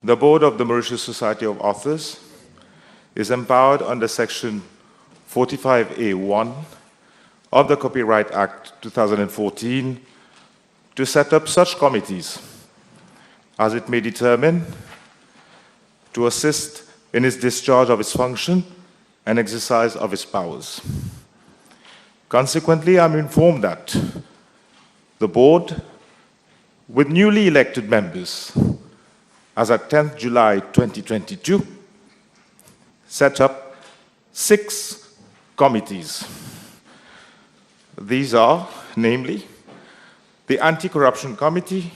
the board of the Mauritius Society of Authors is empowered under Section 45A1 of the Copyright Act 2014 to set up such committees as it may determine to assist in its discharge of its function and exercise of its powers. Consequently, I'm informed that the board, with newly elected members, as at 10th July 2022, set up 6 committees. These are, namely, the Anti-Corruption Committee,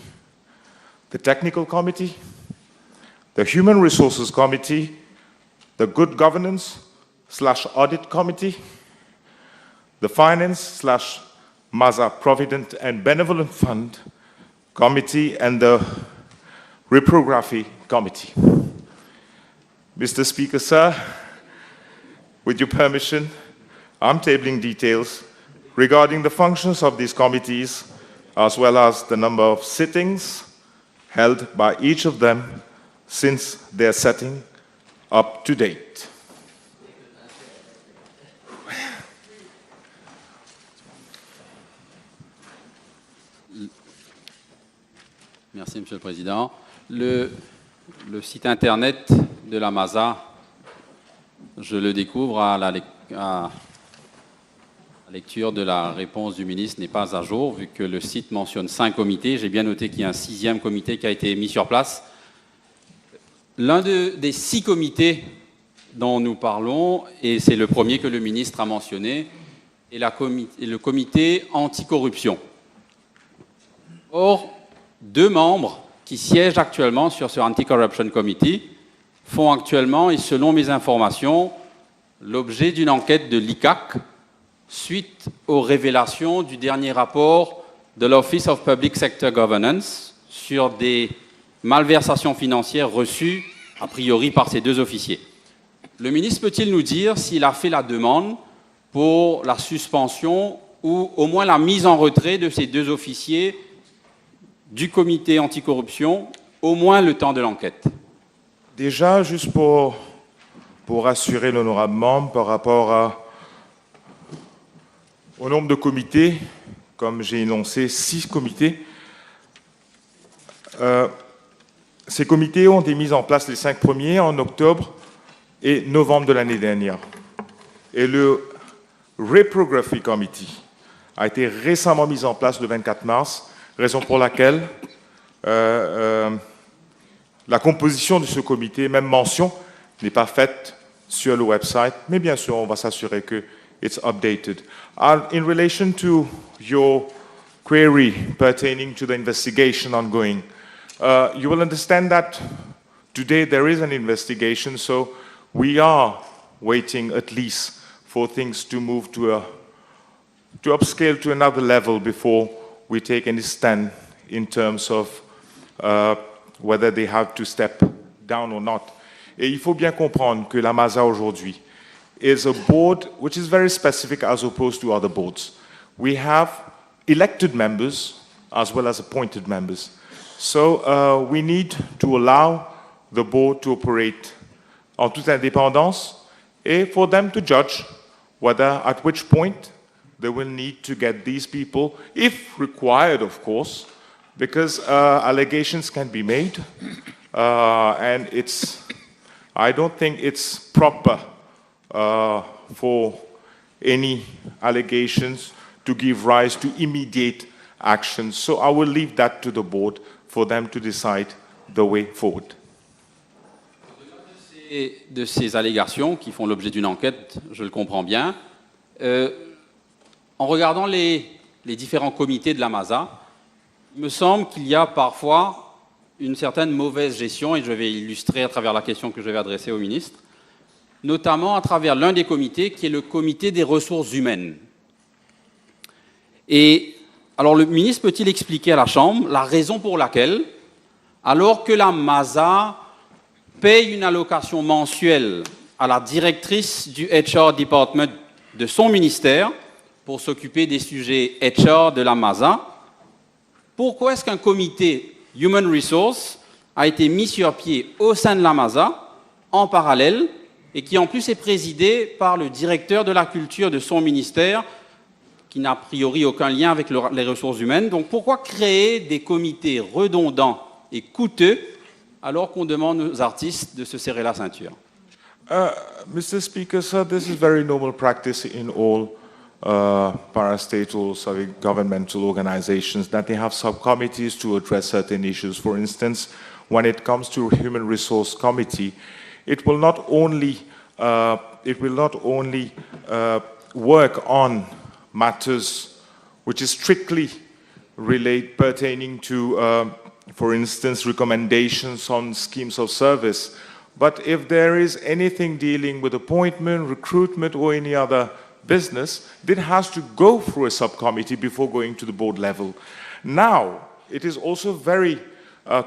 the Technical Committee, the Human Resources Committee, the Good Governance/Audit Committee, the Finance/MAZA Provident and Benevolent Fund Committee, and the Reprography Committee. Mr. Speaker, sir, with your permission, I'm tabling details regarding the functions of these committees, as well as the number of sittings held by each of them since their setting up to date. Merci, Monsieur le Président. Le site Internet de la MAZA, je le découvre à la lecture de la réponse du ministre n'est pas à jour, vu que le site mentionne 5 comités. J'ai bien noté qu'il y a un 6e comité qui a été mis sur place. L'un des 6 comités dont nous parlons, et c'est le premier que le ministre a mentionné, est le comité anticorruption. Or, 2 membres qui siègent actuellement sur ce Anti-Corruption Committee font actuellement, et selon mes informations, l'objet d'une enquête de l'ICAC suite aux révélations du dernier rapport de l'Office of Public Sector Governance sur des malversations financières reçues, a priori, par ces 2 officiers. Le ministre peut-il nous dire s'il a fait la demande pour la suspension ou au moins la mise en retrait de ces 2 officiers du comité anticorruption, au moins le temps de l'enquête? Déjà, juste pour rassurer l'honorable membre par rapport au nombre de comités, comme j'ai énoncé 6 comités, ces comités ont été mis en place les 5 premiers en octobre et novembre de l'année dernière. Et le Reprography Committee a été récemment mis en place le 24 mars, raison pour laquelle la composition de ce comité, même mention, n'est pas faite sur le website, mais bien sûr, on va s'assurer que it's updated. In relation to your query pertaining to the investigation ongoing, you will understand that today there is an investigation, so we are waiting at least for things to move to upscale to another level before we take any stand in terms of whether they have to step down or not. Et il faut bien comprendre que la MAZA aujourd'hui is a board which is very specific as opposed to other boards. We have elected members as well as appointed members. So we need to allow the board to operate en toute indépendance and for them to judge whether at which point they will need to get these people, if required, of course, because allegations can be made, and I don't think it's proper for any allegations to give rise to immediate actions. So I will leave that to the board for them to decide the way forward. De ces allégations qui font l'objet d'une enquête, je le comprends bien, en regardant les différents comités de la MAZA, il me semble qu'il y a parfois une certaine mauvaise gestion, et je vais illustrer à travers la question que je vais adresser au ministre, notamment à travers l'un des comités, qui est le comité des ressources humaines. Et alors le ministre peut-il expliquer à la Chambre la raison pour laquelle, alors que la MAZA paye une allocation mensuelle à la directrice du HR Department de son ministère pour s'occuper des sujets HR de la MAZA, pourquoi est-ce qu'un comité Human Resource a été mis sur pied au sein de la MASA, en parallèle, et qui en plus est présidé par le directeur de la culture de son ministère, qui n'a a priori aucun lien avec les ressources humaines. Donc pourquoi créer des comités redondants et coûteux alors qu'on demande aux artistes de se serrer la ceinture? Mr. Speaker, sir, this is very normal practice in all parastatal, governmental organizations, that they have subcommittees to address certain issues. For instance, when it comes to Human Resource Committee, it will not only work on matters which is strictly pertaining to, for instance, recommendations on schemes of service. But if there is anything dealing with appointment, recruitment, or any other business, it has to go through a subcommittee before going to the board level. Now, it is also very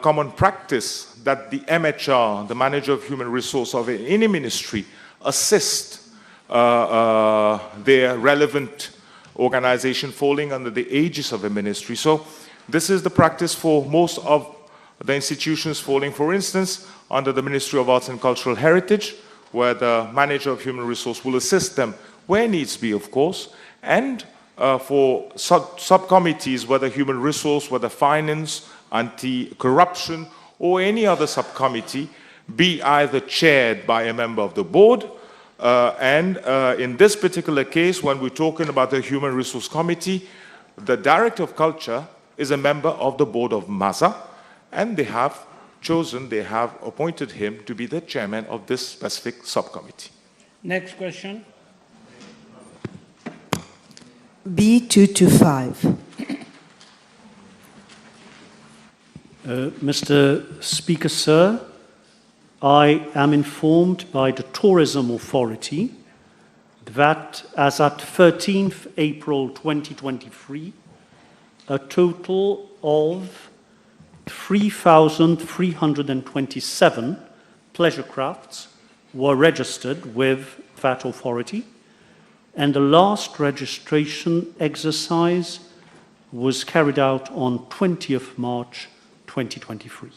common practice that the MHR, the manager of human resource of any ministry, assist their relevant organization falling under the aegis of a ministry. So this is the practice for most of the institutions falling, for instance, under the Ministry of Arts and Cultural Heritage, where the manager of human resource will assist them where needs be, of course, and for subcommittees, whether human resource, whether finance, anti-corruption, or any other subcommittee, be either chaired by a member of the board, and in this particular case, when we're talking about the Human Resource Committee, the Director of Culture is a member of the board of MASA, and they have appointed him to be the chairman of this specific subcommittee. Next question. B225. Mr. Speaker, sir, I am informed by the Tourism Authority that as at 13th April 2023, a total of 3,327 pleasure crafts were registered with that authority, and the last registration exercise was carried out on 20th March 2023.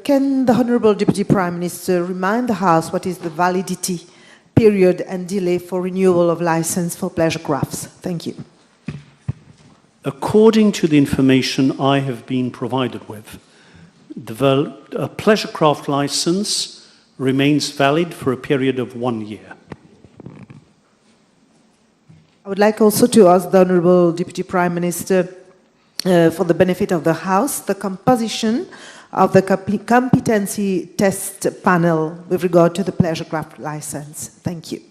Can the Honourable Deputy Prime Minister remind the House what is the validity period and delay for renewal of license for pleasure crafts? Thank you. According to the information I have been provided with, a pleasure craft license remains valid for a period of 1 year. I would like also to ask the Honourable Deputy Prime Minister, for the benefit of the House, the composition of the competency test panel with regard to the pleasure craft license. Thank you.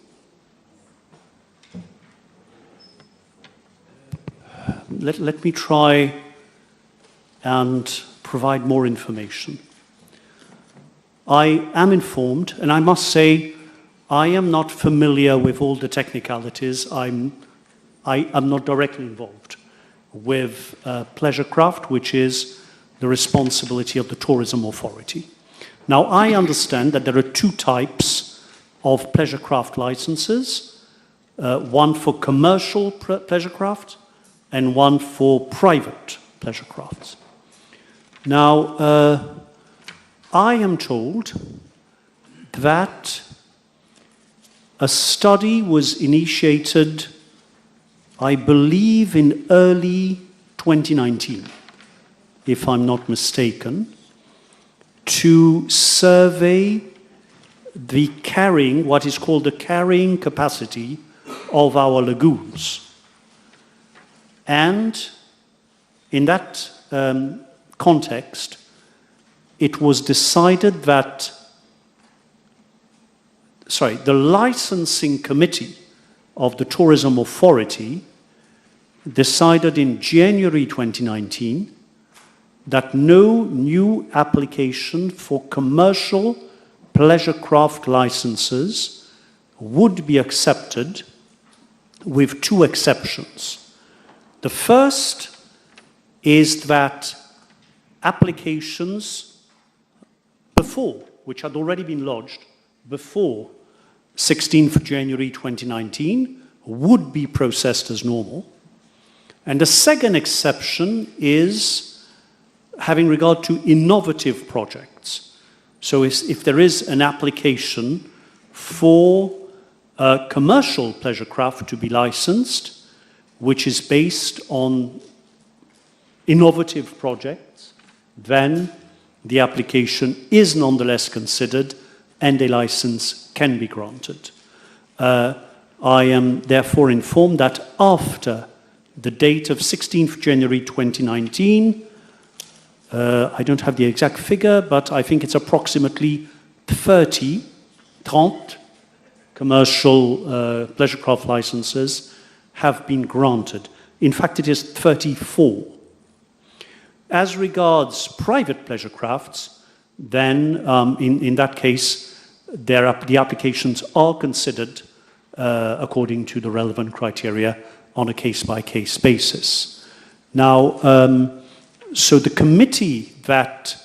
Let me try and provide more information. I am informed, and I must say, I am not familiar with all the technicalities. I am not directly involved with pleasure craft, which is the responsibility of the Tourism Authority. Now, I understand that there are two types of pleasure craft licenses, one for commercial pleasure craft and one for private pleasure crafts. Now, I am told that a study was initiated, I believe, in early 2019, if I'm not mistaken, to survey the carrying, what is called the carrying capacity of our lagoons. And in that context, it was decided that, the licensing committee of the Tourism Authority decided in January 2019 that no new application for commercial pleasure craft licenses would be accepted, with two exceptions. The first is that applications which had already been lodged before 16th January 2019 would be processed as normal. And the second exception is having regard to innovative projects. So if there is an application for a commercial pleasure craft to be licensed, which is based on innovative projects, then the application is nonetheless considered and a license can be granted. I am therefore informed that after the date of 16th January 2019, I don't have the exact figure, but I think it's approximately 30 commercial pleasure craft licenses have been granted. In fact, it is 34. As regards private pleasure crafts, then in that case, the applications are considered according to the relevant criteria on a case-by-case basis. Now, so the committee that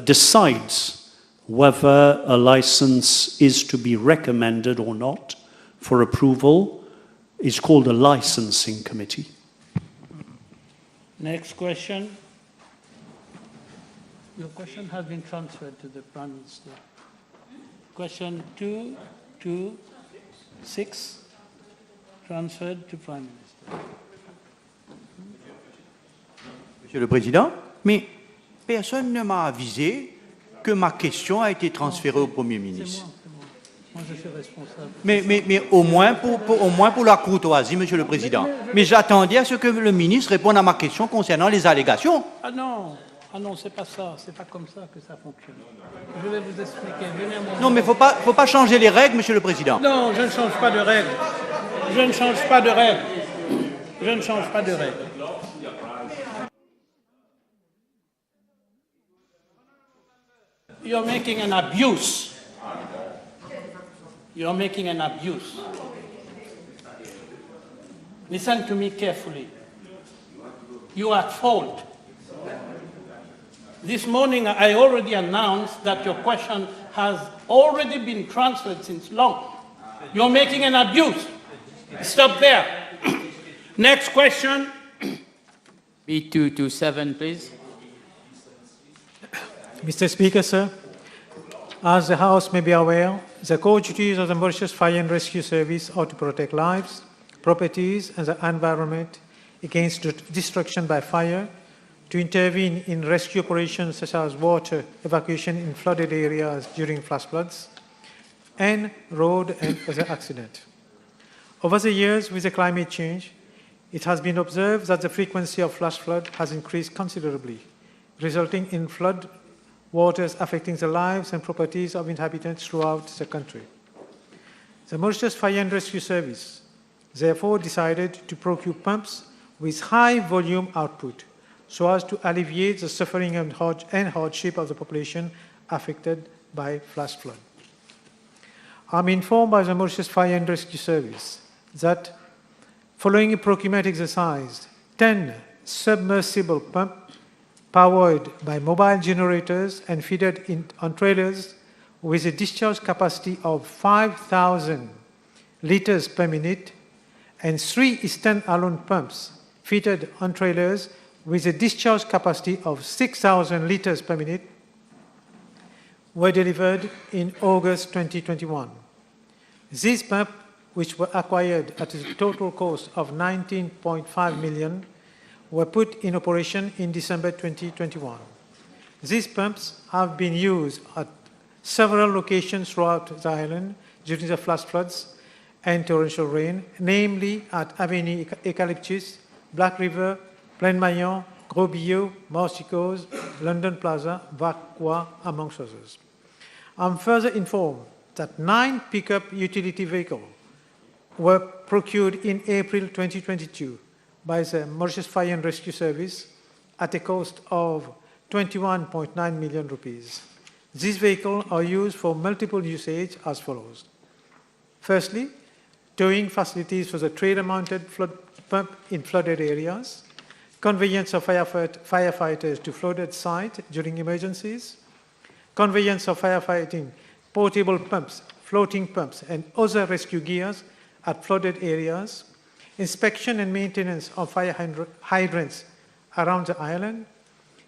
decides whether a license is to be recommended or not for approval is called a licensing committee. Next question. Your question has been transferred to the Prime Minister. Question 226, transferred to Prime Minister. Monsieur le Président, mais personne ne m'a avisé que ma question a été transférée au Premier ministre. Moi, je suis responsable. Mais au moins pour la courtoisie, Monsieur le Président. Mais j'attendais à ce que le ministre réponde à ma question concernant les allégations. Ah non, c'est pas ça, c'est pas comme ça que ça fonctionne. Je vais vous expliquer. Venez à mon Non, mais faut pas changer les règles, Monsieur le Président. Non, je ne change pas de règles. Je ne change pas de règles. Je ne change pas de règles. You're making an abuse. You're making an abuse. Listen to me carefully. You are at fault. This morning I already announced that your question has already been transferred since long. You're making an abuse. Stop there. Next question. B227, please. Mr. Speaker, sir, as the House may be aware, the core duties of the Mauritius Fire and Rescue Service are to protect lives, properties, and the environment against destruction by fire, to intervene in rescue operations such as water evacuation in flooded areas during flash floods, and road and other accidents. Over the years, with the climate change, it has been observed that the frequency of flash flood has increased considerably, resulting in flood waters affecting the lives and properties of inhabitants throughout the country. The Mauritius Fire and Rescue Service therefore decided to procure pumps with high volume output so as to alleviate the suffering and hardship of the population affected by flash flood. I'm informed by the Mauritius Fire and Rescue Service that following a procurement exercise, 10 submersible pumps powered by mobile generators and fitted on trailers with a discharge capacity of 5,000 liters per minute, and 3 stand-alone pumps fitted on trailers with a discharge capacity of 6,000 liters per minute were delivered in August 2021. These pumps, which were acquired at a total cost of 19.5 million, were put in operation in December 2021. These pumps have been used at several locations throughout the island during the flash floods and torrential rain, namely at Avenue Eucalyptus, Black River, Plaine Maillon, Gros Billot, Marsicos, London Plaza, Vacqua, amongst others. I'm further informed that 9 pickup utility vehicles were procured in April 2022 by the Mauritius Fire and Rescue Service at a cost of 21.9 million rupees. These vehicles are used for multiple usage as follows. Firstly, towing facilities for the trailer-mounted flood pump in flooded areas, conveyance of firefighters to flooded sites during emergencies, conveyance of firefighting portable pumps, floating pumps, and other rescue gears at flooded areas, inspection and maintenance of fire hydrants around the island,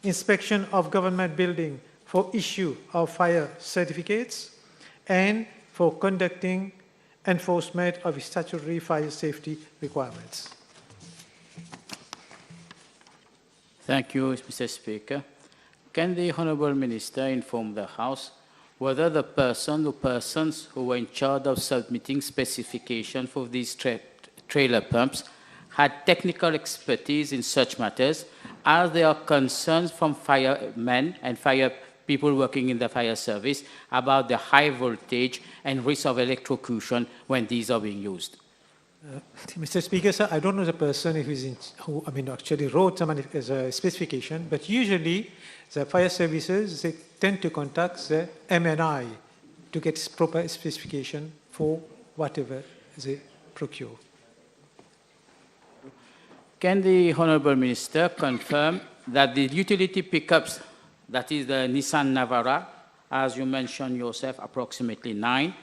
inspection of government building for issue of fire certificates, and for conducting enforcement of statutory fire safety requirements. Thank you, Mr. Speaker. Can the Honourable Minister inform the House whether the person or persons who were in charge of submitting specifications for these trailer pumps had technical expertise in such matters, as there are concerns from firemen and fire people working in the fire service about the high voltage and risk of electrocution when these are being used? Mr. Speaker, sir, I don't know the person who actually wrote the specification, but usually the fire services, they tend to contact the MNI to get proper specification for whatever they procure. Can the Honourable Minister confirm that the utility pickups, that is the Nissan Navara, as you mentioned yourself, approximately 9,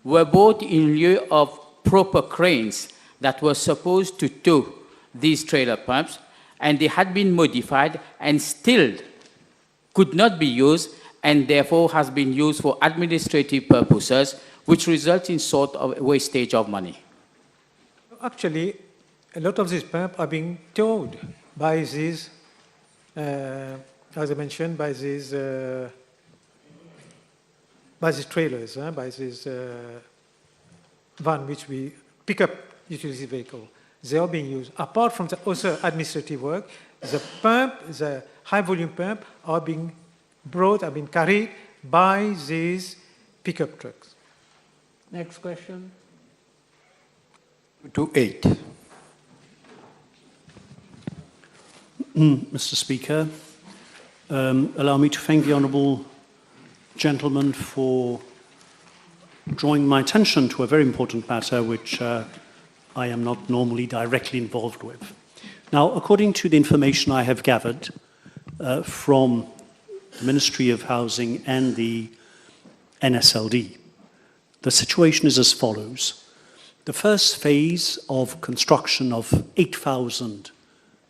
were bought in lieu of proper cranes that were supposed to tow these trailer pumps, and they had been modified and still could not be used, and therefore has been used for administrative purposes, which results in sort of wastage of money? Actually, a lot of these pumps are being towed by these, as I mentioned, by these trailers, by these van which we pick up utility vehicle. They are being used. Apart from the other administrative work, the pump, the high volume pump, are being brought, are being carried by these pickup trucks. Next question. To 8. Mr. Speaker, allow me to thank the Honourable Gentleman for drawing my attention to a very important matter which I am not normally directly involved with. Now, according to the information I have gathered from the Ministry of Housing and the NSLD, the situation is as follows. The first phase of construction of 8,000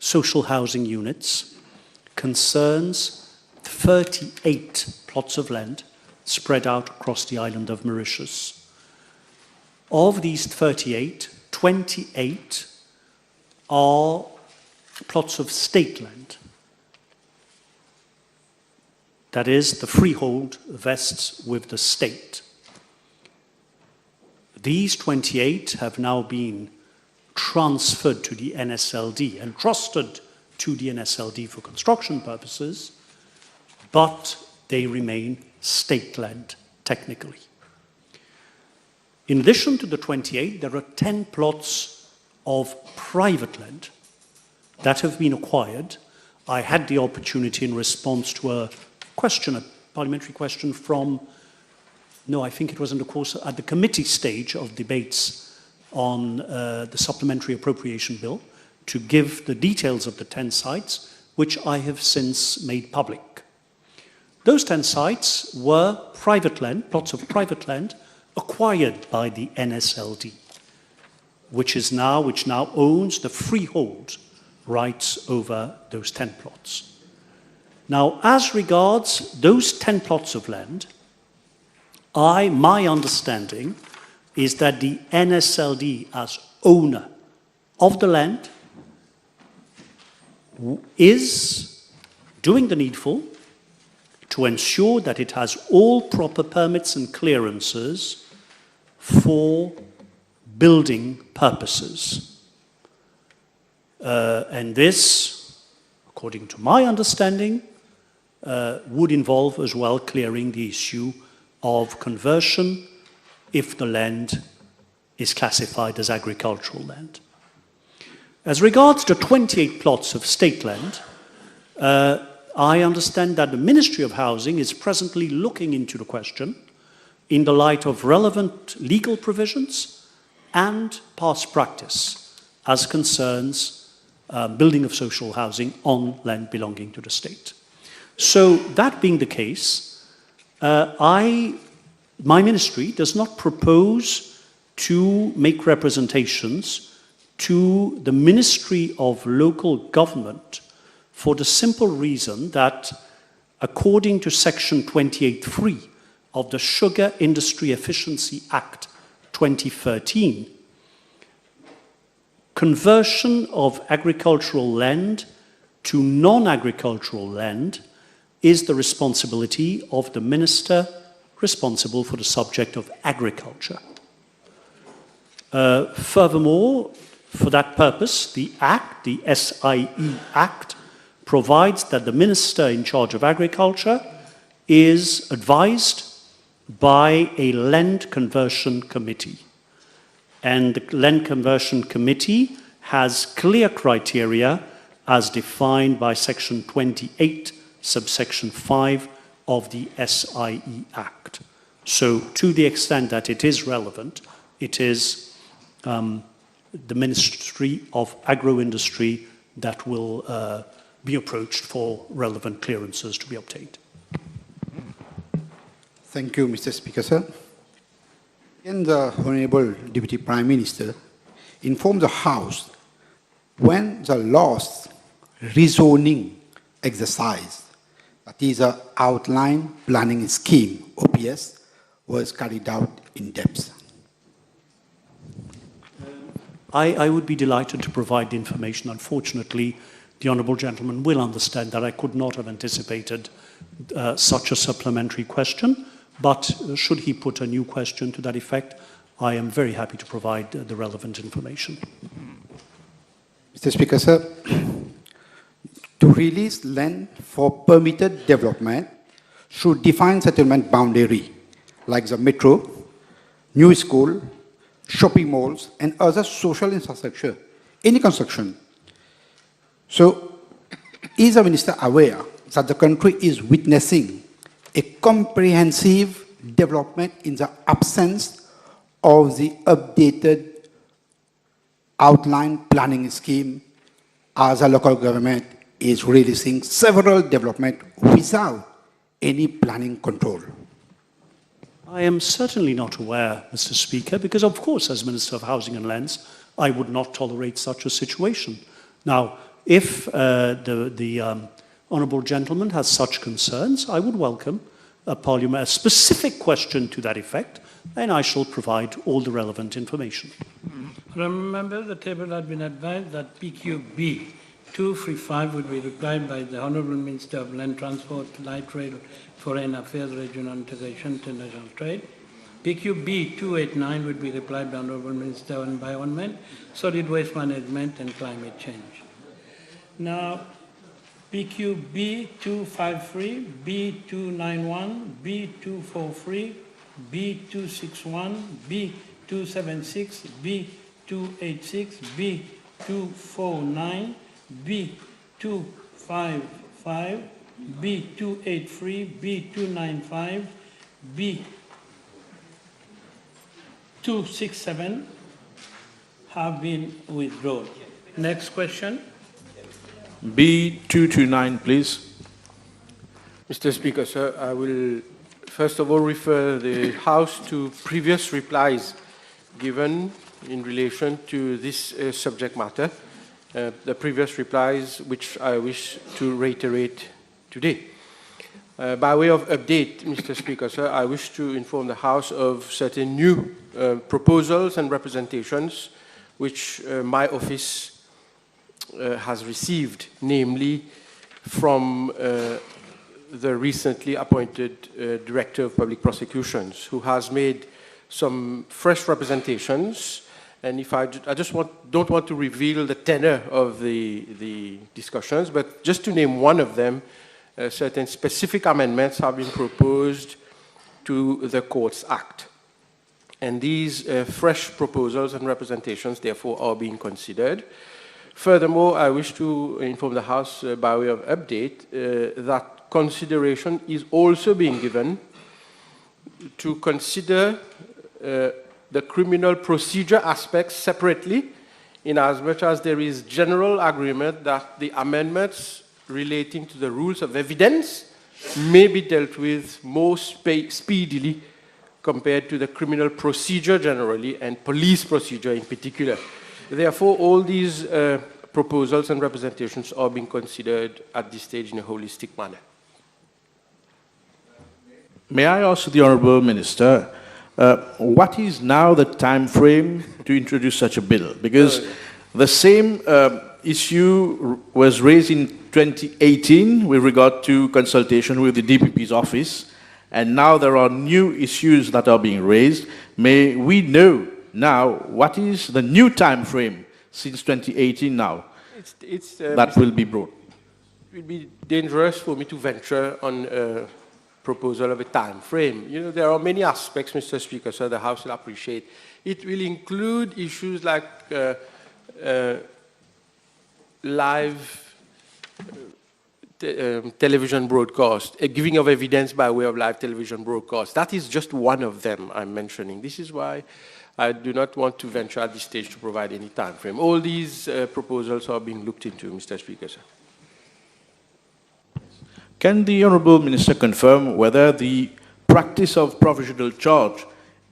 social housing units concerns 38 plots of land spread out across the island of Mauritius. Of these 38, 28 are plots of state land. That is, the freehold vests with the state. These 28 have now been transferred to the NSLD, entrusted to the NSLD for construction purposes, but they remain state land technically. In addition to the 28, there are 10 plots of private land that have been acquired. I had the opportunity in response to a question, a parliamentary question from, no, I think it was in the course at the committee stage of debates on the supplementary appropriation bill, to give the details of the 10 sites, which I have since made public. Those 10 sites were private land, plots of private land, acquired by the NSLD, which now owns the freehold rights over those 10 plots. Now, as regards those 10 plots of land, my understanding is that the NSLD, as owner of the land, is doing the needful to ensure that it has all proper permits and clearances for building purposes. And this, according to my understanding, would involve as well clearing the issue of conversion if the land is classified as agricultural land. As regards the 28 plots of state land, I understand that the Ministry of Housing is presently looking into the question in the light of relevant legal provisions and past practice as concerns building of social housing on land belonging to the state. So that being the case, my ministry does not propose to make representations to the Ministry of Local Government for the simple reason that, according to Section 28.3 of the Sugar Industry Efficiency Act 2013, conversion of agricultural land to non-agricultural land is the responsibility of the minister responsible for the subject of agriculture. Furthermore, for that purpose, the Act, the SIE Act, provides that the minister in charge of agriculture is advised by a land conversion committee. And the land conversion committee has clear criteria as defined by Section 28, subsection 5 of the SIE Act. So to the extent that it is relevant, it is the Ministry of Agro-Industry that will be approached for relevant clearances to be obtained. Thank you, Mr. Speaker, sir. And the Honorable Deputy Prime Minister informed the House when the last rezoning exercise, that is an outline planning scheme, OPS, was carried out in depth. I would be delighted to provide the information. Unfortunately, the Honourable Gentleman will understand that I could not have anticipated such a supplementary question, but should he put a new question to that effect, I am very happy to provide the relevant information. Mr. Speaker, sir, to release land for permitted development should define settlement boundary, like the metro, new school, shopping malls, and other social infrastructure, any construction. So, is the Minister aware that the country is witnessing a comprehensive development in the absence of the updated outline planning scheme, as a local government is releasing several development without any planning control? I am certainly not aware, Mr. Speaker, because of course, as Minister of Housing and Lands, I would not tolerate such a situation. Now, if the Honourable Gentleman has such concerns, I would welcome a specific question to that effect, and I shall provide all the relevant information. Remember, the table had been advised that PQB 235 would be replied by the Honourable Minister of Land Transport, Light Rail, Foreign Affairs, Regional Integration, International Trade. PQB 289 would be replied by the Honourable Minister of Environment, Solid Waste Management and Climate Change. Now, PQB 253, B291, B243, B261, B276, B286, B249, B255, B283, B295, B267 have been withdrawn. Next question. B229, please. Mr. Speaker, sir, I will first of all refer the House to previous replies given in relation to this subject matter, the previous replies which I wish to reiterate today. By way of update, Mr. Speaker, sir, I wish to inform the House of certain new proposals and representations which my office has received, namely from the recently appointed Director of Public Prosecutions, who has made some fresh representations. And if I just don't want to reveal the tenor of the discussions, but just to name one of them, certain specific amendments have been proposed to the Courts Act. And these fresh proposals and representations, therefore, are being considered. Furthermore, I wish to inform the House by way of update that consideration is also being given to consider the criminal procedure aspects separately, in as much as there is general agreement that the amendments relating to the rules of evidence may be dealt with more speedily compared to the criminal procedure generally and police procedure in particular. Therefore, all these proposals and representations are being considered at this stage in a holistic manner. May I ask the Honourable Minister, what is now the time frame to introduce such a bill? Because the same issue was raised in 2018 with regard to consultation with the DPP's office, and now there are new issues that are being raised. May we know now what is the new time frame since 2018 now that will be brought? It would be dangerous for me to venture on a proposal of a time frame. You know, there are many aspects, Mr. Speaker, so the House will appreciate. It will include issues like live television broadcast, a giving of evidence by way of live television broadcast. That is just one of them I'm mentioning. This is why I do not want to venture at this stage to provide any time frame. All these proposals are being looked into, Mr. Speaker, sir. Can the Honourable Minister confirm whether the practice of provisional charge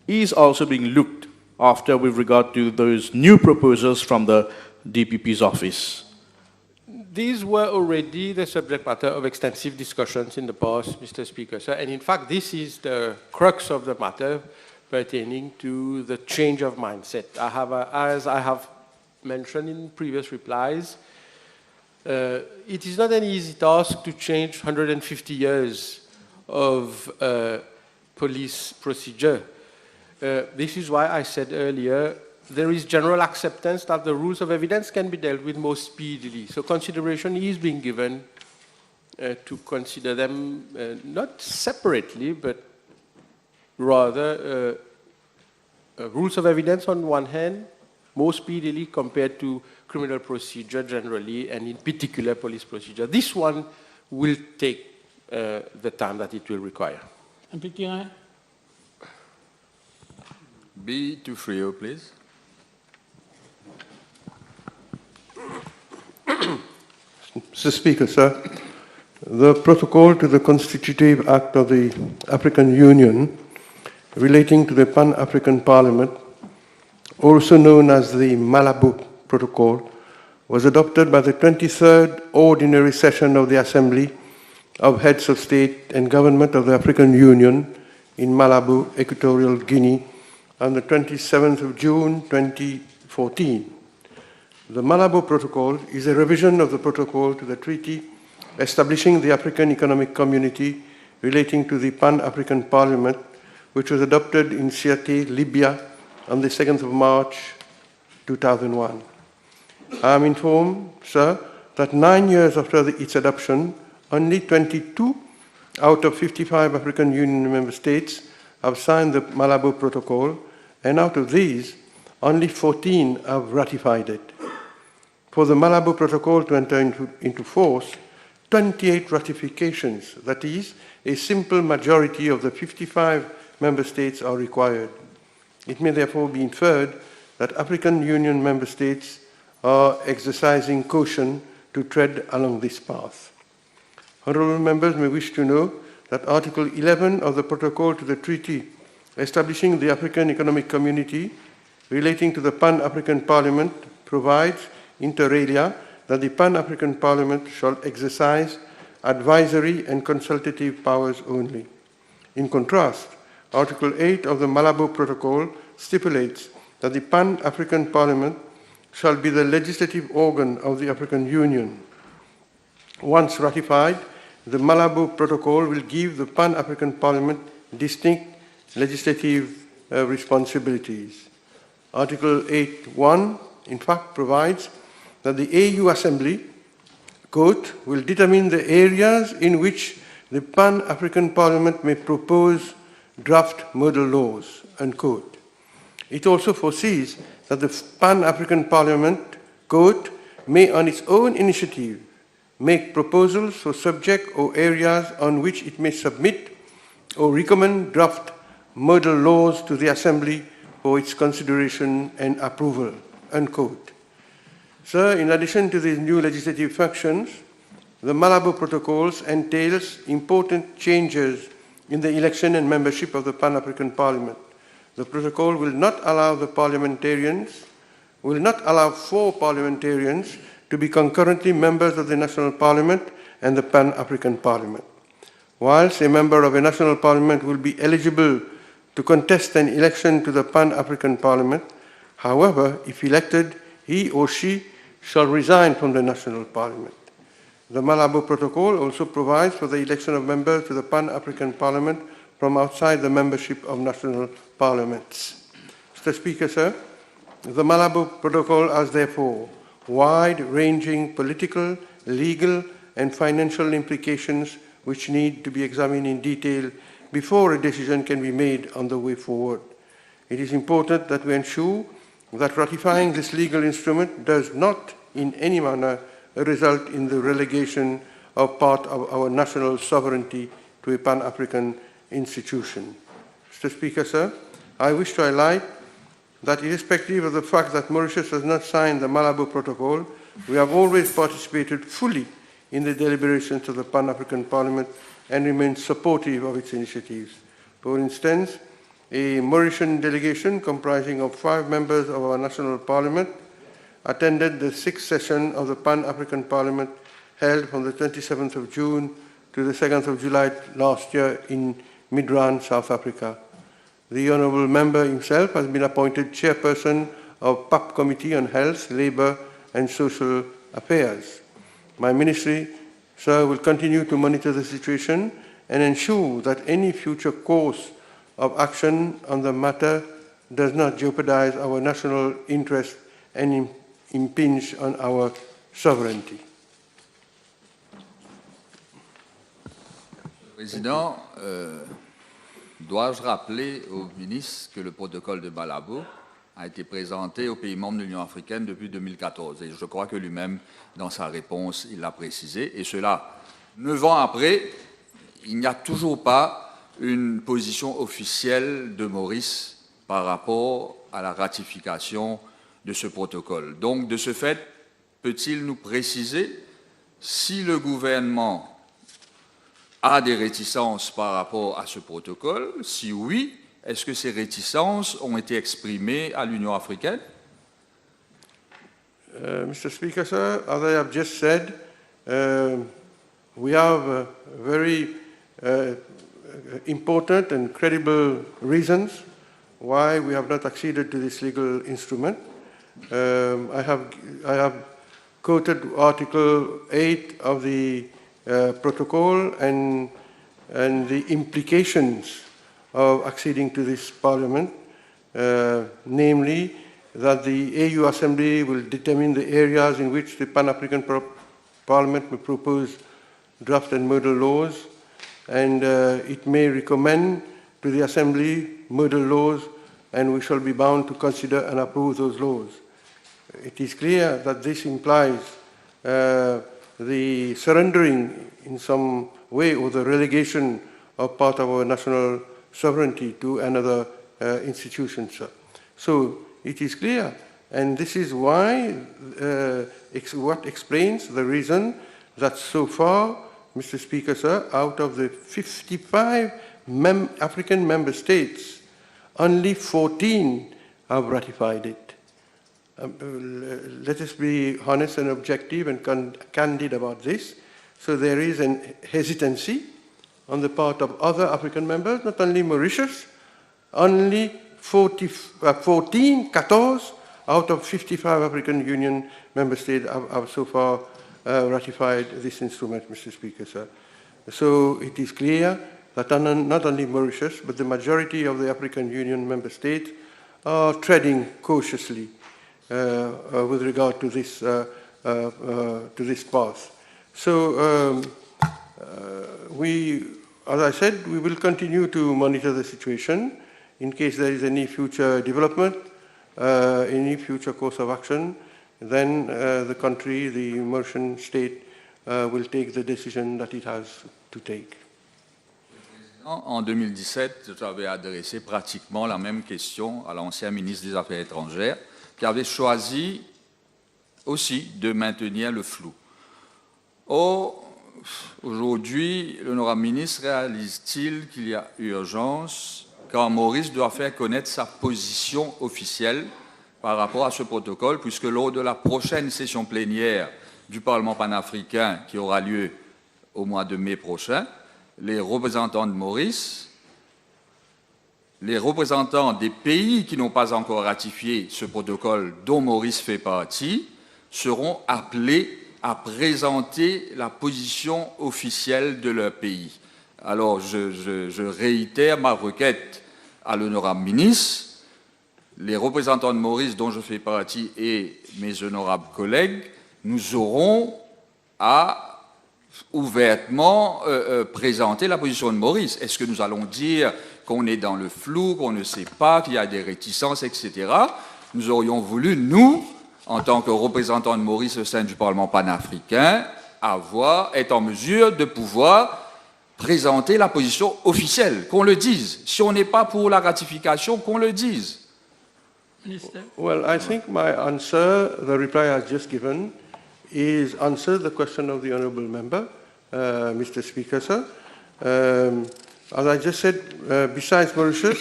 is also being looked after with regard to those new proposals from the DPP's office? These were already the subject matter of extensive discussions in the past, Mr. Speaker, sir. And in fact, this is the crux of the matter pertaining to the change of mindset. As I have mentioned in previous replies, it is not an easy task to change 150 years of police procedure. This is why I said earlier, there is general acceptance that the rules of evidence can be dealt with more speedily. So consideration is being given to consider them not separately, but rather rules of evidence on one hand, more speedily compared to criminal procedure generally, and in particular police procedure. This one will take the time that it will require. B230, please. Mr. Speaker, sir, the protocol to the Constitutive Act of the African Union relating to the Pan-African Parliament, also known as the Malabo Protocol, was adopted by the 23rd Ordinary Session of the Assembly of Heads of State and Government of the African Union in Malabo, Equatorial Guinea, on the 27th of June 2014. The Malabo Protocol is a revision of the protocol to the treaty establishing the African Economic Community relating to the Pan-African Parliament, which was adopted in Sirte, Libya, on the 2nd of March 2001. I am informed, sir, that 9 years after its adoption, only 22 out of 55 African Union member states have signed the Malabo Protocol, and out of these, only 14 have ratified it. For the Malabo Protocol to enter into force, 28 ratifications, that is, a simple majority of the 55 member states are required. It may therefore be inferred that African Union member states are exercising caution to tread along this path. Honourable members may wish to know that Article 11 of the Protocol to the Treaty establishing the African Economic Community relating to the Pan-African Parliament provides, inter alia, that the Pan-African Parliament shall exercise advisory and consultative powers only. In contrast, Article 8 of the Malabo Protocol stipulates that the Pan-African Parliament shall be the legislative organ of the African Union. Once ratified, the Malabo Protocol will give the Pan-African Parliament distinct legislative responsibilities. Article 8.1, in fact, provides that the AU Assembly, quote, will determine the areas in which the Pan-African Parliament may propose draft model laws, unquote. It also foresees that the Pan-African Parliament, quote, may on its own initiative make proposals for subject or areas on which it may submit or recommend draft model laws to the Assembly for its consideration and approval, unquote. Sir, in addition to these new legislative functions, the Malabo Protocols entails important changes in the election and membership of the Pan-African Parliament. The protocol will not allow the parliamentarians will not allow 4 parliamentarians to be concurrently members of the National Parliament and the Pan-African Parliament. Whilst a member of a national parliament will be eligible to contest an election to the Pan-African Parliament, however, if elected, he or she shall resign from the national parliament. The Malabo Protocol also provides for the election of members to the Pan-African Parliament from outside the membership of national parliaments. Mr. Speaker, sir, the Malabo Protocol has therefore wide-ranging political, legal, and financial implications which need to be examined in detail before a decision can be made on the way forward. It is important that we ensure that ratifying this legal instrument does not in any manner result in the relegation of part of our national sovereignty to a Pan-African institution. Mr. Speaker, sir, I wish to highlight that irrespective of the fact that Mauritius has not signed the Malabo Protocol, we have always participated fully in the deliberations of the Pan-African Parliament and remain supportive of its initiatives. For instance, a Mauritian delegation comprising of 5 members of our national parliament attended the 6th session of the Pan-African Parliament held from the 27th of June to the 2nd of July last year in Midrand, South Africa. The Honourable Member himself has been appointed Chairperson of PAP Committee on Health, Labour and Social Affairs. My ministry, sir, will continue to monitor the situation and ensure that any future course of action on the matter does not jeopardize our national interest and impinge on our sovereignty. Président, dois-je rappeler au ministre que le protocole de Malabo a été présenté aux pays membres de l'Union africaine depuis 2014. Et je crois que lui-même, dans sa réponse, il l'a précisé. Et cela, 9 ans après, il n'y a toujours pas une position officielle de Maurice par rapport à la ratification de ce protocole. Donc, de ce fait, peut-il nous préciser si le gouvernement a des réticences par rapport à ce protocole? Si oui, est-ce que ces réticences ont été exprimées à l'Union africaine? Mr. Speaker, sir, as I have just said, we have very important and credible reasons why we have not acceded to this legal instrument. I have quoted Article 8 of the protocol and the implications of acceding to this parliament, namely that the AU Assembly will determine the areas in which the Pan-African Parliament may propose draft and model laws, and it may recommend to the Assembly model laws, and we shall be bound to consider and approve those laws. It is clear that this implies the surrendering in some way or the relegation of part of our national sovereignty to another institution, sir. So it is clear, and this is why what explains the reason that so far, Mr. Speaker, sir, out of the 55 African member states, only 14 have ratified it. Let us be honest and objective and candid about this. So there is an hesitancy on the part of other African members, not only Mauritius, only 14 out of 55 African Union member states have so far ratified this instrument, Mr. Speaker, sir. So it is clear that not only Mauritius, but the majority of the African Union member states are treading cautiously with regard to this path. So as I said, we will continue to monitor the situation in case there is any future development, any future course of action. Then the country, the Mauritian state, will take the decision that it has to take. En 2017, j'avais adressé pratiquement la même question à l'ancien ministre des Affaires étrangères, qui avait choisi aussi de maintenir le flou. Or, aujourd'hui, l'honorable ministre réalise-t-il qu'il y a urgence, car Maurice doit faire connaître sa position officielle par rapport à ce protocole, puisque lors de la prochaine session plénière du Parlement panafricain qui aura lieu au mois de mai prochain, les représentants de Maurice, les représentants des pays qui n'ont pas encore ratifié ce protocole dont Maurice fait partie, seront appelés à présenter la position officielle de leur pays. Alors, je réitère ma requête à l'honorable ministre. Les représentants de Maurice, dont je fais partie, et mes honorables collègues, nous aurons à ouvertement présenter la position de Maurice. Est-ce que nous allons dire qu'on est dans le flou, qu'on ne sait pas, qu'il y a des réticences, etc. Nous aurions voulu, nous, en tant que représentants de Maurice au sein du Parlement panafricain, être en mesure de pouvoir présenter la position officielle, qu'on le dise. Si on n'est pas pour la ratification, qu'on le dise. Minister? Well, I think my answer, the reply I have just given, is answer the question of the honourable member, Mr. Speaker, sir. As I just said, besides Mauritius,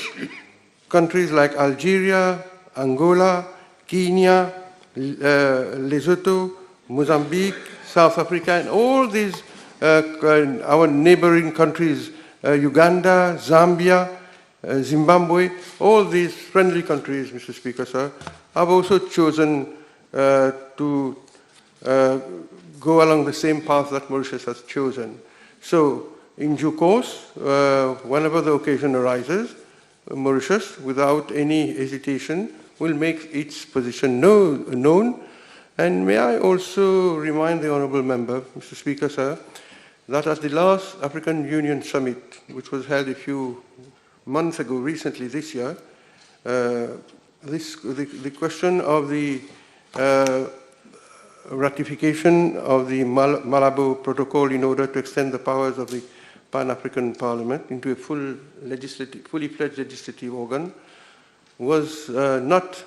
countries like Algeria, Angola, Kenya, Lesotho, Mozambique, South Africa, and all these our neighboring countries, Uganda, Zambia, Zimbabwe, all these friendly countries, Mr. Speaker, sir, have also chosen to go along the same path that Mauritius has chosen. So, in due course, whenever the occasion arises, Mauritius, without any hesitation, will make its position known. And may I also remind the honourable member, Mr. Speaker, sir, that at the last African Union Summit, which was held a few months ago, recently this year, the question of the ratification of the Malabo Protocol in order to extend the powers of the Pan-African Parliament into a fully fledged legislative organ was not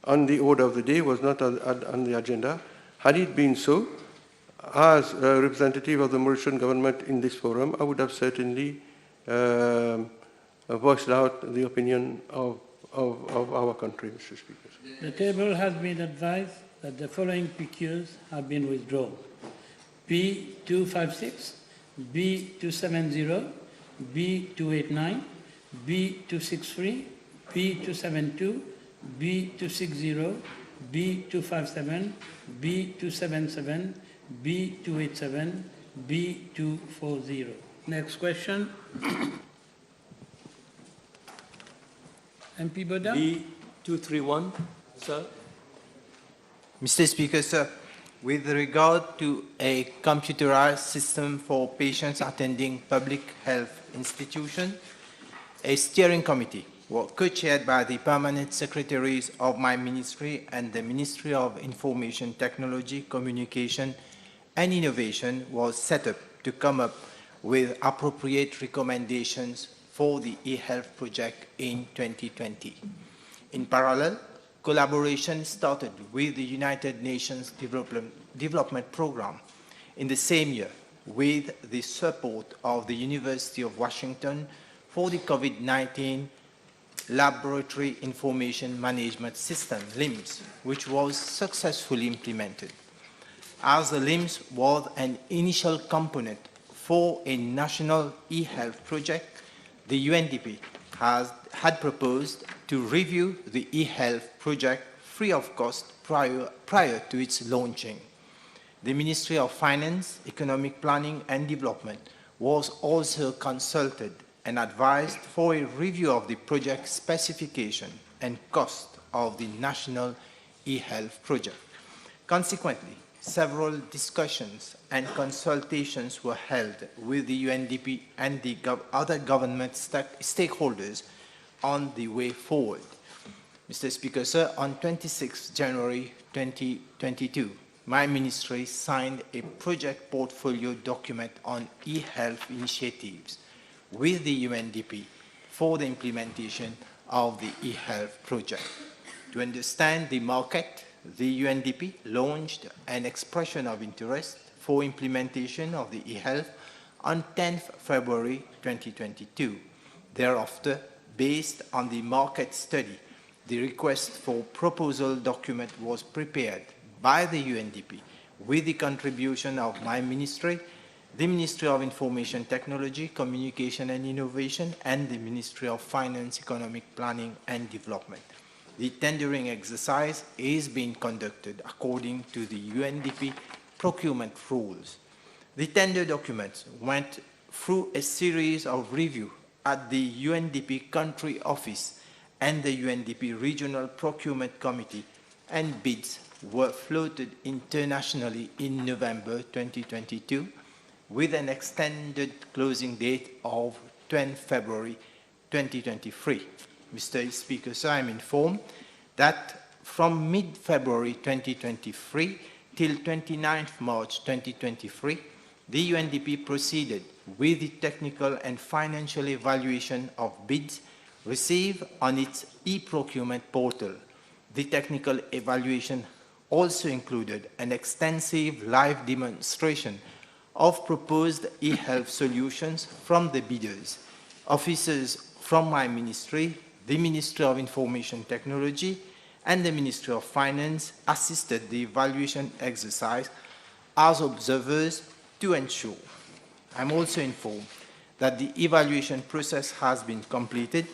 on the order of the day, was not on the agenda. Had it been so, as a representative of the Mauritian government in this forum, I would have certainly voiced out the opinion of our country, Mr. Speaker. The table has been advised that the following PQs have been withdrawn. B256, B270, B289, B263, B272, B260, B257, B277, B287, B240. Next question. MP Boda? B231, sir. Mr. Speaker, sir, with regard to a computerized system for patients attending public health institutions, a steering committee, co-chaired by the permanent secretaries of my ministry and the Ministry of Information Technology, Communication and Innovation, was set up to come up with appropriate recommendations for the e-health project in 2020. In parallel, collaboration started with the United Nations Development Programme in the same year with the support of the University of Washington for the COVID-19 Laboratory Information Management System, LIMS, which was successfully implemented. As the LIMS was an initial component for a national e-health project, the UNDP had proposed to review the e-health project free of cost prior to its launching. The Ministry of Finance, Economic Planning and Development was also consulted and advised for a review of the project specification and cost of the national e-health project. Consequently, several discussions and consultations were held with the UNDP and the other government stakeholders on the way forward. Mr. Speaker, sir, on 26 January 2022, my ministry signed a project portfolio document on e-health initiatives with the UNDP for the implementation of the e-health project. To understand the market, the UNDP launched an expression of interest for implementation of the e-health on 10th February 2022. Thereafter, based on the market study, the request for proposal document was prepared by the UNDP with the contribution of my ministry, the Ministry of Information Technology, Communication and Innovation, and the Ministry of Finance, Economic Planning and Development. The tendering exercise is being conducted according to the UNDP procurement rules. The tender documents went through a series of reviews at the UNDP country office and the UNDP Regional Procurement Committee, and bids were floated internationally in November 2022 with an extended closing date of 10 February 2023. Mr. Speaker, sir, I'm informed that from mid-February 2023 till 29th March 2023, the UNDP proceeded with the technical and financial evaluation of bids received on its e-procurement portal. The technical evaluation also included an extensive live demonstration of proposed e-health solutions from the bidders. Officers from my ministry, the Ministry of Information Technology, and the Ministry of Finance assisted the evaluation exercise as observers to ensure. I'm also informed that the evaluation process has been completed,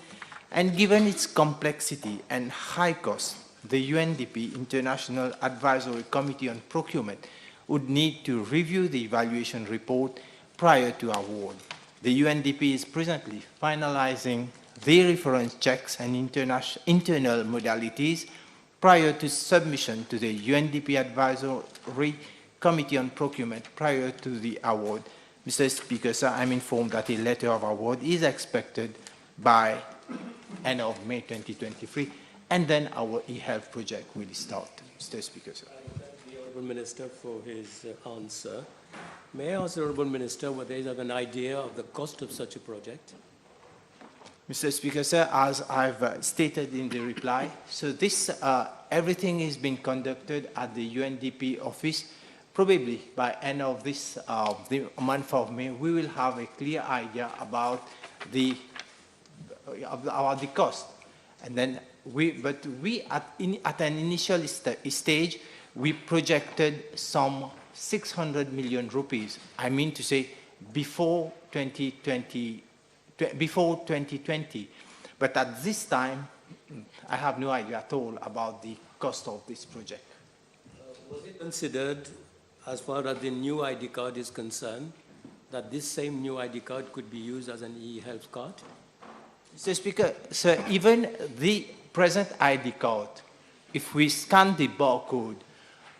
and given its complexity and high cost, the UNDP International Advisory Committee on Procurement would need to review the evaluation report prior to award. The UNDP is presently finalizing the reference checks and internal modalities prior to submission to the UNDP Advisory Committee on Procurement prior to the award. Mr. Speaker, sir, I'm informed that a letter of award is expected by end of May 2023, and then our e-health project will start. Mr. Speaker, sir. I thank the Honourable Minister for his answer. May I ask the Honourable Minister whether you have an idea of the cost of such a project? Mr. Speaker, sir, as I've stated in the reply, so this, everything is being conducted at the UNDP office. Probably by end of this the month of May, we will have a clear idea about the cost. And then at an initial stage, we projected some 600 million rupees. I mean to say before 2020. But at this time, I have no idea at all about the cost of this project. Was it considered, as far as the new ID card is concerned, that this same new ID card could be used as an e-health card? Mr. Speaker, sir, even the present ID card, if we scan the barcode,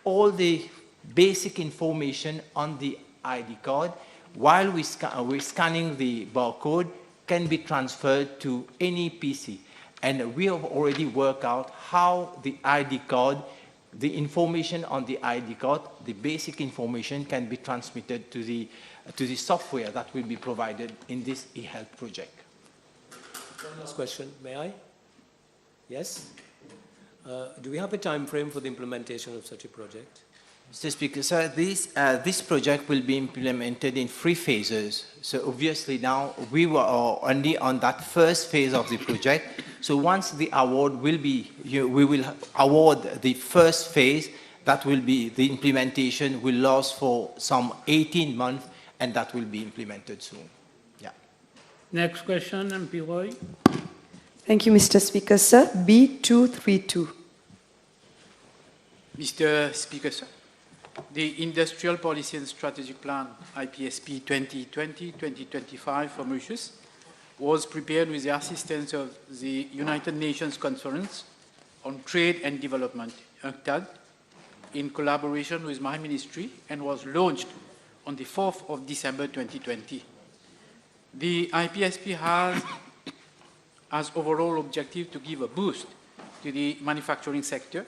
all the basic information on the ID card, while we're scanning the barcode, can be transferred to any PC. And we have already worked out how the ID card, the information on the ID card, the basic information can be transmitted to the software that will be provided in this e-health project. One last question, may I? Yes? Do we have a time frame for the implementation of such a project? Mr. Speaker, sir, this project will be implemented in 3 phases. So obviously now we were only on that first phase of the project. So once the award will be, we will award the first phase. That will be, the implementation will last for some 18 months, and that will be implemented soon. Yeah. Next question, MP Roy. Thank you, Mr. Speaker, sir. B232. Mr. Speaker, sir. The Industrial Policy and Strategic Plan, IPSP 2020-2025 for Mauritius, was prepared with the assistance of the United Nations Conference on Trade and Development, UNCTAD, in collaboration with my ministry, and was launched on the 4th of December 2020. The IPSP has as overall objective to give a boost to the manufacturing sector,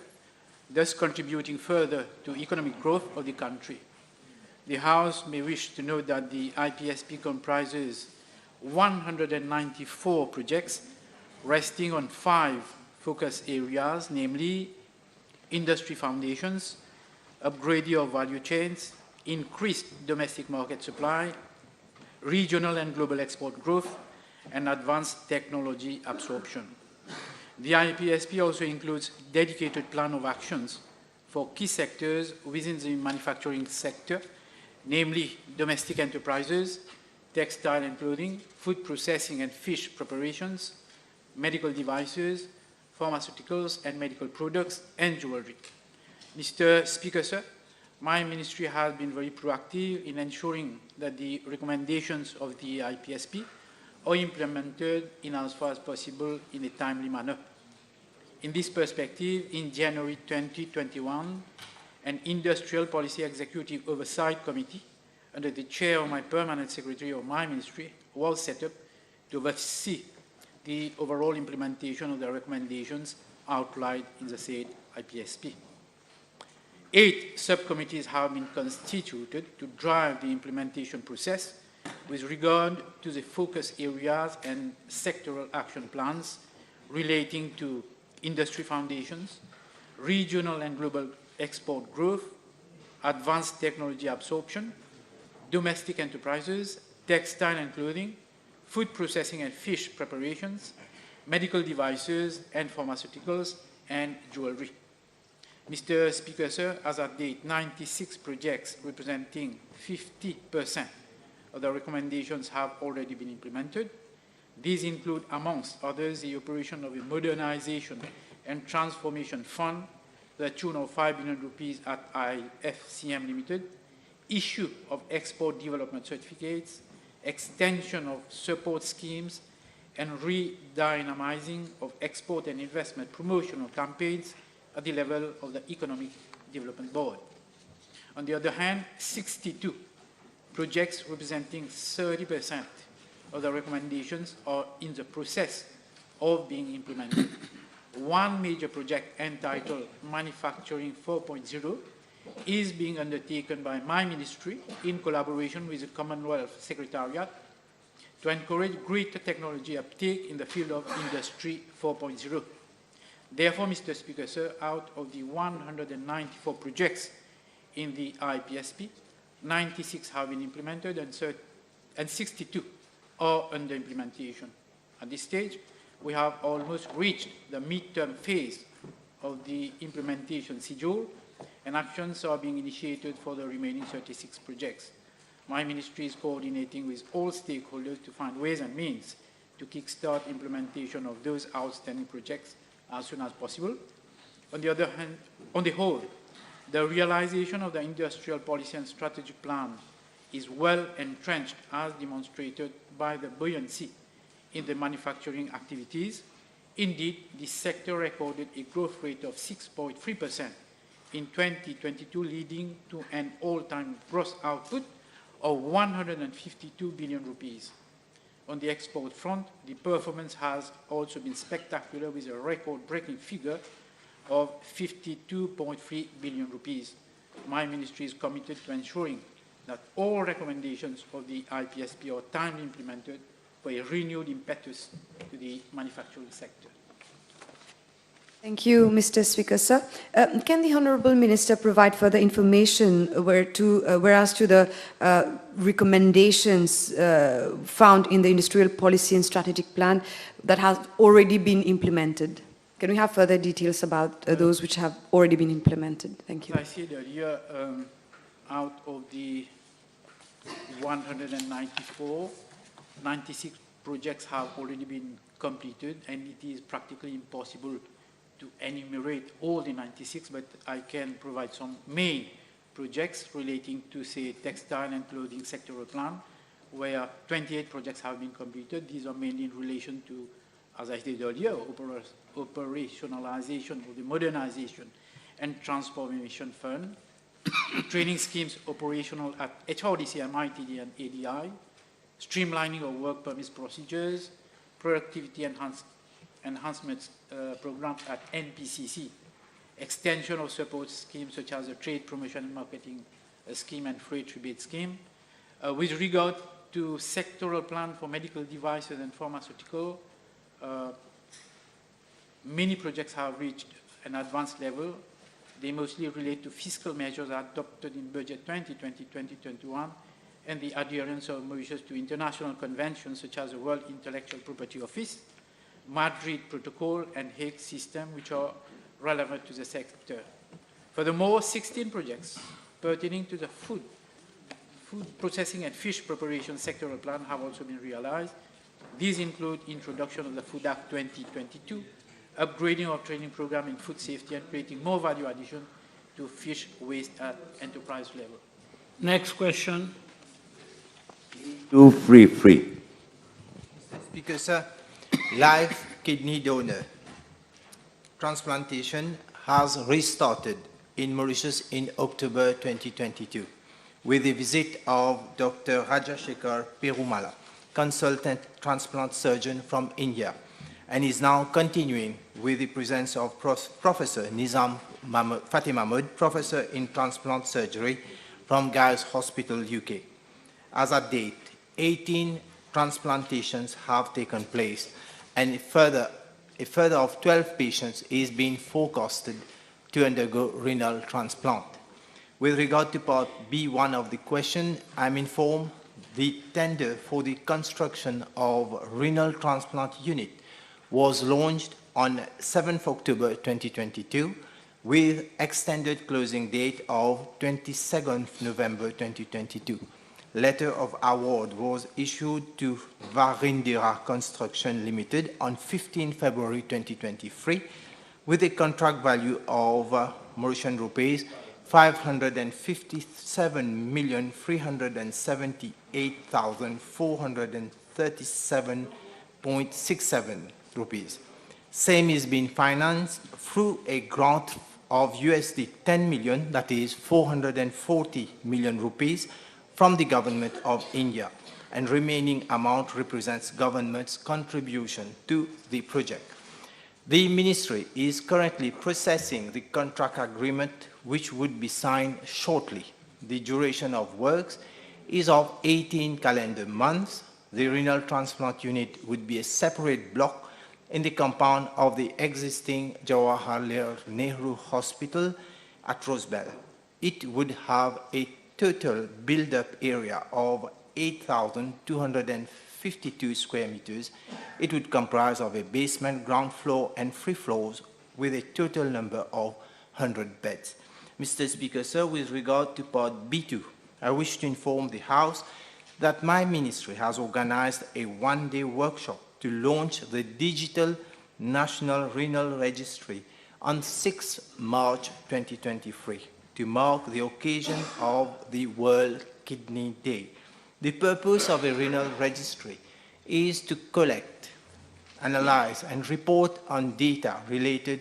thus contributing further to economic growth of the country. The House may wish to note that the IPSP comprises 194 projects resting on 5 focus areas, namely industry foundations, upgrading of value chains, increased domestic market supply, regional and global export growth, and advanced technology absorption. The IPSP also includes dedicated plan of actions for key sectors within the manufacturing sector, namely domestic enterprises, textile and clothing, food processing and fish preparations, medical devices, pharmaceuticals and medical products, and jewelry. Mr. Speaker, sir, my ministry has been very proactive in ensuring that the recommendations of the IPSP are implemented in as far as possible in a timely manner. In this perspective, in January 2021, an Industrial Policy Executive Oversight Committee, under the chair of my permanent secretary of my ministry, was set up to oversee the overall implementation of the recommendations outlined in the said IPSP. 8 subcommittees have been constituted to drive the implementation process with regard to the focus areas and sectoral action plans relating to industry foundations, regional and global export growth, advanced technology absorption, domestic enterprises, textile and clothing, food processing and fish preparations, medical devices and pharmaceuticals, and jewelry. Mr. Speaker, sir, as at date, 96 projects representing 50% of the recommendations have already been implemented. These include, amongst others, the operation of a modernization and transformation fund to the tune of 5 billion rupees at IFCM Limited, issue of export development certificates, extension of support schemes, and re-dynamizing of export and investment promotional campaigns at the level of the Economic Development Board. On the other hand, 62 projects representing 30% of the recommendations are in the process of being implemented. One major project entitled Manufacturing 4.0 is being undertaken by my ministry in collaboration with the Commonwealth Secretariat to encourage greater technology uptake in the field of Industry 4.0. Therefore, Mr. Speaker, sir, out of the 194 projects in the IPSP, 96 have been implemented and 62 are under implementation. At this stage, we have almost reached the midterm phase of the implementation schedule, and actions are being initiated for the remaining 36 projects. My ministry is coordinating with all stakeholders to find ways and means to kickstart implementation of those outstanding projects as soon as possible. On the other hand, on the whole, the realization of the industrial policy and strategic plan is well entrenched, as demonstrated by the buoyancy in the manufacturing activities. Indeed, the sector recorded a growth rate of 6.3% in 2022, leading to an all-time gross output of 152 billion rupees. On the export front, the performance has also been spectacular, with a record-breaking figure of 52.3 billion rupees. My ministry is committed to ensuring that all recommendations of the IPSP are timely implemented for a renewed impetus to the manufacturing sector. Thank you, Mr. Speaker, sir. Can the Honourable Minister provide further information whereas to the recommendations found in the Industrial Policy and Strategic Plan that has already been implemented? Can we have further details about those which have already been implemented? Thank you. As I said earlier, out of the 194, 96 projects have already been completed, and it is practically impossible to enumerate all the 96, but I can provide some main projects relating to, say, textile and clothing sectoral plan, where 28 projects have been completed. These are mainly in relation to, as I said earlier, operationalization of the modernization and transformation fund, training schemes operational at HRDC, MITD, and ADI, streamlining of work permits procedures, productivity enhancement programs at NPCC, extension of support schemes such as the Trade Promotion and Marketing Scheme and Freight Rebate Scheme. With regard to sectoral plan for medical devices and pharmaceutical, many projects have reached an advanced level. They mostly relate to fiscal measures adopted in Budget 2020-2021 and the adherence of Mauritius to international conventions such as the World Intellectual Property Office. Madrid Protocol and Hague system, which are relevant to the sector. Furthermore, 16 projects pertaining to the food processing and fish preparation sectoral plan have also been realized. These include introduction of the Food Act 2022, upgrading of training program in food safety, and creating more value addition to fish waste at enterprise level. Next question. 233. Mr. Speaker, sir, live kidney donor transplantation has restarted in Mauritius in October 2022 with the visit of Dr. Rajashekar Perumala, consultant transplant surgeon from India, and is now continuing with the presence of Professor Nizam Fateh Mahmood, professor in transplant surgery from Guy's Hospital, UK. As at date, 18 transplantations have taken place, and a further of 12 patients is being forecasted to undergo renal transplant. With regard to part B1 of the question, I'm informed the tender for the construction of renal transplant unit was launched on 7th October 2022 with extended closing date of 22nd November 2022. Letter of award was issued to Varindira Construction Limited on 15 February 2023 with a contract value of Mauritian rupees 557,378,437.67 rupees. Same is being financed through a grant of USD 10 million, that is 440 million rupees, from the government of India, and remaining amount represents government's contribution to the project. The ministry is currently processing the contract agreement, which would be signed shortly. The duration of works is of 18 calendar months. The renal transplant unit would be a separate block in the compound of the existing Jawaharlal Nehru Hospital at Rosebell. It would have a total build-up area of 8,252 square meters. It would comprise of a basement, ground floor, and 3 floors with a total number of 100 beds. Mr. Speaker, sir, with regard to part B2, I wish to inform the House that my ministry has organized a one-day workshop to launch the Digital National Renal Registry on 6 March 2023 to mark the occasion of the World Kidney Day. The purpose of a renal registry is to collect, analyze, and report on data related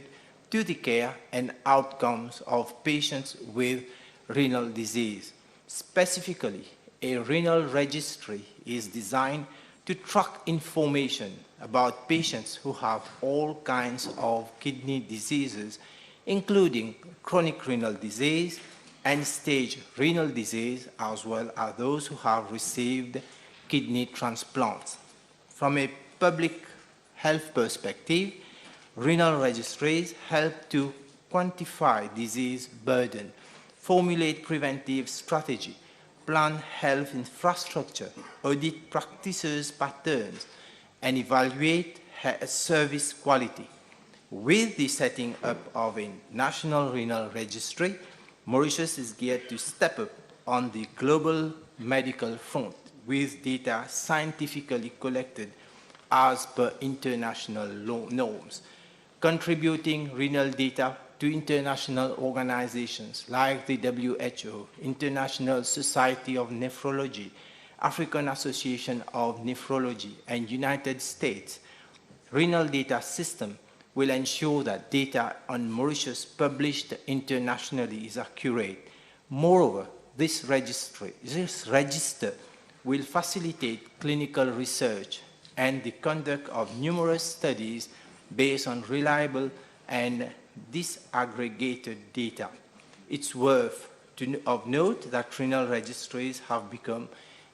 to the care and outcomes of patients with renal disease. Specifically, a renal registry is designed to track information about patients who have all kinds of kidney diseases, including chronic renal disease, end-stage renal disease, as well as those who have received kidney transplants. From a public health perspective, renal registries help to quantify disease burden, formulate preventive strategy, plan health infrastructure, audit practices patterns, and evaluate service quality. With the setting up of a national renal registry, Mauritius is geared to step up on the global medical front with data scientifically collected as per international norms, contributing renal data to international organizations like the WHO, International Society of Nephrology, African Association of Nephrology, and United States. Renal data system will ensure that data on Mauritius published internationally is accurate. Moreover, this register will facilitate clinical research and the conduct of numerous studies based on reliable and disaggregated data. It's worth of note that renal registries have become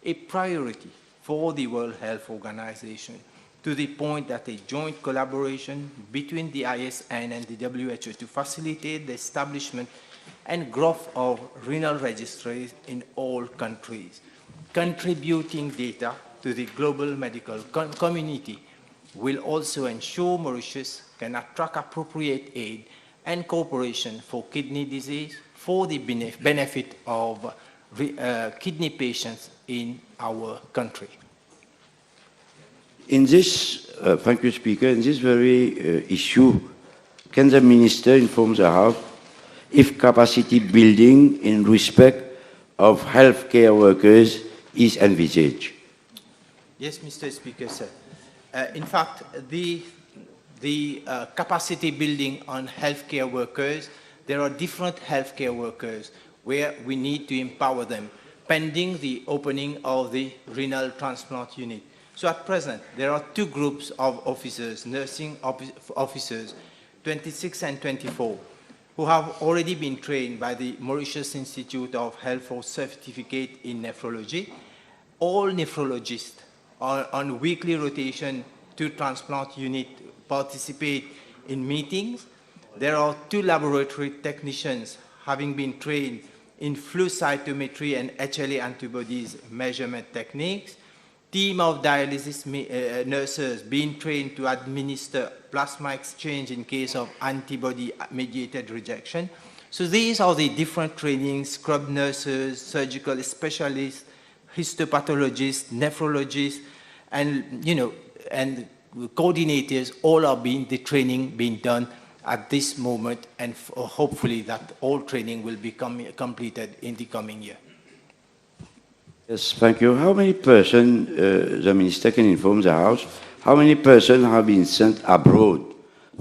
a priority for the World Health Organization, to the point that a joint collaboration between the ISN and the WHO to facilitate the establishment and growth of renal registries in all countries, contributing data to the global medical community will also ensure Mauritius can attract appropriate aid and cooperation for kidney disease for the benefit of kidney patients in our country. In this, thank you, Speaker, in this very issue, can the Minister inform the House if capacity building in respect of healthcare workers is envisaged? Yes, Mr. Speaker, sir. In fact, the capacity building on healthcare workers, there are different healthcare workers where we need to empower them, pending the opening of the renal transplant unit. So at present, there are two groups of officers, nursing officers, 26 and 24, who have already been trained by the Mauritius Institute of Health for certificate in nephrology. All nephrologists are on weekly rotation to transplant unit participate in meetings. There are two laboratory technicians having been trained in flow cytometry and HLA antibodies measurement techniques. Team of dialysis nurses being trained to administer plasma exchange in case of antibody-mediated rejection. So these are the different trainings: scrub nurses, surgical specialists, histopathologists, nephrologists, and and coordinators. All are the training being done at this moment, and hopefully that all training will be completed in the coming year. Yes, thank you. How many persons, the Minister can inform the House, how many persons have been sent abroad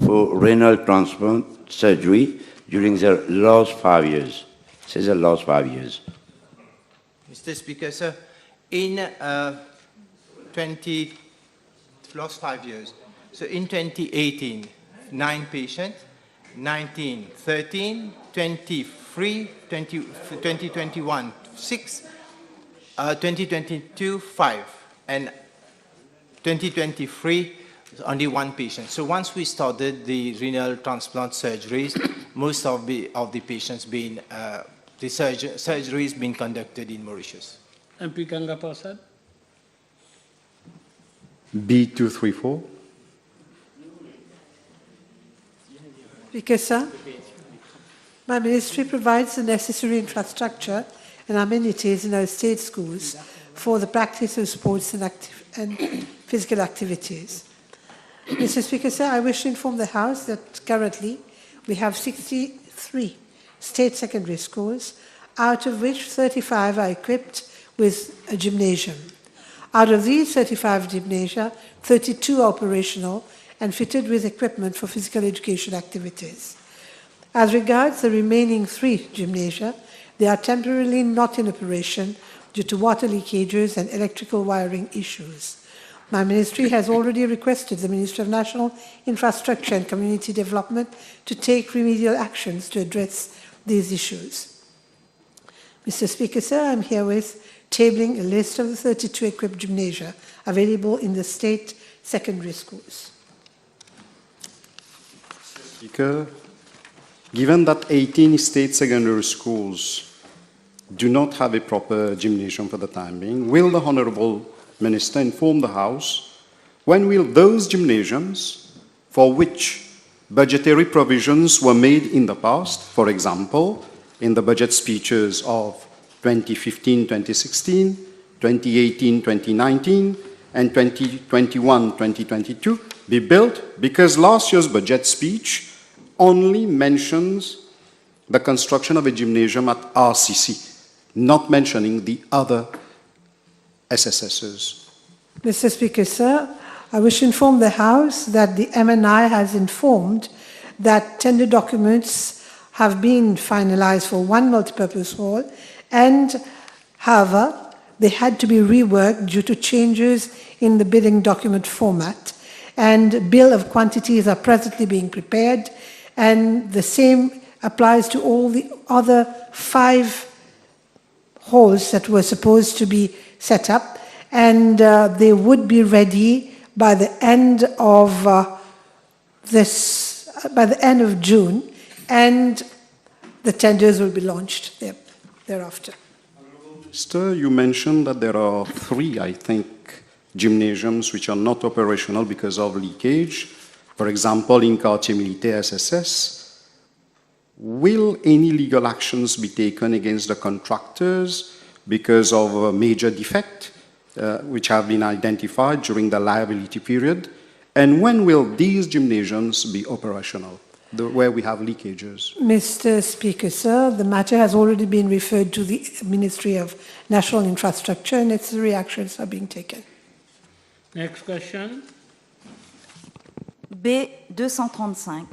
for renal transplant surgery during the last 5 years? Say the last 5 years. Mr. Speaker, sir, in last 5 years, so in 2018, 9 patients, 19, 13, 23, 2021, 6, 2022, 5, and 2023, only 1 patient. So once we started the renal transplant surgeries, most of the patients being, the surgeries being conducted in Mauritius. MP Gangapal, sir. B234. Speaker, sir, my ministry provides the necessary infrastructure and amenities in our state schools for the practice of sports and physical activities. Mr. Speaker, sir, I wish to inform the House that currently we have 63 state secondary schools, out of which 35 are equipped with a gymnasium. Out of these 35 gymnasia, 32 are operational and fitted with equipment for physical education activities. As regards the remaining 3 gymnasia, they are temporarily not in operation due to water leakages and electrical wiring issues. My ministry has already requested the Ministry of National Infrastructure and Community Development to take remedial actions to address these issues. Mr. Speaker, sir, I am herewith tabling a list of the 32 equipped gymnasia available in the state secondary schools. Speaker, given that 18 state secondary schools do not have a proper gymnasium for the time being, will the Honourable Minister inform the House when will those gymnasiums for which budgetary provisions were made in the past, for example, in the budget speeches of 2015-2016, 2018-2019, and 2021-2022 be built, because last year's budget speech only mentions the construction of a gymnasium at RCC, not mentioning the other SSSs. Mr. Speaker, sir, I wish to inform the House that the MNI has informed that tender documents have been finalized for 1 multipurpose hall, and however, they had to be reworked due to changes in the bidding document format, and bill of quantities are presently being prepared, and the same applies to all the other 5 halls that were supposed to be set up, and they would be ready by the end of June, and the tenders will be launched thereafter. Minister, you mentioned that there are 3, I think, gymnasiums which are not operational because of leakage, for example, in Quartier Militaire SSS, will any legal actions be taken against the contractors because of a major defect which have been identified during the liability period? And when will these gymnasiums be operational, where we have leakages? Mr. Speaker, sir, the matter has already been referred to the Ministry of National Infrastructure and necessary actions are being taken. Next question. B235.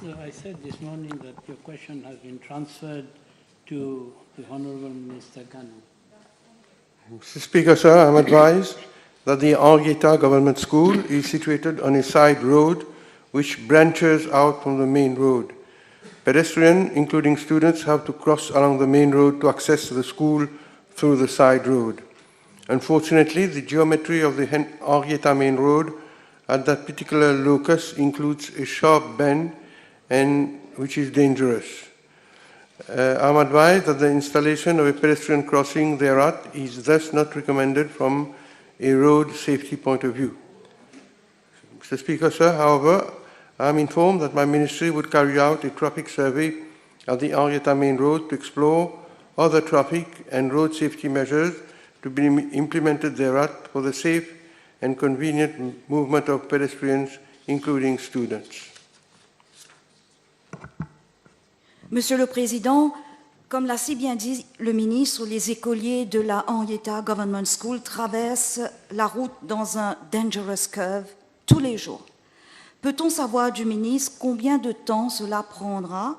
So I said this morning that your question has been transferred to the Honourable Minister Ganu. Mr. Speaker, sir, I'm advised that the Anguita Government School is situated on a side road which branches out from the main road. Pedestrians, including students, have to cross along the main road to access the school through the side road. Unfortunately, the geometry of the Anguita main road at that particular locus includes a sharp bend and which is dangerous. I'm advised that the installation of a pedestrian crossing thereat is thus not recommended from a road safety point of view. Mr. Speaker, sir, however, I'm informed that my ministry would carry out a traffic survey at the Anguita main road to explore other traffic and road safety measures to be implemented thereat for the safe and convenient movement of pedestrians, including students. Monsieur le Président, comme l'a si bien dit le ministre, les écoliers de la Anguita Government School traversent la route dans un dangerous curve tous les jours. Peut-on savoir du ministre combien de temps cela prendra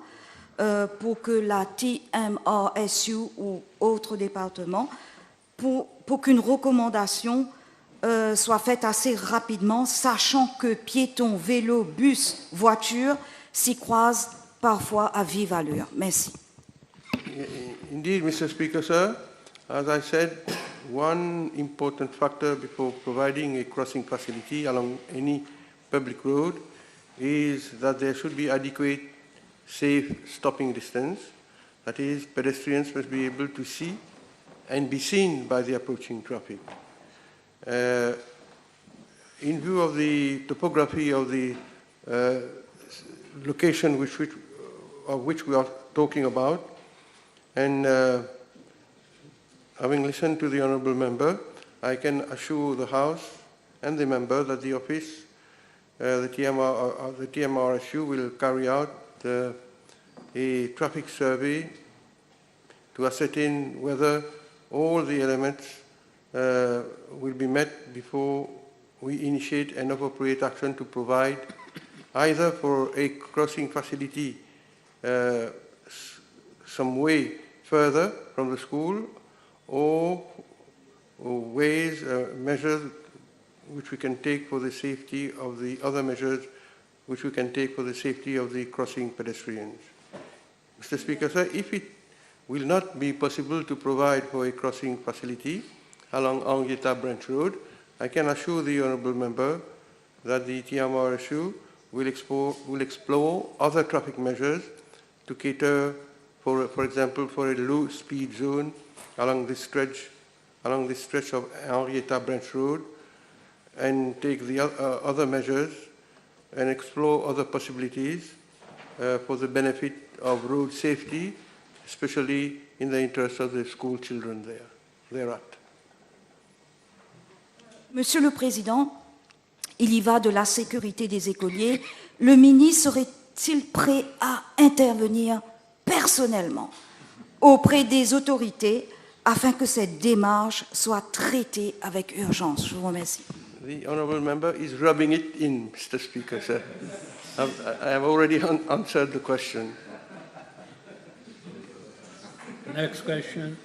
pour que la TMRSU ou autre département, pour qu'une recommandation soit faite assez rapidement, sachant que piétons, vélos, bus, voitures s'y croisent parfois à vive allure. Merci. Indeed, Mr. Speaker, sir, as I said, one important factor before providing a crossing facility along any public road is that there should be adequate, safe stopping distance. That is, pedestrians must be able to see and be seen by the approaching traffic. In view of the topography of the location of which we are talking about, and having listened to the Honourable Member, I can assure the House and the Member that the office, the TMRSU will carry out a traffic survey to ascertain whether all the elements will be met before we initiate an appropriate action to provide either for a crossing facility some way further from the school or ways, measures which we can take for the safety of the other measures which we can take for the safety of the crossing pedestrians. Mr. Speaker, sir, if it will not be possible to provide for a crossing facility along Anguita Branch Road, I can assure the Honourable Member that the TMRSU will explore other traffic measures to cater for example, for a low speed zone along this stretch of Anguita Branch Road, and take the other measures and explore other possibilities for the benefit of road safety, especially in the interest of the school children thereat. Monsieur le Président, il y va de la sécurité des écoliers. Le ministre serait-il prêt à intervenir personnellement auprès des autorités afin que cette démarche soit traitée avec urgence? Je vous remercie. The Honourable Member is rubbing it in, Mr. Speaker, sir. I have already answered the question. Next question.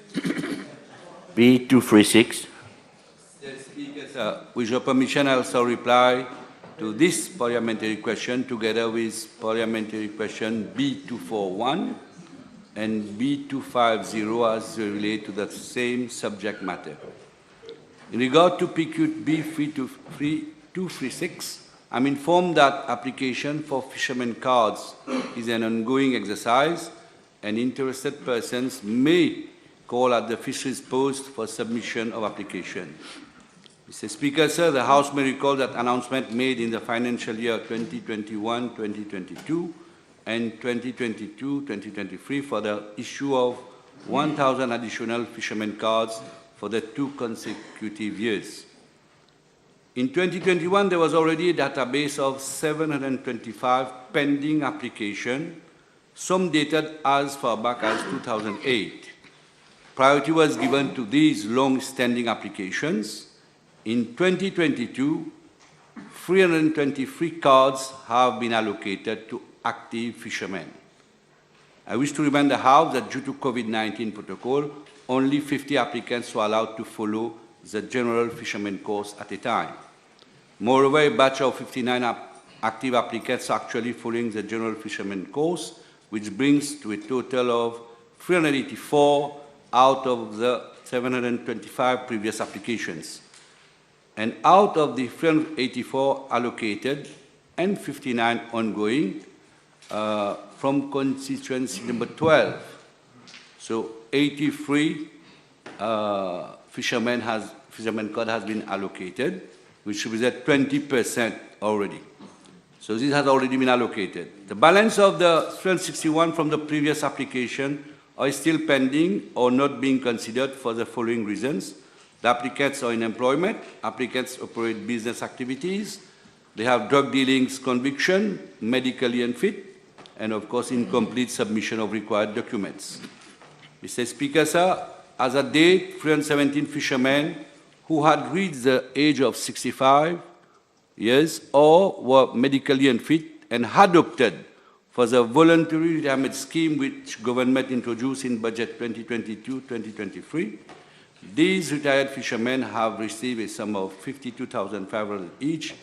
B236. Mr. Speaker, sir, with your permission, I also reply to this parliamentary question together with parliamentary question B241 and B250 as they relate to the same subject matter. In regard to PQ B236, I'm informed that application for fishermen cards is an ongoing exercise and interested persons may call at the fisheries post for submission of application. Mr. Speaker, sir, the House may recall that announcement made in the financial year 2021-2022 and 2022-2023 for the issue of 1,000 additional fishermen cards for the 2 consecutive years. In 2021, there was already a database of 725 pending applications, some dated as far back as 2008. Priority was given to these long-standing applications. In 2022, 323 cards have been allocated to active fishermen. I wish to remind the House that due to COVID-19 protocol, only 50 applicants were allowed to follow the general fisherman course at a time. Moreover, a batch of 59 active applicants are actually following the general fisherman course, which brings to a total of 384 out of the 725 previous applications. And out of the 384 allocated and 59 ongoing from constituency number 12. So 83 fishermen card has been allocated, which represents 20% already. So this has already been allocated. The balance of the 361 from the previous application are still pending or not being considered for the following reasons. The applicants are in employment, applicants operate business activities, they have drug dealings conviction, medically unfit, and of course incomplete submission of required documents. Mr. Speaker, sir, as at date, 317 fishermen who had reached the age of 65 years or were medically unfit and had opted for the voluntary retirement scheme which government introduced in budget 2022-2023. These retired fishermen have received a sum of 52,500 each,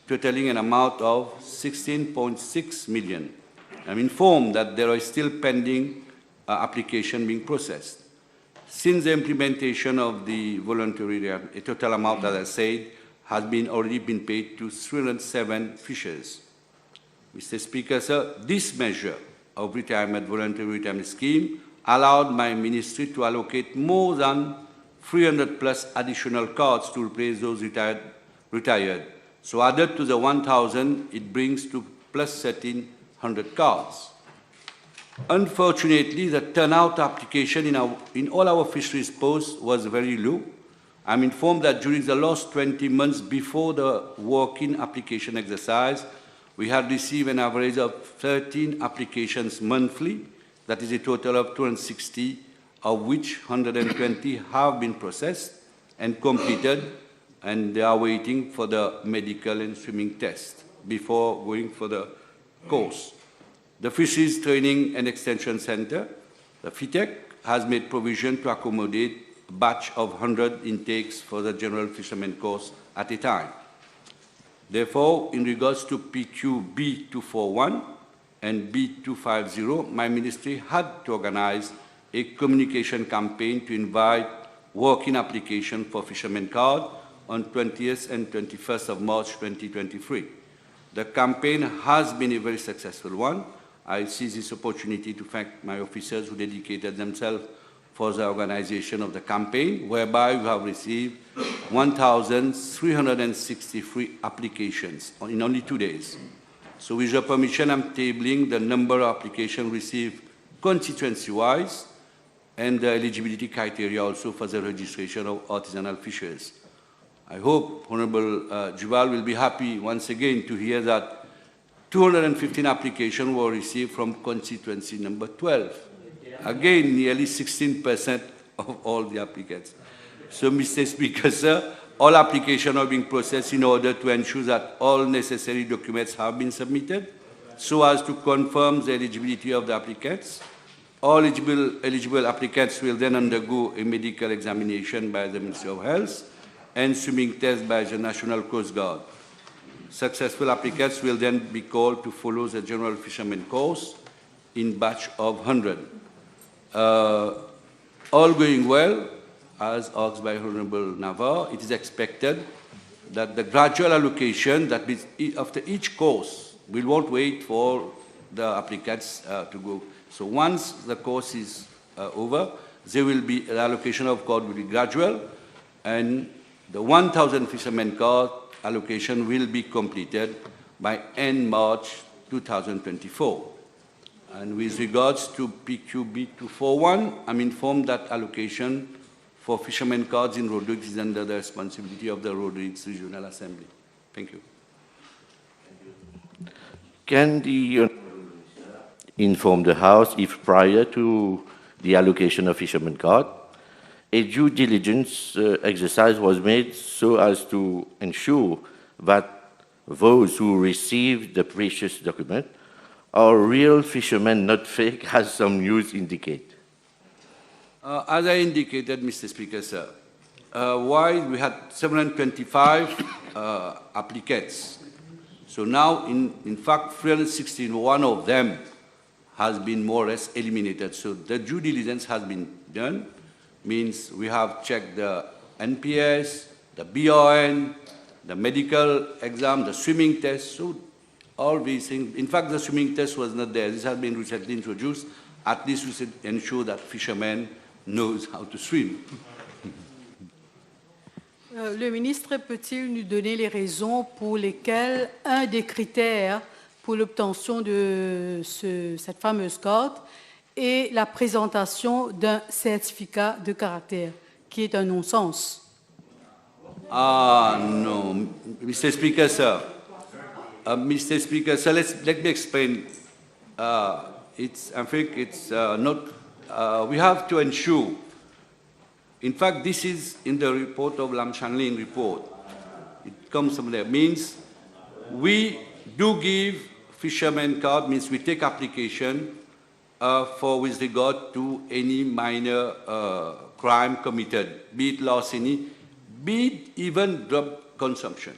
totaling an amount of 16.6 million. I'm informed that there are still pending applications being processed. Since the implementation of the voluntary, a total amount, as I said, has already been paid to 307 fishers. Mr. Speaker, sir, this measure of voluntary retirement scheme allowed my ministry to allocate more than 300 plus additional cards to replace those retired. So added to the 1,000, it brings to plus 1,300 cards. Unfortunately, the turnout application in all our fisheries posts was very low. I'm informed that during the last 20 months before the walk-in application exercise, we had received an average of 13 applications monthly. That is a total of 260, of which 120 have been processed and completed, and they are waiting for the medical and swimming test before going for the course. The Fisheries Training and Extension Center, the FITEC, has made provision to accommodate a batch of 100 intakes for the general fisherman course at a time. Therefore, in regards to PQ B241 and B250, my ministry had to organize a communication campaign to invite walk-in application for fishermen card on 20th and 21st of March 2023. The campaign has been a very successful one. I seize this opportunity to thank my officers who dedicated themselves for the organization of the campaign, whereby we have received 1,363 applications in only 2 days. So with your permission, I'm tabling the number of applications received constituency-wise and the eligibility criteria also for the registration of artisanal fishers. I hope Honorable Jubal will be happy once again to hear that 215 applications were received from constituency number 12. Again, nearly 16% of all the applicants. So, Mr. Speaker, sir, all applications are being processed in order to ensure that all necessary documents have been submitted so as to confirm the eligibility of the applicants. All eligible applicants will then undergo a medical examination by the Ministry of Health and swimming test by the National Coast Guard. Successful applicants will then be called to follow the general fisherman course in batch of 100. All going well, as asked by Honorable Navarre, it is expected that the gradual allocation, that means after each course, we won't wait for the applicants to go. So once the course is over, there will be, the allocation of card will be gradual, and the 1,000 fishermen card allocation will be completed by end March 2024. And with regards to PQB241, I'm informed that allocation for fishermen cards in Rodrigues is under the responsibility of the Rodrigues Regional Assembly. Thank you. Can the inform the House if prior to the allocation of fishermen card, a due diligence exercise was made so as to ensure that those who received the precious document are real fishermen, not fake, as some news indicate? As I indicated, Mr. Speaker, sir, while we had 725 applicants, so now, in fact, 361 of them has been more or less eliminated. So the due diligence has been done, means we have checked the NPS, the BRN, the medical exam, the swimming test, so all these things. In fact, the swimming test was not there. This has been recently introduced. At least we should ensure that fishermen knows how to swim. Le ministre peut-il nous donner les raisons pour lesquelles un des critères pour l'obtention de cette fameuse carte est la présentation d'un certificat de caractère, qui est un non-sens? No, Mr. Speaker, sir. Mr. Speaker, sir, let me explain. I think it's not. We have to ensure. In fact, this is in the report of Lam Shanlin report. It comes from there. Means we do give fisherman card, means we take application for with regard to any minor crime committed, be it larceny, be it even drug consumption.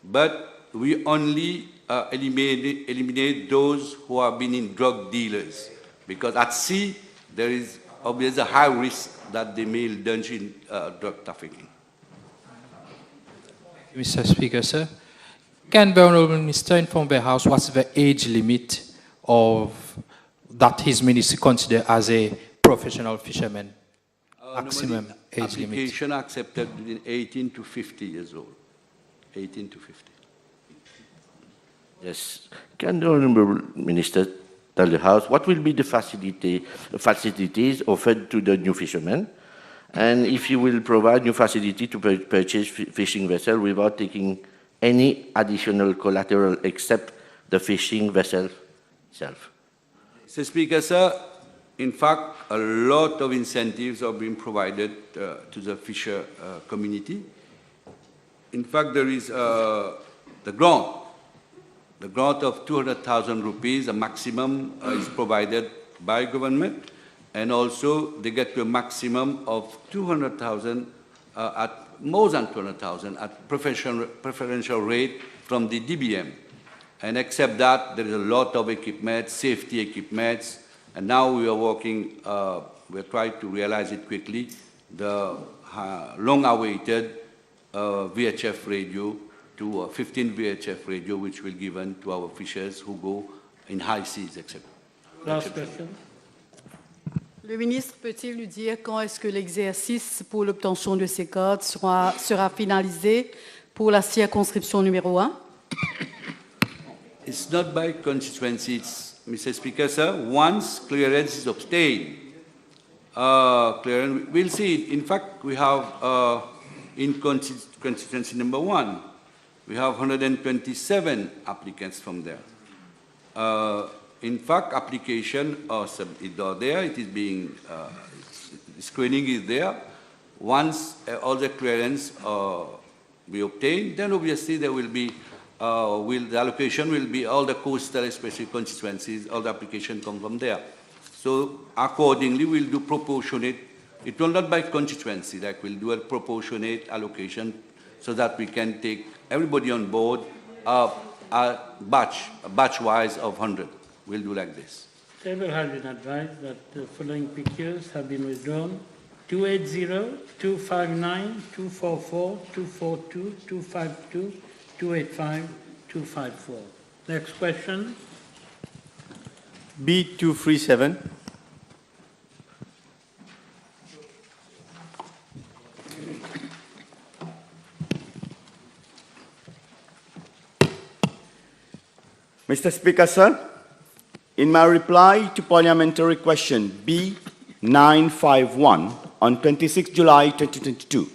But we only eliminate those who have been in drug dealers, because at sea there is obviously a high risk that they may indulge in drug trafficking. Mr. Speaker, sir, can the Honourable Minister inform the House what's the age limit of that his ministry consider as a professional fisherman? Maximum age limit. Application accepted within 18 to 50 years old. 18 to 50. Yes. Can the Honourable Minister tell the House what will be the facilities offered to the new fishermen, and if you will provide new facility to purchase fishing vessel without taking any additional collateral except the fishing vessel itself? Mr. Speaker, sir, in fact, a lot of incentives are being provided to the fisher community. In fact, there is the grant. The grant of 200,000 rupees, a maximum is provided by government, and also they get to a maximum of 200,000 at more than 200,000 at preferential rate from the DBM. And except that, there is a lot of equipment, safety equipment, and now we are working, we're trying to realize it quickly, the long-awaited VHF radio, to 15 VHF radio, which will be given to our fishers who go in high seas, etc. Last question. Le ministre peut-il nous dire quand est-ce que l'exercice pour l'obtention de ces cartes sera finalisé pour la circonscription numéro 1? It's not by constituencies, Mr. Speaker, sir. Once clearance is obtained, we'll see it. In fact, we have in constituency number 1, we have 127 applicants from there. In fact, application are there. It is being, screening is there. Once all the clearance be obtained, then obviously there will be, the allocation will be all the coastal, especially constituencies, all the application come from there. So accordingly, we'll do proportionate. It will not by constituency, like we'll do a proportionate allocation so that we can take everybody on board batch-wise of 100. We'll do like this. Table has been advised that the following PQs have been withdrawn: 280, 259, 244, 242, 252, 285, 254. Next question. B237. Mr. Speaker, sir, in my reply to parliamentary question B951 on 26 July 2022,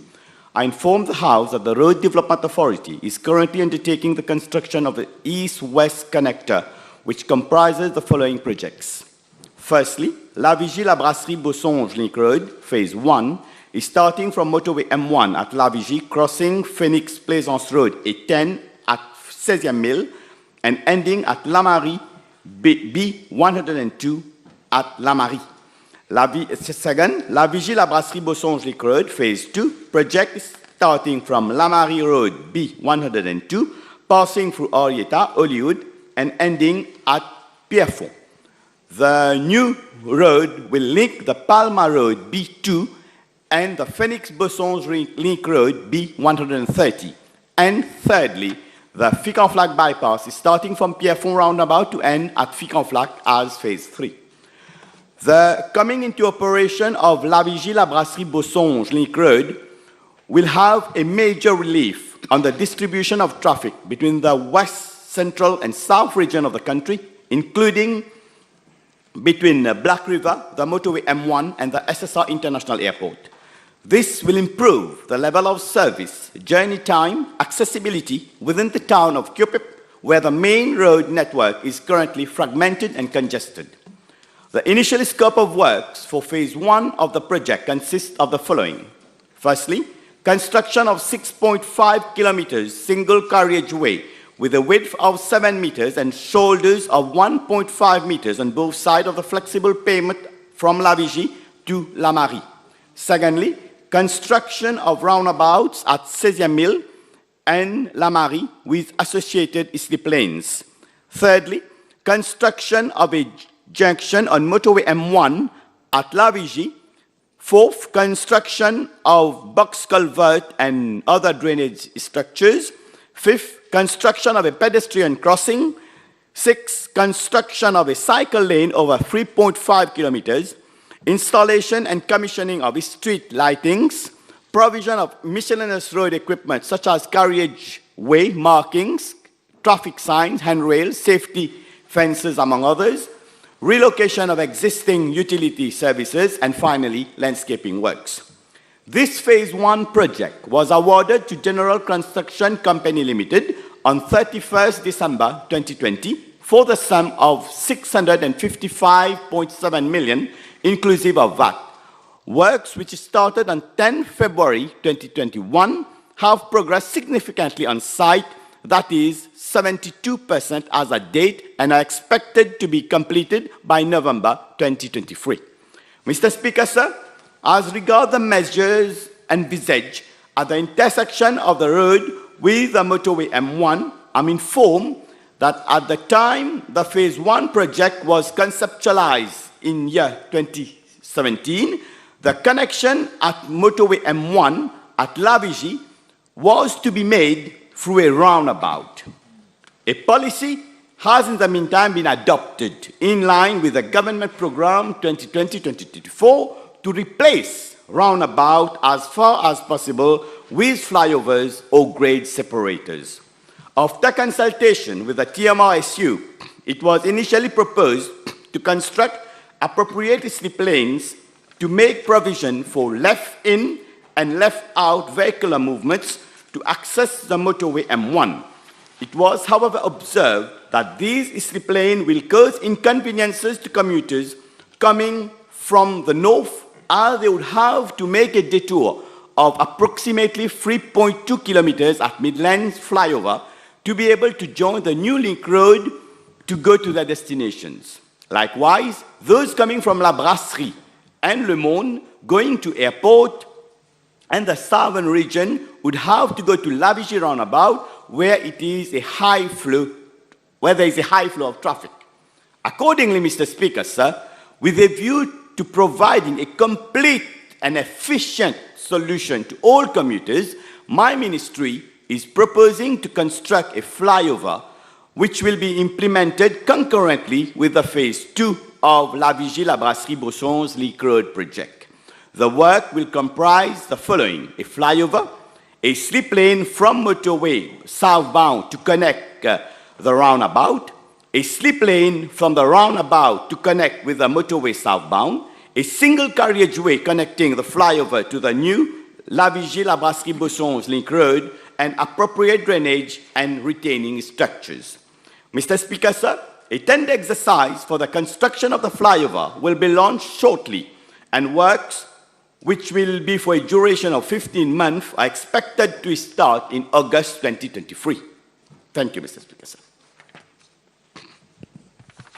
I informed the House that the Road Development Authority is currently undertaking the construction of the east-west connector, which comprises the following projects. Firstly, La Vigie-La Brasserie-Bosonge Link Road, Phase 1, is starting from motorway M1 at La Vigie, crossing Phoenix-Plaisance Road, A10 at 16e Mile, and ending at La Marie, B102 at La Marie. Second, La Vigie-La Brasserie-Bosonge Link Road, Phase 2, project starting from La Marie Road, B102, passing through Orietta, Hollywood, and ending at Pierrefonds. The new road will link the Palma Road, B2, and the Phoenix-Bosonge Link Road, B130. And thirdly, the Ficanflac bypass is starting from Pierrefonds roundabout to end at Ficanflac as Phase 3. The coming into operation of La Vigie-La Brasserie-Bosonge Link Road will have a major relief on the distribution of traffic between the west, central, and south region of the country, including between Black River, the motorway M1, and the SSR International Airport. This will improve the level of service, journey time, accessibility within the town of Cupip, where the main road network is currently fragmented and congested. The initial scope of works for Phase 1 of the project consists of the following. Firstly, construction of 6.5 kilometers single carriageway with a width of 7 meters and shoulders of 1.5 meters on both sides of the flexible pavement from La Vigie to La Marie. Secondly, construction of roundabouts at 16e Mile and La Marie with associated slip lanes. Thirdly, construction of a junction on motorway M1 at La Vigie. Fourth, construction of box culvert and other drainage structures. Fifth, construction of a pedestrian crossing. Sixth, construction of a cycle lane over 3.5 kilometers. Installation and commissioning of street lightings. Provision of miscellaneous road equipment such as carriageway markings, traffic signs, handrails, safety fences, among others. Relocation of existing utility services, and finally, landscaping works. This Phase 1 project was awarded to General Construction Company Limited on 31st December 2020 for the sum of 655.7 million, inclusive of VAT. Works which started on 10 February 2021 have progressed significantly on site, that is 72% as a date, and are expected to be completed by November 2023. Mr. Speaker, sir, as regards the measures envisaged at the intersection of the road with the motorway M1, I'm informed that at the time the Phase 1 project was conceptualized in year 2017, the connection at motorway M1 at La Vigie was to be made through a roundabout. A policy has in the meantime been adopted in line with the government program 2020-2024 to replace roundabout as far as possible with flyovers or grade separators. After consultation with the TMRSU, it was initially proposed to construct appropriate slip lanes to make provision for left-in and left-out vehicular movements to access the motorway M1. It was, however, observed that these slip lanes will cause inconveniences to commuters coming from the north, as they would have to make a detour of approximately 3.2 kilometers at Midlands flyover to be able to join the new link road to go to their destinations. Likewise, those coming from La Brasserie and Le Monde going to airport and the southern region would have to go to La Vigie roundabout where there is a high flow of traffic. Accordingly, Mr. Speaker, sir, with a view to providing a complete and efficient solution to all commuters, my ministry is proposing to construct a flyover which will be implemented concurrently with the Phase 2 of La Vigie-La Brasserie-Bosonge Link Road project. The work will comprise the following: a flyover, a slip lane from motorway southbound to connect the roundabout, a slip lane from the roundabout to connect with the motorway southbound, a single carriageway connecting the flyover to the new La Vigie-La Brasserie-Bossonge Link Road, and appropriate drainage and retaining structures. Mr. Speaker, sir, a tender exercise for the construction of the flyover will be launched shortly, and works, which will be for a duration of 15 months, are expected to start in August 2023. Thank you, Mr. Speaker, sir.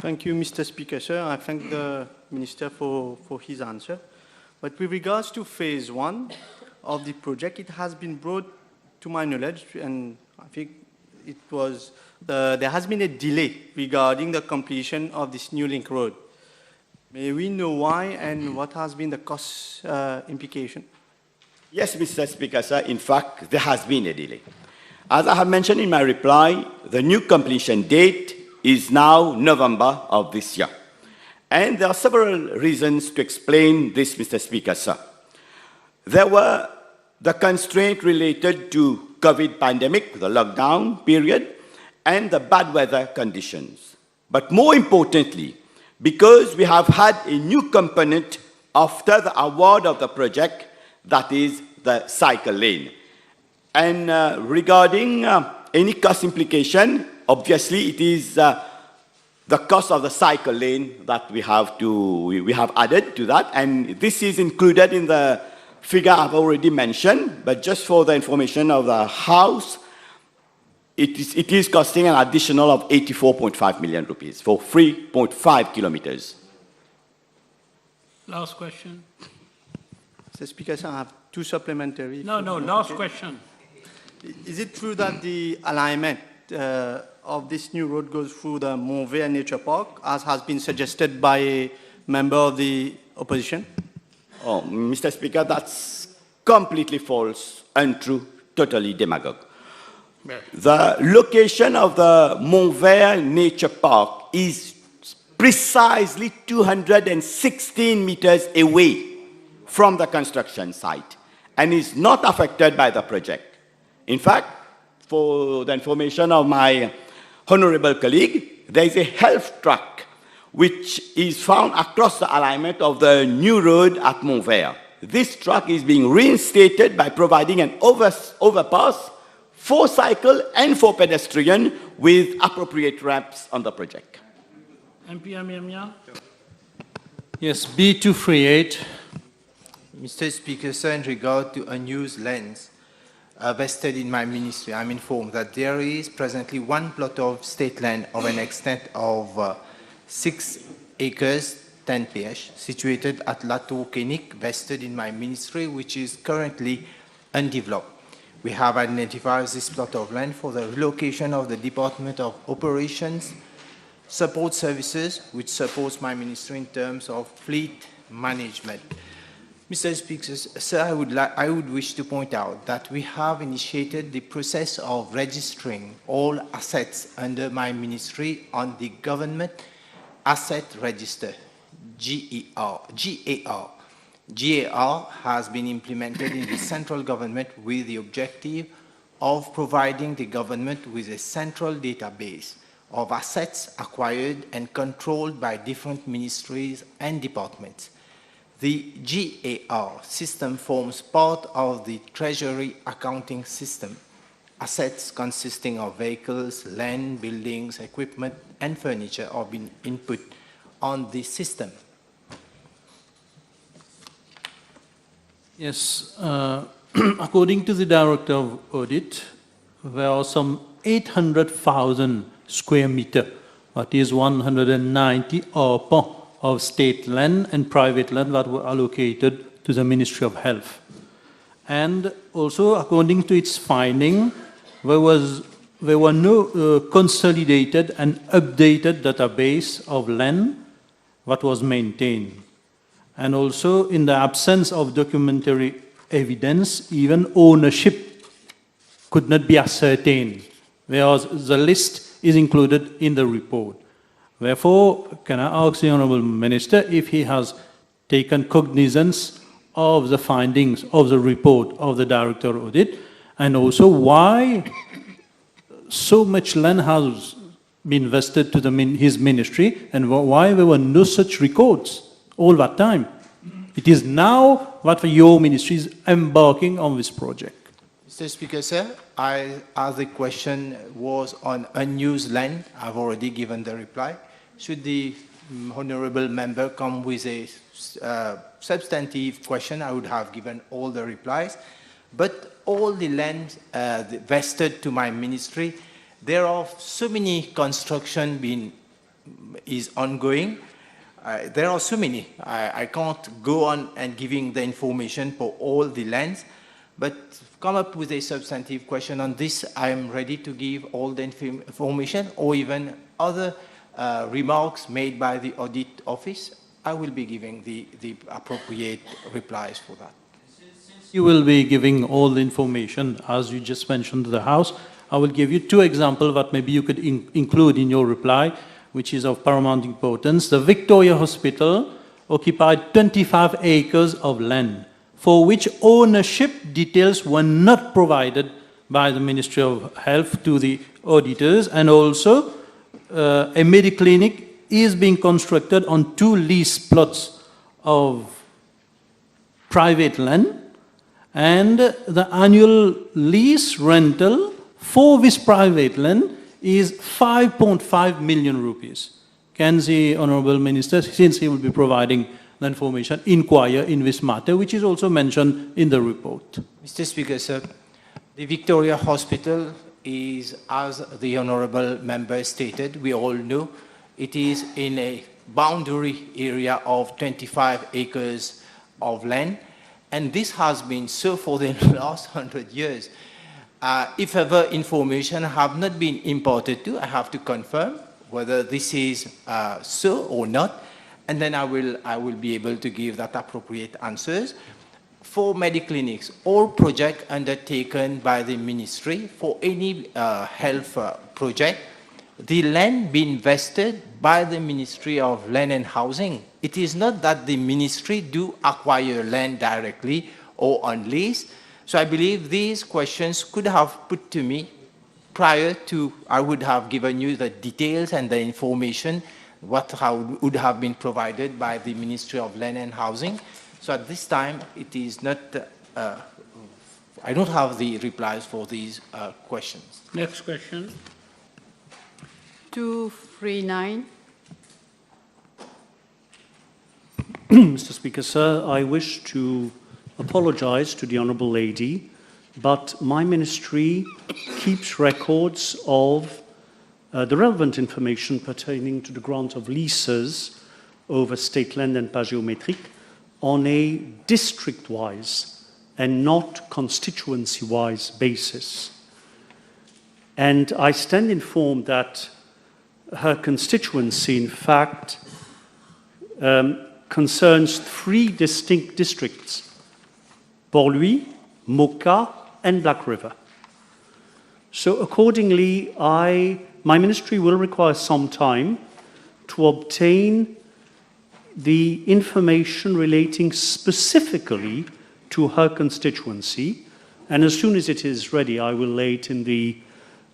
Thank you, Mr. Speaker, sir. I thank the Minister for his answer. But with regards to phase 1 of the project, it has been brought to my knowledge, and I think it was, there has been a delay regarding the completion of this new link road. May we know why and what has been the cost implication? Yes, Mr. Speaker, sir. In fact, there has been a delay. As I have mentioned in my reply, the new completion date is now November of this year. And there are several reasons to explain this, Mr. Speaker, sir. There were the constraints related to COVID pandemic, the lockdown period, and the bad weather conditions. But more importantly, because we have had a new component after the award of the project, that is the cycle lane. And regarding any cost implication, obviously it is the cost of the cycle lane that we have added to that, and this is included in the figure I've already mentioned, but just for the information of the House, it is costing an additional of 84.5 million rupees for 3.5 kilometers. Last question. Mr. Speaker, sir, I have two supplementary. No, last question. Is it true that the alignment of this new road goes through the Montvert Nature Park, as has been suggested by a member of the opposition? Oh, Mr. Speaker, that's completely false, untrue, totally demagogue. The location of the Montvert Nature Park is precisely 216 meters away from the construction site and is not affected by the project. In fact, for the information of my honorable colleague, there is a health track which is found across the alignment of the new road at Montvert. This track is being reinstated by providing an overpass for cycle and for pedestrian with appropriate ramps on the project. MP Amir. Yes, B238. Mr. Speaker, sir, in regard to unused lands vested in my ministry, I'm informed that there is presently one plot of state land of an extent of 6 acres, 10 ph, situated at La Tour-Kénic, vested in my ministry, which is currently undeveloped. We have identified this plot of land for the relocation of the Department of Operations Support Services, which supports my ministry in terms of fleet management. Mr. Speaker, sir, I would wish to point out that we have initiated the process of registering all assets under my ministry on the Government Asset Register, GAR. GAR has been implemented in the central government with the objective of providing the government with a central database of assets acquired and controlled by different ministries and departments. The GAR system forms part of the Treasury accounting system. Assets consisting of vehicles, land, buildings, equipment, and furniture have been input on the system. Yes, according to the Director of Audit, there are some 800,000 square meter, that is 190 arpents of state land and private land that were allocated to the Ministry of Health. And also, according to its finding, there were no consolidated and updated database of land that was maintained. And also, in the absence of documentary evidence, even ownership could not be ascertained, whereas the list is included in the report. Therefore, can I ask the Honourable Minister if he has taken cognizance of the findings of the report of the Director of Audit, and also why so much land has been vested to his ministry, and why there were no such records all that time. It is now that your ministry is embarking on this project. Mr. Speaker, sir, as the question was on unused land, I've already given the reply. Should the honorable member come with a substantive question, I would have given all the replies. But all the land vested to my ministry, there are so many construction is ongoing. There are so many. I can't go on and giving the information for all the lands, but come up with a substantive question on this. I am ready to give all the information or even other remarks made by the audit office. I will be giving the appropriate replies for that. You will be giving all the information, as you just mentioned to the House. I will give you two examples that maybe you could include in your reply, which is of paramount importance. The Victoria Hospital occupied 25 acres of land, for which ownership details were not provided by the Ministry of Health to the auditors, and also a mediclinic is being constructed on 2 lease plots of private land, and the annual lease rental for this private land is 5.5 million rupees. Can the Honourable Minister, since he will be providing the information, inquire in this matter, which is also mentioned in the report? Mr. Speaker, sir, the Victoria Hospital is, as the Honourable Member stated, we all know, it is in a boundary area of 25 acres of land, and this has been so for the last 100 years. If ever information have not been imparted to, I have to confirm whether this is so or not, and then I will be able to give that appropriate answers. For mediclinics, all projects undertaken by the ministry for any health project, the land being vested by the Ministry of Land and Housing. It is not that the ministry do acquire land directly or on lease. So I believe these questions could have put to me prior to, I would have given you the details and the information would have been provided by the Ministry of Land and Housing. So at this time, it is not, I don't have the replies for these questions. Next question. 239. Mr. Speaker, sir, I wish to apologize to the Honourable Lady, but my ministry keeps records of the relevant information pertaining to the grant of leases over state land and pagiometric on a district-wise and not constituency-wise basis. And I stand informed that her constituency, in fact, concerns 3 distinct districts: Port-Louis, Moka, and Black River. So accordingly, my ministry will require some time to obtain the information relating specifically to her constituency, and as soon as it is ready, I will lay it in the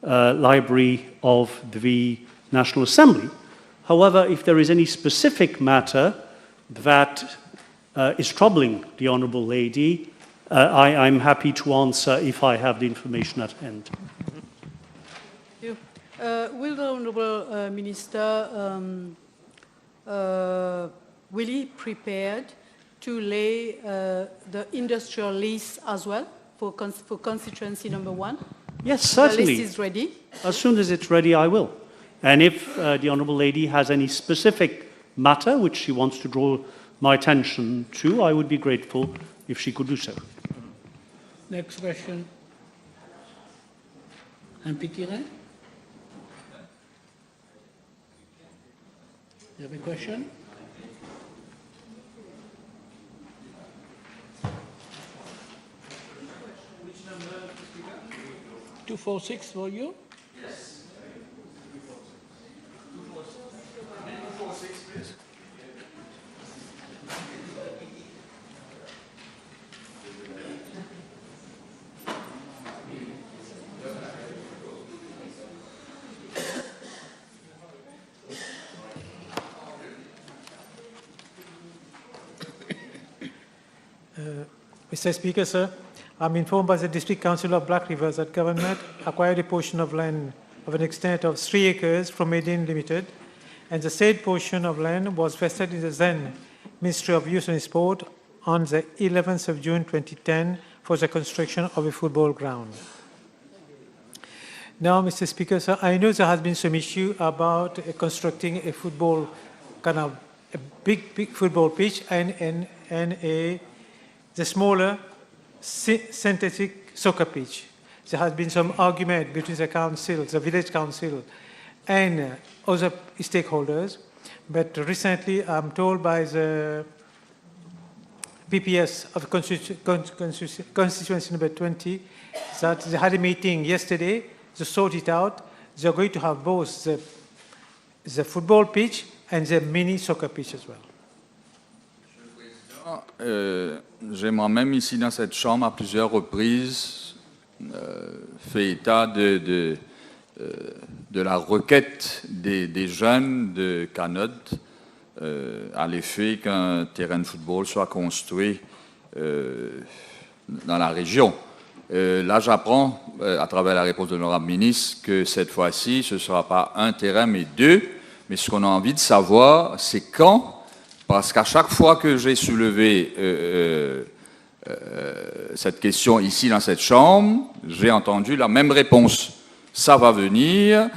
library of the National Assembly. However, if there is any specific matter that is troubling the Honourable Lady, I'm happy to answer if I have the information at hand. Thank you. Will the Honourable Minister will he prepared to lay the industrial lease as well for constituency number 1? Yes, certainly. The list is ready. As soon as it's ready, I will. And if the Honourable Lady has any specific matter which she wants to draw my attention to, I would be grateful if she could do so. Next question. MP Tiret? You have a question? Which number, Speaker? 246 for you? Yes. 246, please. Mr. Speaker, sir, I'm informed by the District Council of Black Rivers that government acquired a portion of land of an extent of 3 acres from Median Limited, and the said portion of land was vested in the then Ministry of Youth and Sport on the 11th of June 2010 for the construction of a football ground. Now, Mr. Speaker, sir, I know there has been some issue about constructing a football, kind of a big football pitch and the smaller synthetic soccer pitch. There has been some argument between the council, the village council, and other stakeholders. But recently, I'm told by the VPS of constituency number 20 that they had a meeting yesterday to sort it out. They're going to have both the football pitch and the mini soccer pitch as well. J'ai moi-même ici dans cette chambre à plusieurs reprises fait état de la requête des jeunes de Canode à l'effet qu'un terrain de football soit construit dans la région. Là, j'apprends, à travers la réponse de l'honorable ministre, que cette fois-ci, ce ne sera pas un terrain, mais 2. Mais ce qu'on a envie de savoir, c'est quand. Parce qu'à chaque fois que j'ai soulevé cette question ici dans cette chambre, j'ai entendu la même réponse. Ça va venir,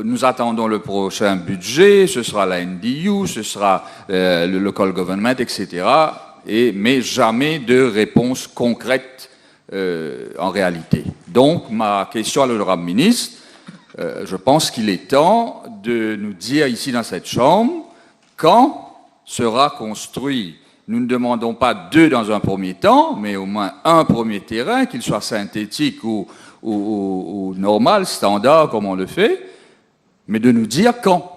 nous attendons le prochain budget, ce sera la NDU, ce sera le local government, etc. Mais jamais de réponse concrète en réalité. Donc, ma question à l'honorable ministre, je pense qu'il est temps de nous dire ici dans cette chambre quand sera construit. Nous ne demandons pas 2 dans un premier temps, mais au moins un premier terrain, qu'il soit synthétique ou normal, standard, comme on le fait, mais de nous dire quand.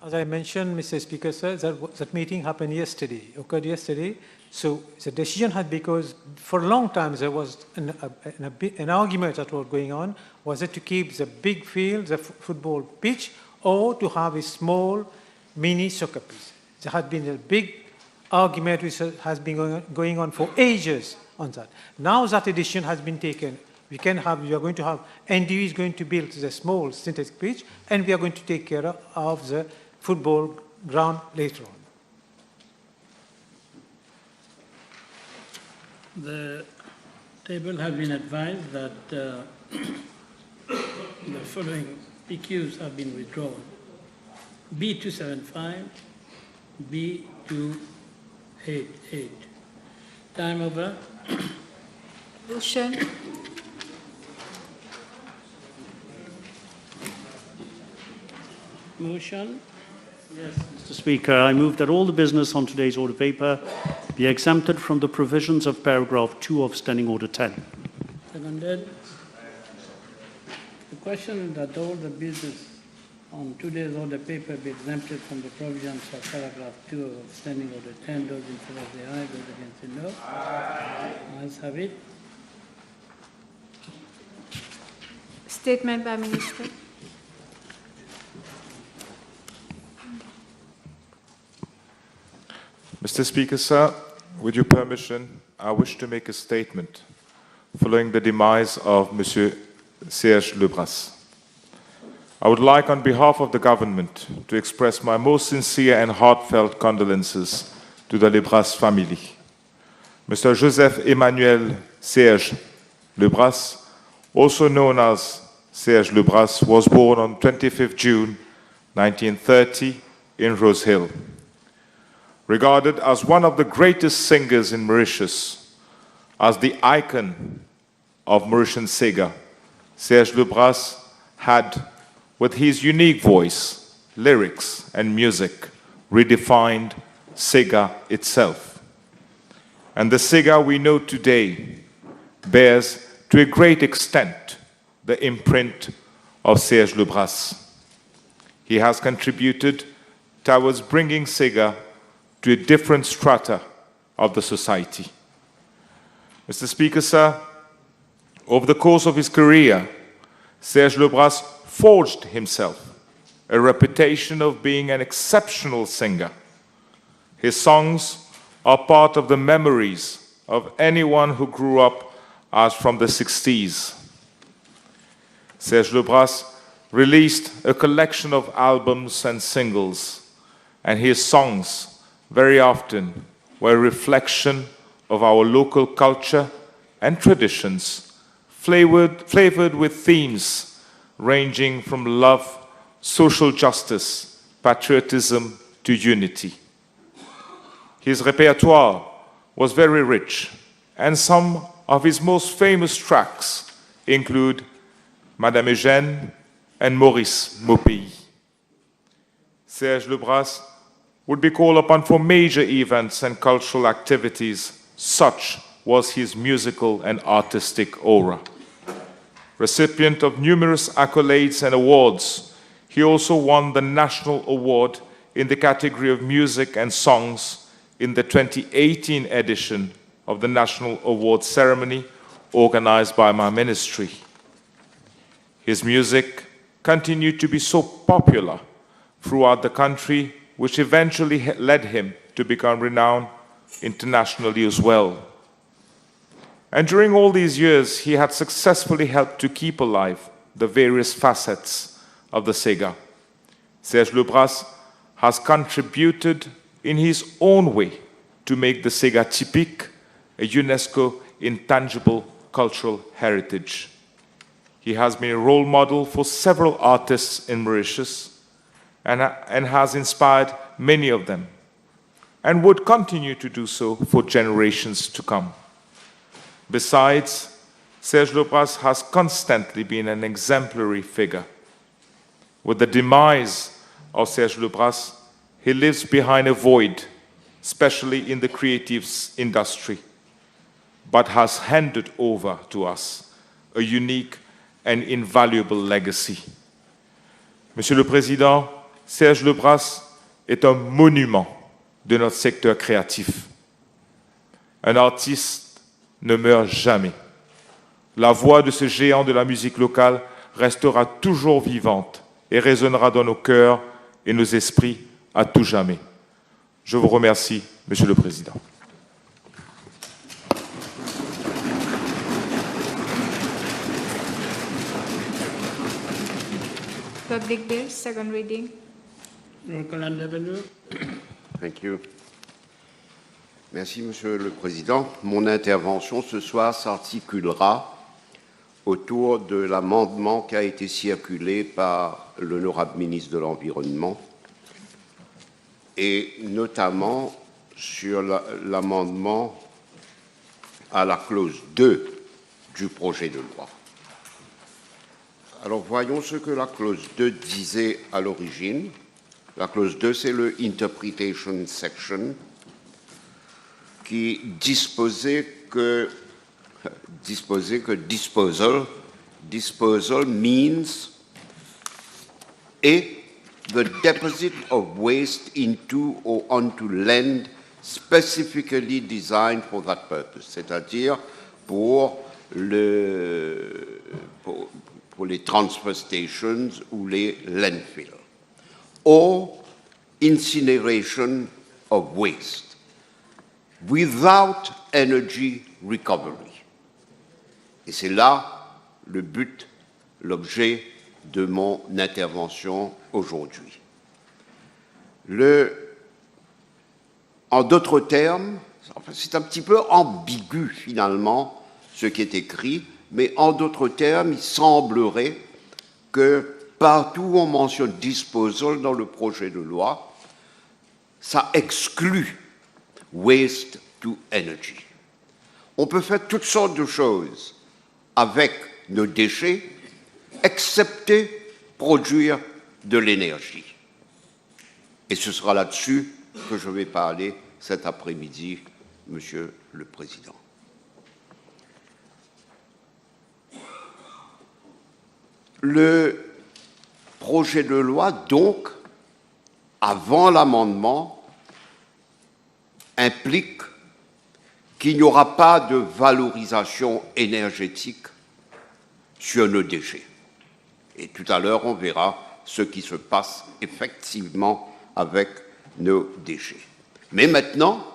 As I mentioned, Mr. Speaker, sir, that meeting happened yesterday, occurred yesterday. So the decision had, because for a long time there was an argument that was going on, was it to keep the big field, the football pitch, or to have a small mini soccer pitch. There had been a big argument which has been going on for ages on that. Now that a decision has been taken, we are going to have, NDU is going to build the small synthetic pitch, and we are going to take care of the football ground later on. The table has been advised that the following PQs have been withdrawn. B275, B288. Time over. Motion. Motion. Yes, Mr. Speaker, I move that all the business on today's order paper be exempted from the provisions of paragraph 2 of Standing Order 10. Seconded. The question that all the business on today's order paper be exempted from the provisions of paragraph 2 of Standing Order 10. Those in favor say aye, those against say no. Ayes have it. Statement by Minister. Mr. Speaker, sir, with your permission, I wish to make a statement following the demise of Monsieur Serge Lebras. I would like, on behalf of the government, to express my most sincere and heartfelt condolences to the Lebras family. Mr. Joseph Emmanuel Serge Lebras, also known as Serge Lebras, was born on 25th June 1930 in Rose Hill. Regarded as one of the greatest singers in Mauritius, as the icon of Mauritian Sega, Serge Lebras had, with his unique voice, lyrics, and music, redefined Sega itself. And the Sega we know today bears, to a great extent, the imprint of Serge Lebras. He has contributed towards bringing Sega to a different strata of the society. Mr. Speaker, sir, over the course of his career, Serge Lebras forged himself a reputation of being an exceptional singer. His songs are part of the memories of anyone who grew up as from the 60s. Serge Lebras released a collection of albums and singles, and his songs very often were a reflection of our local culture and traditions, flavored with themes ranging from love, social justice, patriotism to unity. His repertoire was very rich, and some of his most famous tracks include Madame Eugène and Maurice Maupetit. Serge Lebras would be called upon for major events and cultural activities. Such was his musical and artistic aura. Recipient of numerous accolades and awards, he also won the National Award in the category of music and songs in the 2018 edition of the National Award ceremony organized by my ministry. His music continued to be so popular throughout the country, which eventually led him to become renowned internationally as well. And during all these years, he had successfully helped to keep alive the various facets of the Sega. Serge Lebras has contributed in his own way to make the Sega typique a UNESCO intangible cultural heritage. He has been a role model for several artists in Mauritius and has inspired many of them, and would continue to do so for generations to come. Besides, Serge Lebras has constantly been an exemplary figure. With the demise of Serge Lebras, he lives behind a void, especially in the creative industry, but has handed over to us a unique and invaluable legacy. Monsieur le Président, Serge Lebras est un monument de notre secteur créatif. Un artiste ne meurt jamais. La voix de ce géant de la musique locale restera toujours vivante et résonnera dans nos cœurs et nos esprits à tout jamais. Je vous remercie, Monsieur le Président. Public Bill, second reading. Thank you. Merci, Monsieur le Président. Mon intervention ce soir s'articulera autour de l'amendement qui a été circulé par l'honorable ministre de l'Environnement et notamment sur l'amendement à la clause 2 du projet de loi. Alors, voyons ce que la clause 2 disait à l'origine. La clause 2, c'est le Interpretation Section qui disposait que disposal means the deposit of waste into or onto land specifically designed for that purpose, c'est-à-dire pour les transfer stations ou les landfills, or incineration of waste without energy recovery. Et c'est là le but, l'objet de mon intervention aujourd'hui. En d'autres termes, c'est un petit peu ambigu finalement ce qui est écrit, mais en d'autres termes, il semblerait que partout où on mentionne disposal dans le projet de loi, ça exclut waste to energy. On peut faire toutes sortes de choses avec nos déchets, excepté produire de l'énergie. Et ce sera là-dessus que je vais parler cet après-midi, Monsieur le Président. Le projet de loi, donc, avant l'amendement, implique qu'il n'y aura pas de valorisation énergétique sur nos déchets. Et tout à l'heure, on verra ce qui se passe effectivement avec nos déchets. Mais maintenant,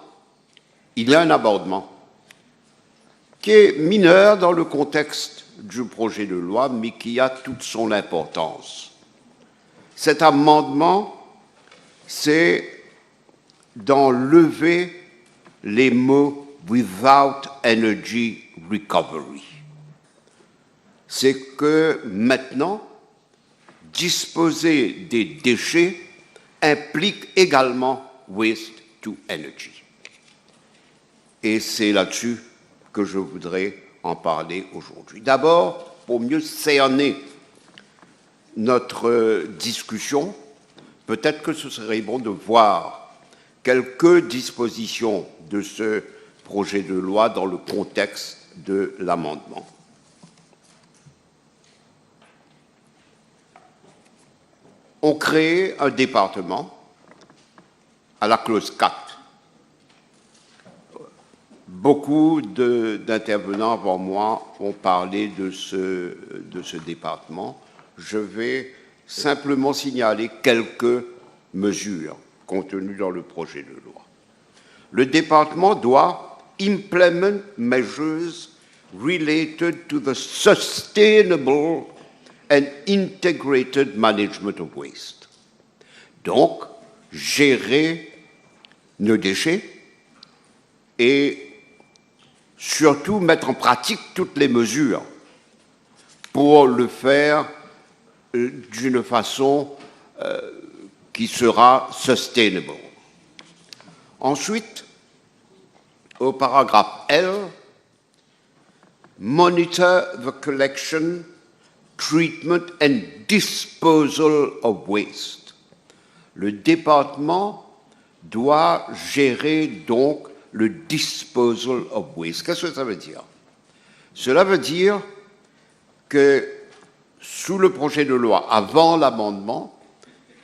il y a un abordement qui est mineur dans le contexte du projet de loi, mais qui a toute son importance. Cet amendement, c'est d'enlever les mots « without energy recovery ». C'est que maintenant, disposer des déchets implique également « waste to energy ». Et c'est là-dessus que je voudrais en parler aujourd'hui. D'abord, pour mieux cerner notre discussion, peut-être que ce serait bon de voir quelques dispositions de ce projet de loi dans le contexte de l'amendement. On crée un département à la clause 4. Beaucoup d'intervenants avant moi ont parlé de ce département. Je vais simplement signaler quelques mesures contenues dans le projet de loi. Le département doit implement measures related to the sustainable and integrated management of waste. Donc, gérer nos déchets et surtout mettre en pratique toutes les mesures pour le faire d'une façon qui sera sustainable. Ensuite, au paragraphe L, monitor the collection, treatment and disposal of waste. Le département doit gérer donc le disposal of waste. Qu'est-ce que ça veut dire? Cela veut dire que sous le projet de loi, avant l'amendement,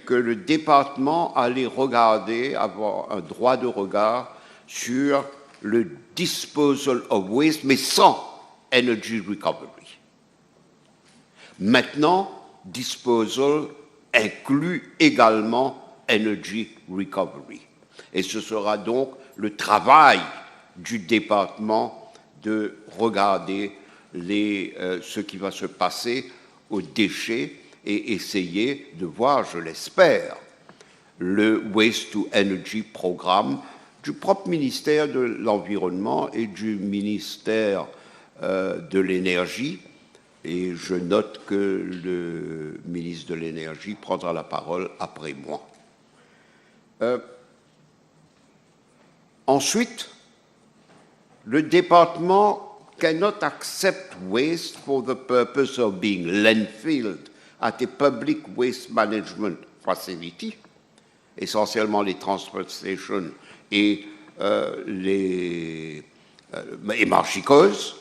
que le département allait regarder, avoir un droit de regard sur le disposal of waste, mais sans energy recovery. Maintenant, disposal inclut également energy recovery. Et ce sera donc le travail du département de regarder ce qui va se passer aux déchets et essayer de voir, je l'espère, le Waste to Energy programme du propre ministère de l'Environnement et du ministère de l'Énergie. Et je note que le ministre de l'Énergie prendra la parole après moi. Ensuite, le département cannot accept waste for the purpose of being landfilled at a public waste management facility, essentiellement les transfer stations et les marchicoses,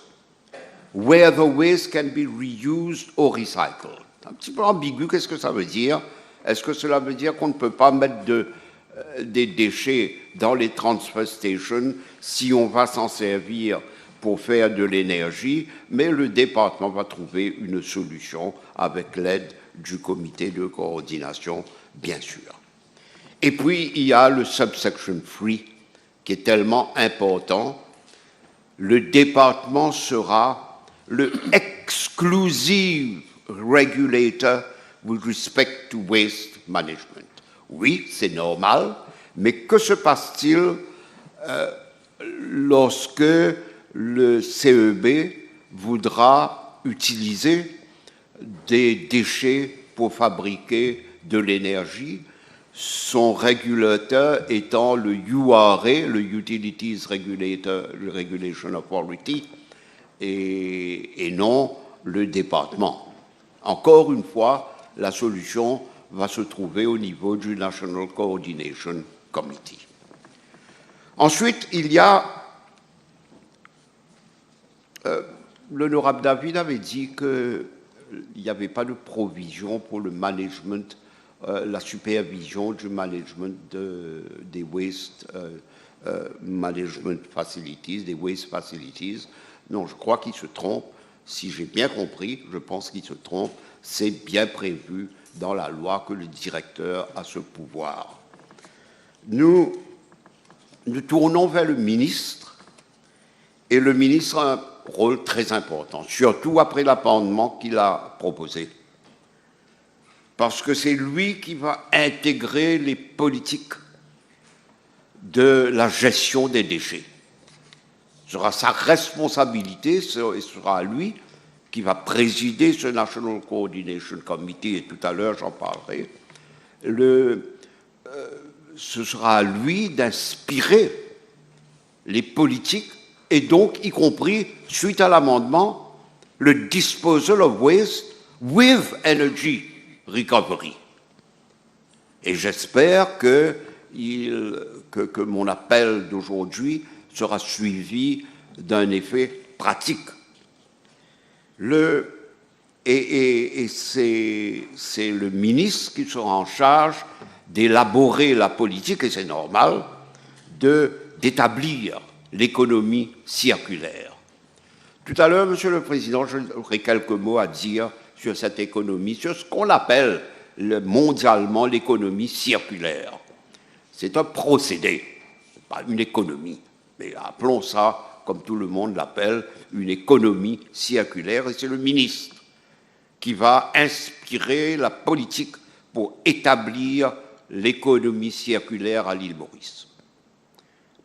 where the waste can be reused or recycled. Un petit peu ambigu, qu'est-ce que ça veut dire? Est-ce que cela veut dire qu'on ne peut pas mettre des déchets dans les transfer stations si on va s'en servir pour faire de l'énergie, mais le département va trouver une solution avec l'aide du comité de coordination, bien sûr. Et puis, il y a le subsection 3 qui est tellement important. Le département sera le exclusive regulator with respect to waste management. Oui, c'est normal, mais que se passe-t-il lorsque le CEB voudra utiliser des déchets pour fabriquer de l'énergie, son régulateur étant le URA, le Utilities Regulation Authority, et non le département. Encore une fois, la solution va se trouver au niveau du National Coordination Committee. Ensuite, il y a... l'honorable David avait dit qu'il n'y avait pas de provision pour le management, la supervision du management des waste management facilities, des waste facilities. Non, je crois qu'il se trompe. Si j'ai bien compris, je pense qu'il se trompe. C'est bien prévu dans la loi que le directeur a ce pouvoir. Nous nous tournons vers le ministre, et le ministre a un rôle très important, surtout après l'amendement qu'il a proposé. Parce que c'est lui qui va intégrer les politiques de la gestion des déchets. Ce sera sa responsabilité, ce sera lui qui va présider ce National Coordination Committee, et tout à l'heure j'en parlerai. Ce sera à lui d'inspirer les politiques, et donc, y compris, suite à l'amendement, le disposal of waste with energy recovery. Et j'espère que mon appel d'aujourd'hui sera suivi d'un effet pratique. Et c'est le ministre qui sera en charge d'élaborer la politique, et c'est normal, d'établir l'économie circulaire. Tout à l'heure, Monsieur le Président, j'aurais quelques mots à dire sur cette économie, sur ce qu'on appelle mondialement l'économie circulaire. C'est un procédé, pas une économie, mais appelons ça, comme tout le monde l'appelle, une économie circulaire, et c'est le ministre qui va inspirer la politique pour établir l'économie circulaire à l'île Maurice.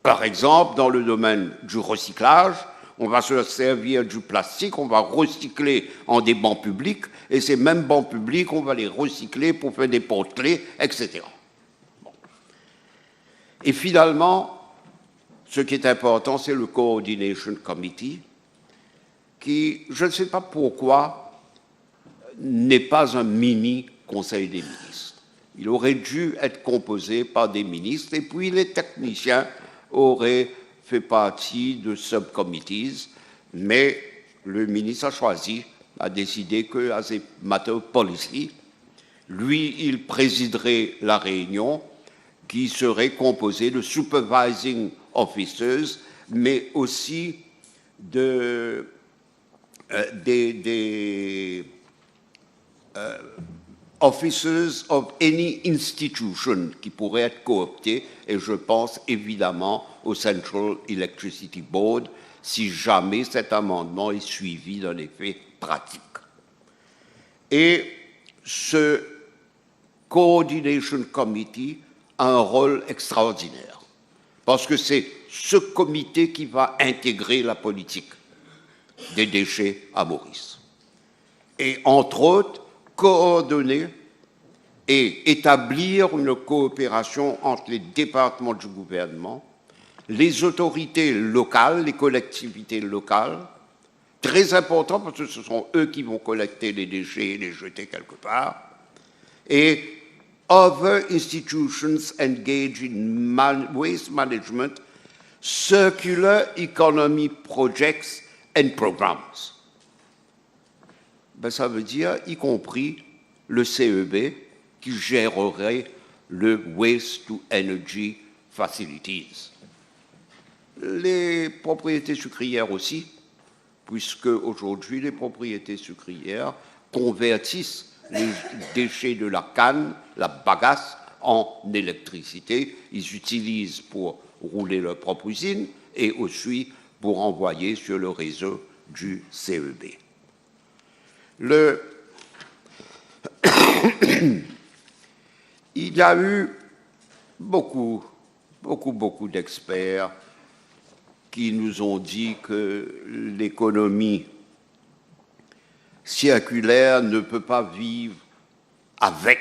Par exemple, dans le domaine du recyclage, on va se servir du plastique, on va recycler en des bancs publics, et ces mêmes bancs publics, on va les recycler pour faire des porte-clés, etc. Bon. Et finalement, ce qui est important, c'est le Coordination Committee, qui, je ne sais pas pourquoi, n'est pas un mini Conseil des ministres. Il aurait dû être composé par des ministres, et puis les techniciens auraient fait partie de subcommittees, mais le ministre a décidé que, as a matter of policy, lui, il présiderait la réunion qui serait composée de supervising officers, mais aussi des officers of any institution qui pourraient être cooptés, et je pense évidemment au Central Electricity Board, si jamais cet amendement est suivi d'un effet pratique. Et ce Coordination Committee a un rôle extraordinaire, parce que c'est ce comité qui va intégrer la politique des déchets à Maurice. Et entre autres, coordonner et établir une coopération entre les départements du gouvernement, les autorités locales, les collectivités locales, très important parce que ce sont eux qui vont collecter les déchets et les jeter quelque part, et other institutions engaged in waste management, circular economy projects and programs. Ben, ça veut dire y compris le CEB qui gérerait le Waste to Energy Facilities. Les propriétés sucrières aussi, puisque aujourd'hui les propriétés sucrières convertissent les déchets de la canne, la bagasse, en électricité. Ils utilisent pour rouler leur propre usine et aussi pour envoyer sur le réseau du CEB. Il y a eu beaucoup d'experts qui nous ont dit que l'économie circulaire ne peut pas vivre avec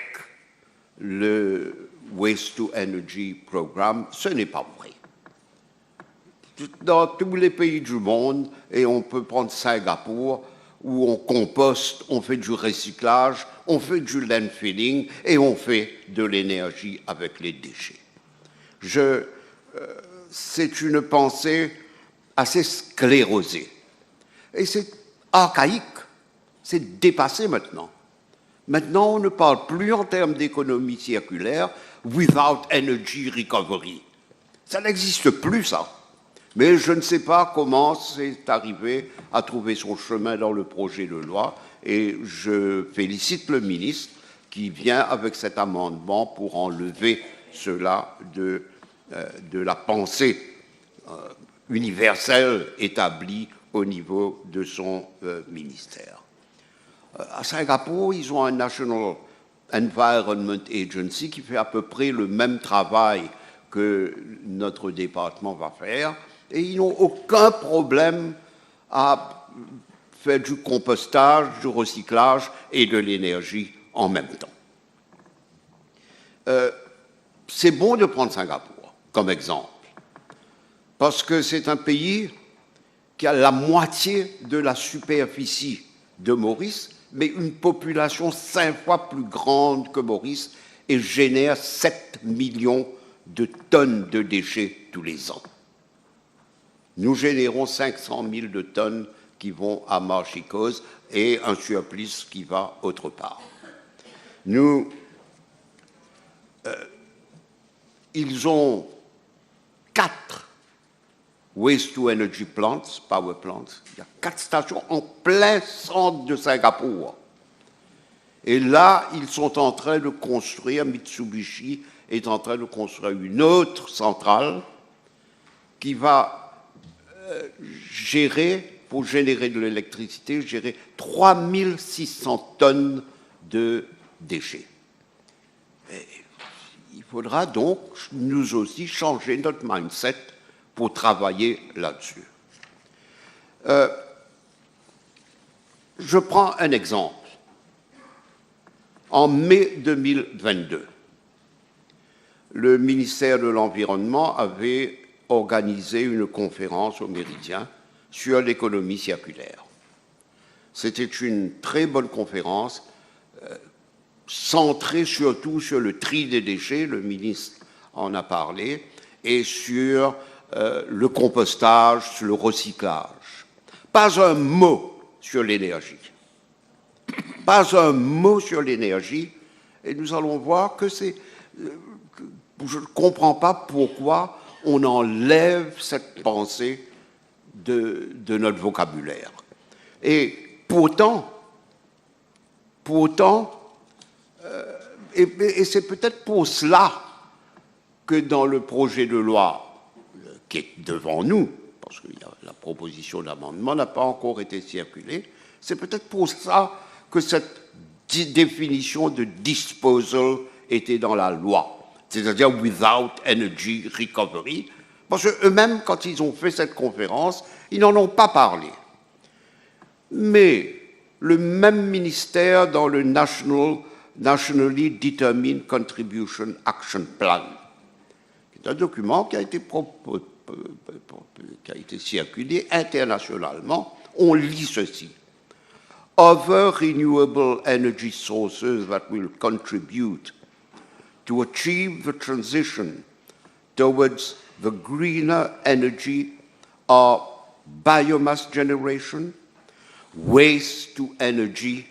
le Waste to Energy Programme. Ce n'est pas vrai. Dans tous les pays du monde, et on peut prendre Singapour, où on composte, on fait du recyclage, on fait du landfilling et on fait de l'énergie avec les déchets. C'est une pensée assez sclérosée. Et c'est archaïque, c'est dépassé maintenant. Maintenant, on ne parle plus en termes d'économie circulaire without energy recovery. Ça n'existe plus, ça. Mais je ne sais pas comment c'est arrivé à trouver son chemin dans le projet de loi, et je félicite le ministre qui vient avec cet amendement pour enlever cela de de la pensée universelle établie au niveau de son ministère. À Singapour, ils ont un National Environment Agency qui fait à peu près le même travail que notre département va faire, et ils n'ont aucun problème à faire du compostage, du recyclage et de l'énergie en même temps. C'est bon de prendre Singapour comme exemple, parce que c'est un pays qui a la moitié de la superficie de Maurice, mais une population 5 fois plus grande que Maurice et génère 7 millions de tonnes de déchets tous les ans. Nous générons 500 000 de tonnes qui vont à Marchicose et un surplus qui va autre part. Ils ont 4 waste-to-energy plants, power plants. Il y a 4 stations en plein centre de Singapour. Et là, ils sont en train de construire, Mitsubishi est en train de construire une autre centrale qui va gérer, pour générer de l'électricité, gérer 3600 tonnes de déchets. Et il faudra donc, nous aussi, changer notre mindset pour travailler là-dessus. Je prends un exemple. En mai 2022, le ministère de l'Environnement avait organisé une conférence au Méridien sur l'économie circulaire. C'était une très bonne conférence, centrée surtout sur le tri des déchets, le ministre en a parlé, et sur le compostage, sur le recyclage. Pas un mot sur l'énergie. Pas un mot sur l'énergie, et nous allons voir que c'est... Je ne comprends pas pourquoi on enlève cette pensée de notre vocabulaire. Et pourtant, et c'est peut-être pour cela que dans le projet de loi qui est devant nous, parce que la proposition d'amendement n'a pas encore été circulée, c'est peut-être pour ça que cette définition de disposal était dans la loi, c'est-à-dire without energy recovery, parce qu'eux-mêmes, quand ils ont fait cette conférence, ils n'en ont pas parlé. Mais le même ministère, dans le Nationally Determined Contribution Action Plan, qui est un document qui a été circulé internationalement, on lit ceci. Other renewable energy sources that will contribute to achieve the transition towards the greener energy are biomass generation, waste to energy,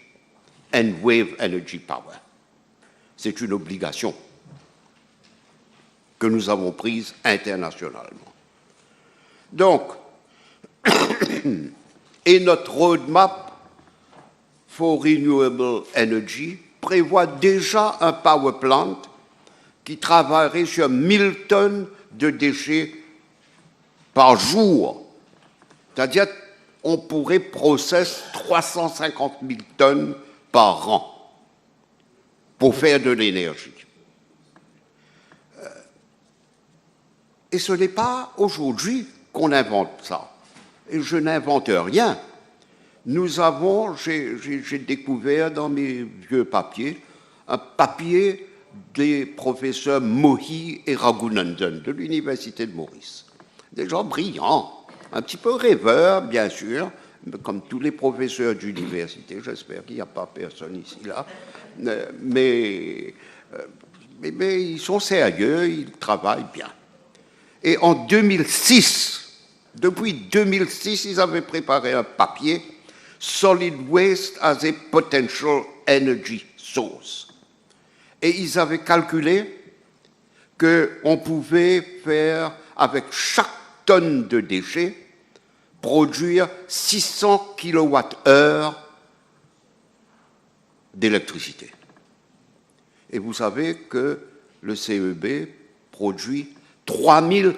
and wave energy power. C'est une obligation que nous avons prise internationalement. Donc, et notre roadmap for renewable energy prévoit déjà un power plant qui travaillerait sur 1000 tonnes de déchets par jour. C'est-à-dire on pourrait processer 350 000 tonnes par an pour faire de l'énergie. Et ce n'est pas aujourd'hui qu'on invente ça. Et je n'invente rien. Nous avons, j'ai découvert dans mes vieux papiers, un papier des professeurs Mohi et Raghunandan de l'Université de Maurice. Des gens brillants, un petit peu rêveurs, bien sûr, comme tous les professeurs d'université. J'espère qu'il n'y a pas personne ici, là. Mais ils sont sérieux, ils travaillent bien. Et en 2006, depuis 2006, ils avaient préparé un papier Solid Waste as a Potential Energy Source. Et ils avaient calculé qu'on pouvait faire, avec chaque tonne de déchets, produire 600 kWh d'électricité. Et vous savez que le CEB produit 3000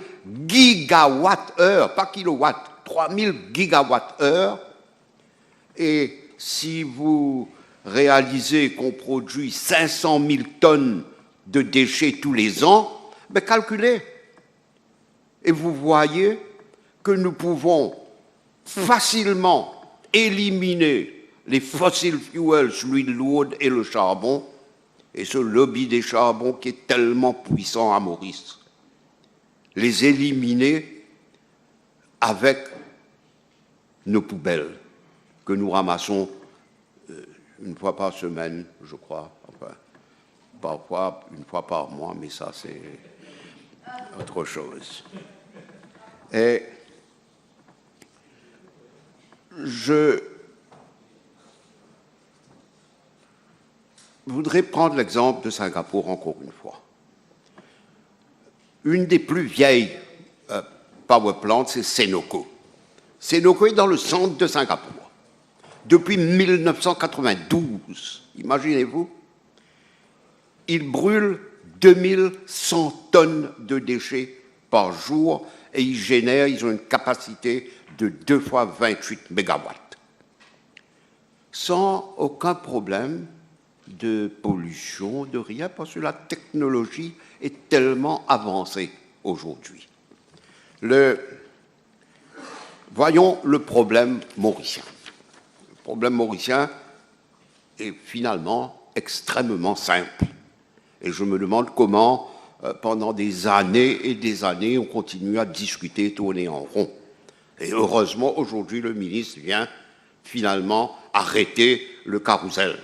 gigawatts-heure, pas kilowatts, 3000 gigawatts-heure. Et si vous réalisez qu'on produit 500 000 tonnes de déchets tous les ans, ben calculez. Et vous voyez que nous pouvons facilement éliminer les fossil fuels, l'huile lourde et le charbon, et ce lobby des charbons qui est tellement puissant à Maurice. Les éliminer avec nos poubelles que nous ramassons une fois par semaine, je crois, enfin, parfois une fois par mois, mais ça c'est autre chose. Et je voudrais prendre l'exemple de Singapour encore une fois. Une des plus vieilles power plants, c'est Senoko. Senoko est dans le centre de Singapour. Depuis 1992, imaginez-vous, il brûle 2100 tonnes de déchets par jour et ils ont une capacité de 2 fois 28 mégawatts. Sans aucun problème de pollution, de rien, parce que la technologie est tellement avancée aujourd'hui. Voyons le problème mauricien. Le problème mauricien est finalement extrêmement simple. Et je me demande comment, pendant des années et des années, on continue à discuter, tourner en rond. Et heureusement, aujourd'hui, le ministre vient finalement arrêter le carrousel.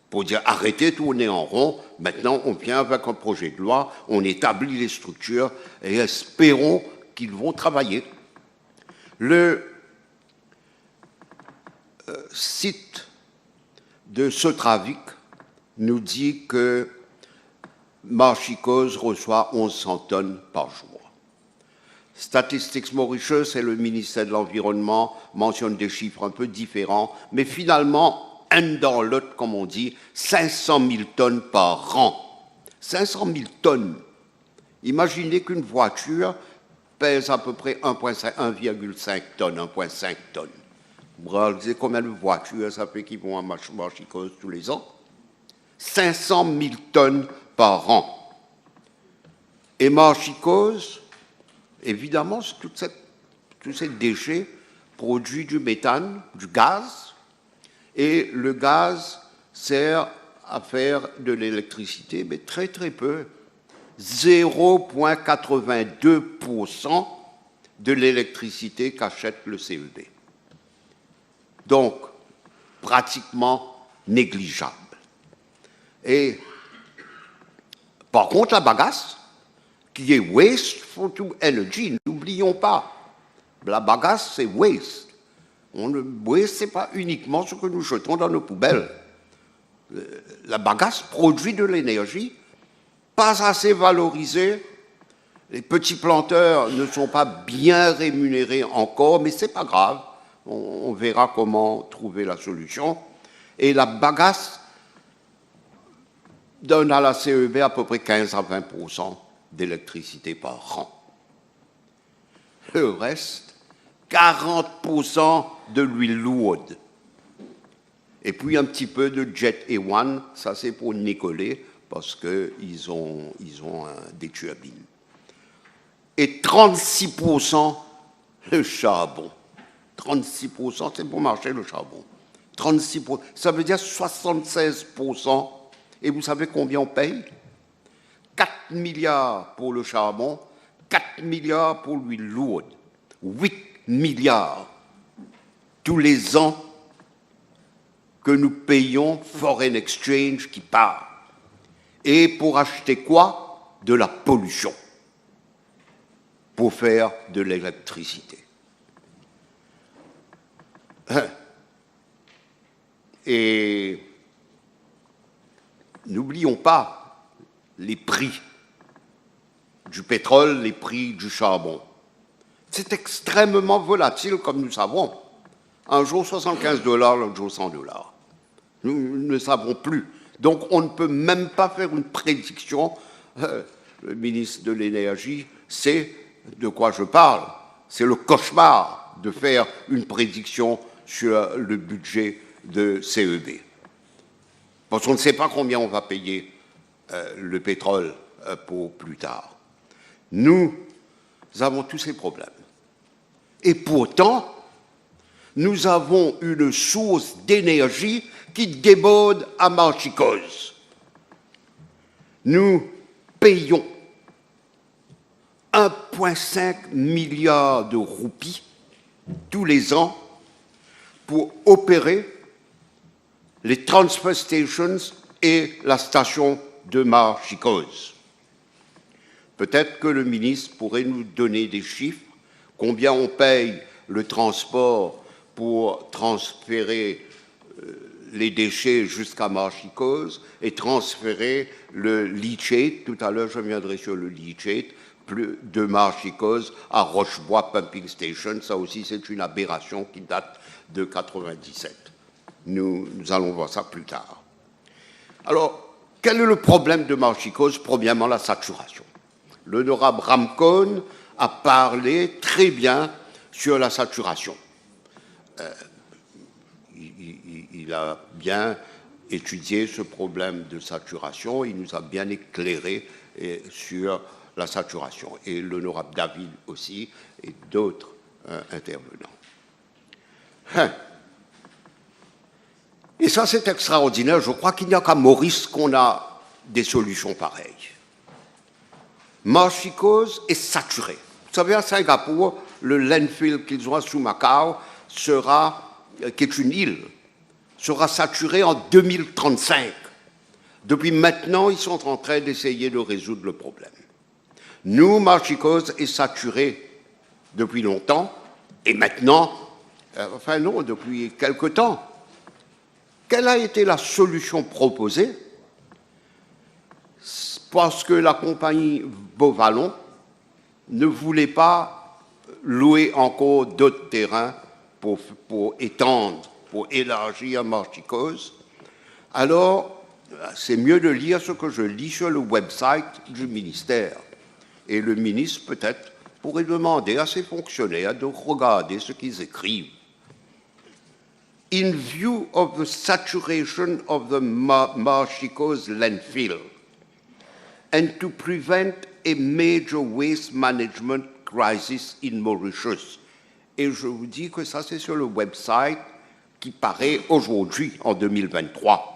Pour dire arrêtez de tourner en rond, maintenant on vient avec un projet de loi, on établit les structures et espérons qu'ils vont travailler. Le site de Sotravic nous dit que Marchicose reçoit 1100 tonnes par jour. Statistics Mauritius et le ministère de l'Environnement mentionnent des chiffres un peu différents, mais finalement, un dans l'autre, comme on dit, 500 000 tonnes par an. 500 000 tonnes. Imaginez qu'une voiture pèse à peu près 1,5 tonnes, 1,5 tonnes. Vous réalisez combien de voitures ça fait qui vont à Marchicose tous les ans? 500 000 tonnes par an. Et Marchicose, évidemment, tous ces déchets produisent du méthane, du gaz, et le gaz sert à faire de l'électricité, mais très très peu. 0,82% de l'électricité qu'achète le CEB. Donc, pratiquement négligeable. Et par contre, la bagasse, qui est wasteful to energy, n'oublions pas, la bagasse, c'est waste. Waste, ce n'est pas uniquement ce que nous jetons dans nos poubelles. La bagasse produit de l'énergie, pas assez valorisée. Les petits planteurs ne sont pas bien rémunérés encore, mais ce n'est pas grave. On verra comment trouver la solution. Et la bagasse donne à la CEB à peu près 15 à 20% d'électricité par an. Le reste, 40% de l'huile lourde. Et puis un petit peu de jet A1, ça c'est pour Nicolet, parce qu'ils ont des turbines. Et 36% le charbon. 36%, c'est pour marcher le charbon. 36%, ça veut dire 76%. Et vous savez combien on paye? 4 milliards pour le charbon, 4 milliards pour l'huile lourde, 8 milliards tous les ans que nous payons foreign exchange qui part. Et pour acheter quoi? De la pollution. Pour faire de l'électricité. Et n'oublions pas les prix du pétrole, les prix du charbon. C'est extrêmement volatile, comme nous savons. Un jour, 75 $, l'autre jour, 100 $. Nous ne savons plus. Donc, on ne peut même pas faire une prédiction le ministre de l'Énergie sait de quoi je parle. C'est le cauchemar de faire une prédiction sur le budget de CEB. Parce qu'on ne sait pas combien on va payer le pétrole pour plus tard. Nous avons tous ces problèmes. Et pourtant, nous avons une source d'énergie qui déborde à Marchicose. Nous payons 1,5 milliard de roupies tous les ans pour opérer les transfer stations et la station de Marchicose. Peut-être que le ministre pourrait nous donner des chiffres, combien on paye le transport pour transférer les déchets jusqu'à Marchicose et transférer le leachate. Tout à l'heure, je viendrai sur le leachate de Marchicose à Rochebois Pumping Station. Ça aussi, c'est une aberration qui date de 1997. Nous allons voir ça plus tard. Alors, quel est le problème de Marchicose? Premièrement, la saturation. L'honorable Ramcon a parlé très bien sur la saturation. Il a bien étudié ce problème de saturation, il nous a bien éclairé sur la saturation, et l'honorable David aussi, et d'autres intervenants. Et ça, c'est extraordinaire. Je crois qu'il n'y a qu'à Maurice qu'on a des solutions pareilles. Marchicose est saturé. Vous savez, à Singapour, le landfill qu'ils ont à Sumacao qui est une île, sera saturé en 2035. Depuis maintenant, ils sont en train d'essayer de résoudre le problème. Nous, Marchicose est saturé depuis longtemps, et maintenant, enfin non, depuis quelque temps. Quelle a été la solution proposée? Parce que la compagnie Beauvallon ne voulait pas louer encore d'autres terrains pour étendre, pour élargir Marchicose. Alors, c'est mieux de lire ce que je lis sur le website du ministère. Et le ministre, peut-être, pourrait demander à ses fonctionnaires de regarder ce qu'ils écrivent. In view of the saturation of the Marchicose landfill, and to prevent a major waste management crisis in Mauritius. Et je vous dis que ça, c'est sur le website qui paraît aujourd'hui, en 2023.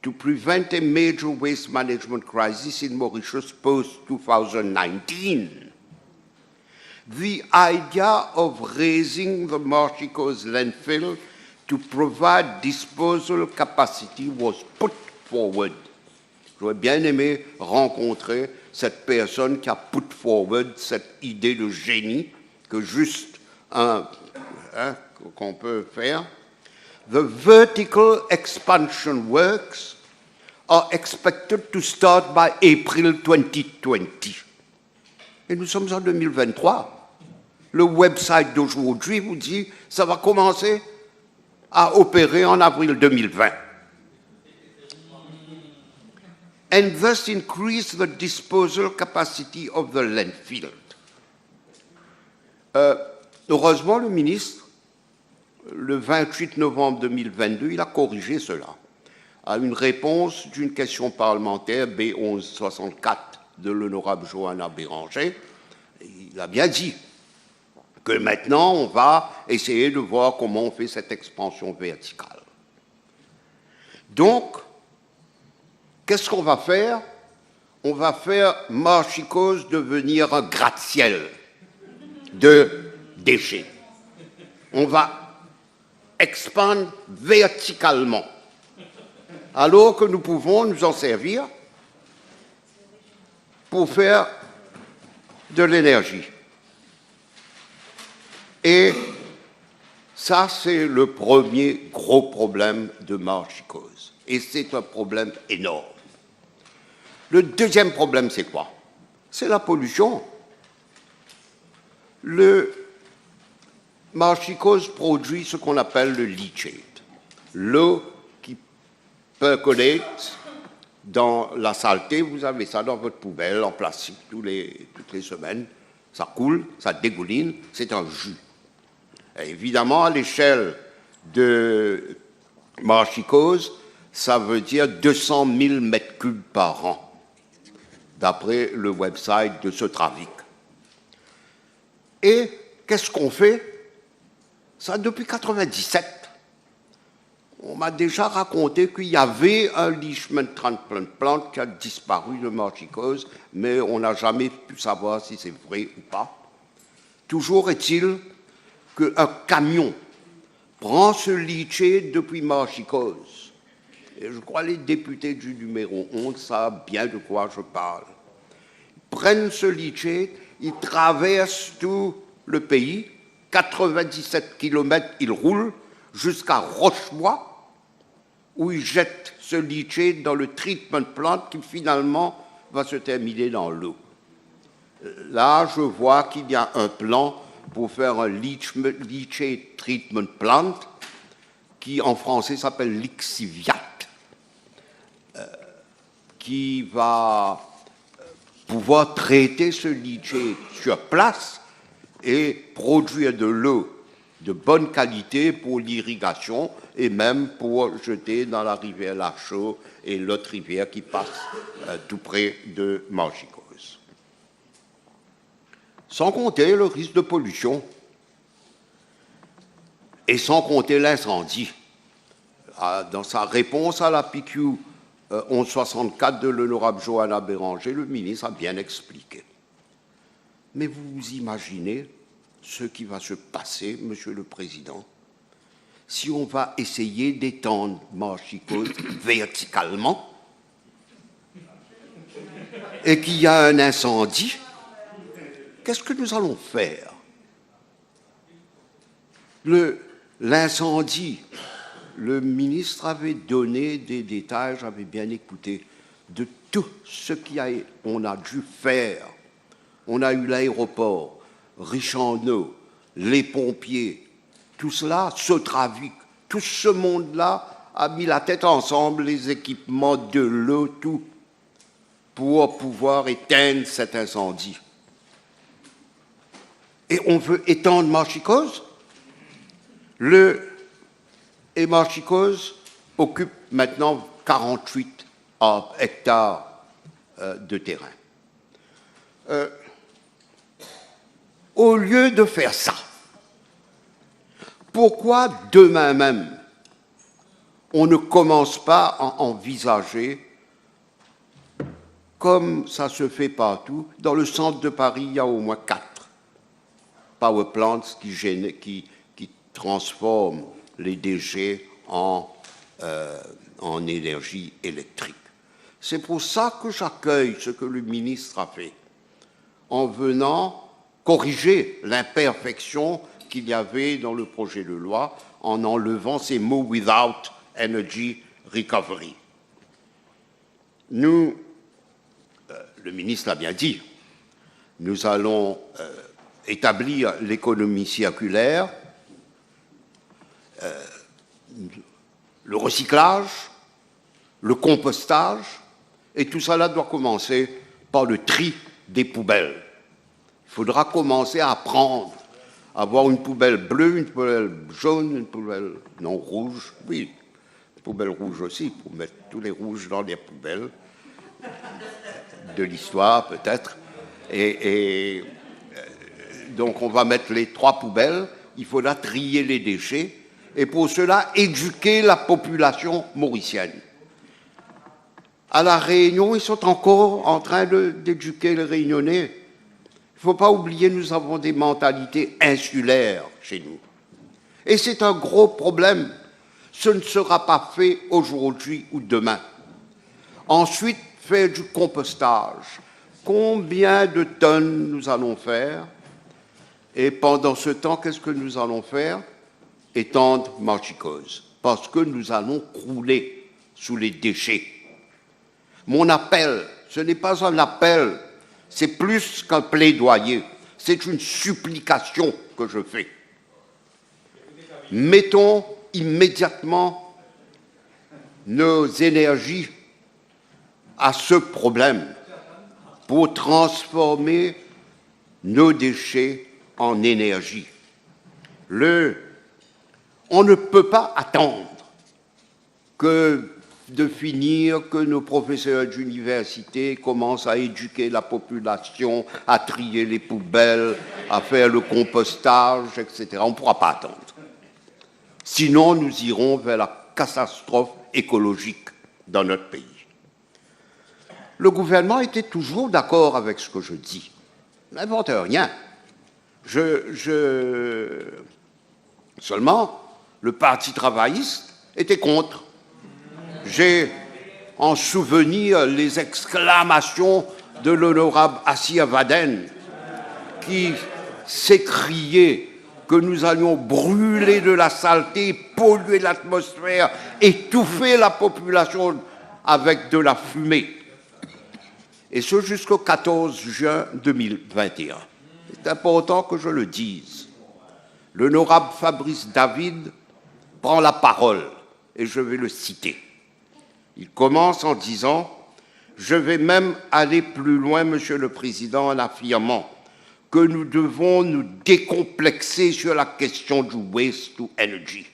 To prevent a major waste management crisis in Mauritius post-2019. The idea of raising the Marchicose landfill to provide disposal capacity was put forward. J'aurais bien aimé rencontrer cette personne qui a put forward cette idée de génie que juste qu'on peut faire. The vertical expansion works are expected to start by April 2020. Et nous sommes en 2023. Le website d'aujourd'hui vous dit que ça va commencer à opérer en avril 2020. And thus increase the disposal capacity of the landfill. Heureusement, le ministre, le 28 novembre 2022, il a corrigé cela à une réponse d'une question parlementaire B1164 de l'honorable Johanna Béranger. Il a bien dit que maintenant, on va essayer de voir comment on fait cette expansion verticale. Donc, qu'est-ce qu'on va faire? On va faire Marchicose devenir un gratte-ciel de déchets. On va expandre verticalement, alors que nous pouvons nous en servir pour faire de l'énergie. Et ça, c'est le premier gros problème de Marchicose. Et c'est un problème énorme. Le deuxième problème, c'est quoi? C'est la pollution. Le Marchicose produit ce qu'on appelle le leachate, l'eau qui percolate dans la saleté, vous avez ça dans votre poubelle en plastique toutes les semaines. Ça coule, ça dégouline, c'est un jus. Et évidemment, à l'échelle de Marchicose, ça veut dire 200 000 mètres cubes par an, d'après le website de ce trafic. Et qu'est-ce qu'on fait? Ça, depuis 1997. On m'a déjà raconté qu'il y avait un leachman transplant plant qui a disparu de Marchicose, mais on n'a jamais pu savoir si c'est vrai ou pas. Toujours est-il qu'un camion prend ce leaché depuis Marchicose. Et je crois que les députés du numéro 11 savent bien de quoi je parle. Ils prennent ce leaché, ils traversent tout le pays, 97 km, ils roulent jusqu'à Rochebois, où ils jettent ce leaché dans le treatment plant qui finalement va se terminer dans l'eau. Là, je vois qu'il y a un plan pour faire un leachate treatment plant qui en français s'appelle lixiviat, qui va pouvoir traiter ce leachate sur place et produire de l'eau de bonne qualité pour l'irrigation et même pour jeter dans la rivière Lachaux et l'autre rivière qui passe tout près de Marchicose. Sans compter le risque de pollution et sans compter l'incendie. Dans sa réponse à la PQ 1164 de l'honorable Johanna Béranger, le ministre a bien expliqué. Mais vous imaginez ce qui va se passer, Monsieur le Président, si on va essayer d'étendre Marchicose verticalement et qu'il y a un incendie, qu'est-ce que nous allons faire? L'incendie, le ministre avait donné des détails, j'avais bien écouté, de tout ce qu'on a dû faire. On a eu l'aéroport, Richandeau, les pompiers, tout cela, Sotravic, tout ce monde-là a mis la tête ensemble, les équipements de l'eau, tout, pour pouvoir éteindre cet incendie. Et on veut étendre Marchicose. Et Marchicose occupe maintenant 48 hectares de terrain. Au lieu de faire ça, pourquoi demain même on ne commence pas à envisager, comme ça se fait partout, dans le centre de Paris, il y a au moins 4 power plants qui transforment les déchets en énergie électrique. C'est pour ça que j'accueille ce que le ministre a fait, en venant corriger l'imperfection qu'il y avait dans le projet de loi en enlevant ces mots « without energy recovery ». Nous, le ministre l'a bien dit, nous allons établir l'économie circulaire, le recyclage, le compostage, et tout cela doit commencer par le tri des poubelles. Il faudra commencer à apprendre à avoir une poubelle bleue, une poubelle jaune, une poubelle non rouge, oui, une poubelle rouge aussi, pour mettre tous les rouges dans les poubelles de l'histoire peut-être. Et donc on va mettre les 3 poubelles, il faudra trier les déchets, et pour cela éduquer la population mauricienne. À La Réunion, ils sont encore en train d'éduquer les Réunionnais. Il ne faut pas oublier, nous avons des mentalités insulaires chez nous. Et c'est un gros problème. Ce ne sera pas fait aujourd'hui ou demain. Ensuite, faire du compostage. Combien de tonnes nous allons faire? Et pendant ce temps, qu'est-ce que nous allons faire? Étendre Marchicose. Parce que nous allons crouler sous les déchets. Mon appel, ce n'est pas un appel, c'est plus qu'un plaidoyer, c'est une supplication que je fais. Mettons immédiatement nos énergies à ce problème pour transformer nos déchets en énergie. On ne peut pas attendre de finir que nos professeurs d'université commencent à éduquer la population, à trier les poubelles, à faire le compostage, etc. On ne pourra pas attendre. Sinon, nous irons vers la catastrophe écologique dans notre pays. Le gouvernement était toujours d'accord avec ce que je dis. Je n'invente rien. Seulement, le Parti travailliste était contre. J'ai en souvenir les exclamations de l'honorable Assia Vaden qui s'écriait que nous allions brûler de la saleté, polluer l'atmosphère, étouffer la population avec de la fumée. Et ce jusqu'au 14 juin 2021. C'est important que je le dise. L'honorable Fabrice David prend la parole et je vais le citer. Il commence en disant « Je vais même aller plus loin, Monsieur le Président, en affirmant que nous devons nous décomplexer sur la question du waste to energy.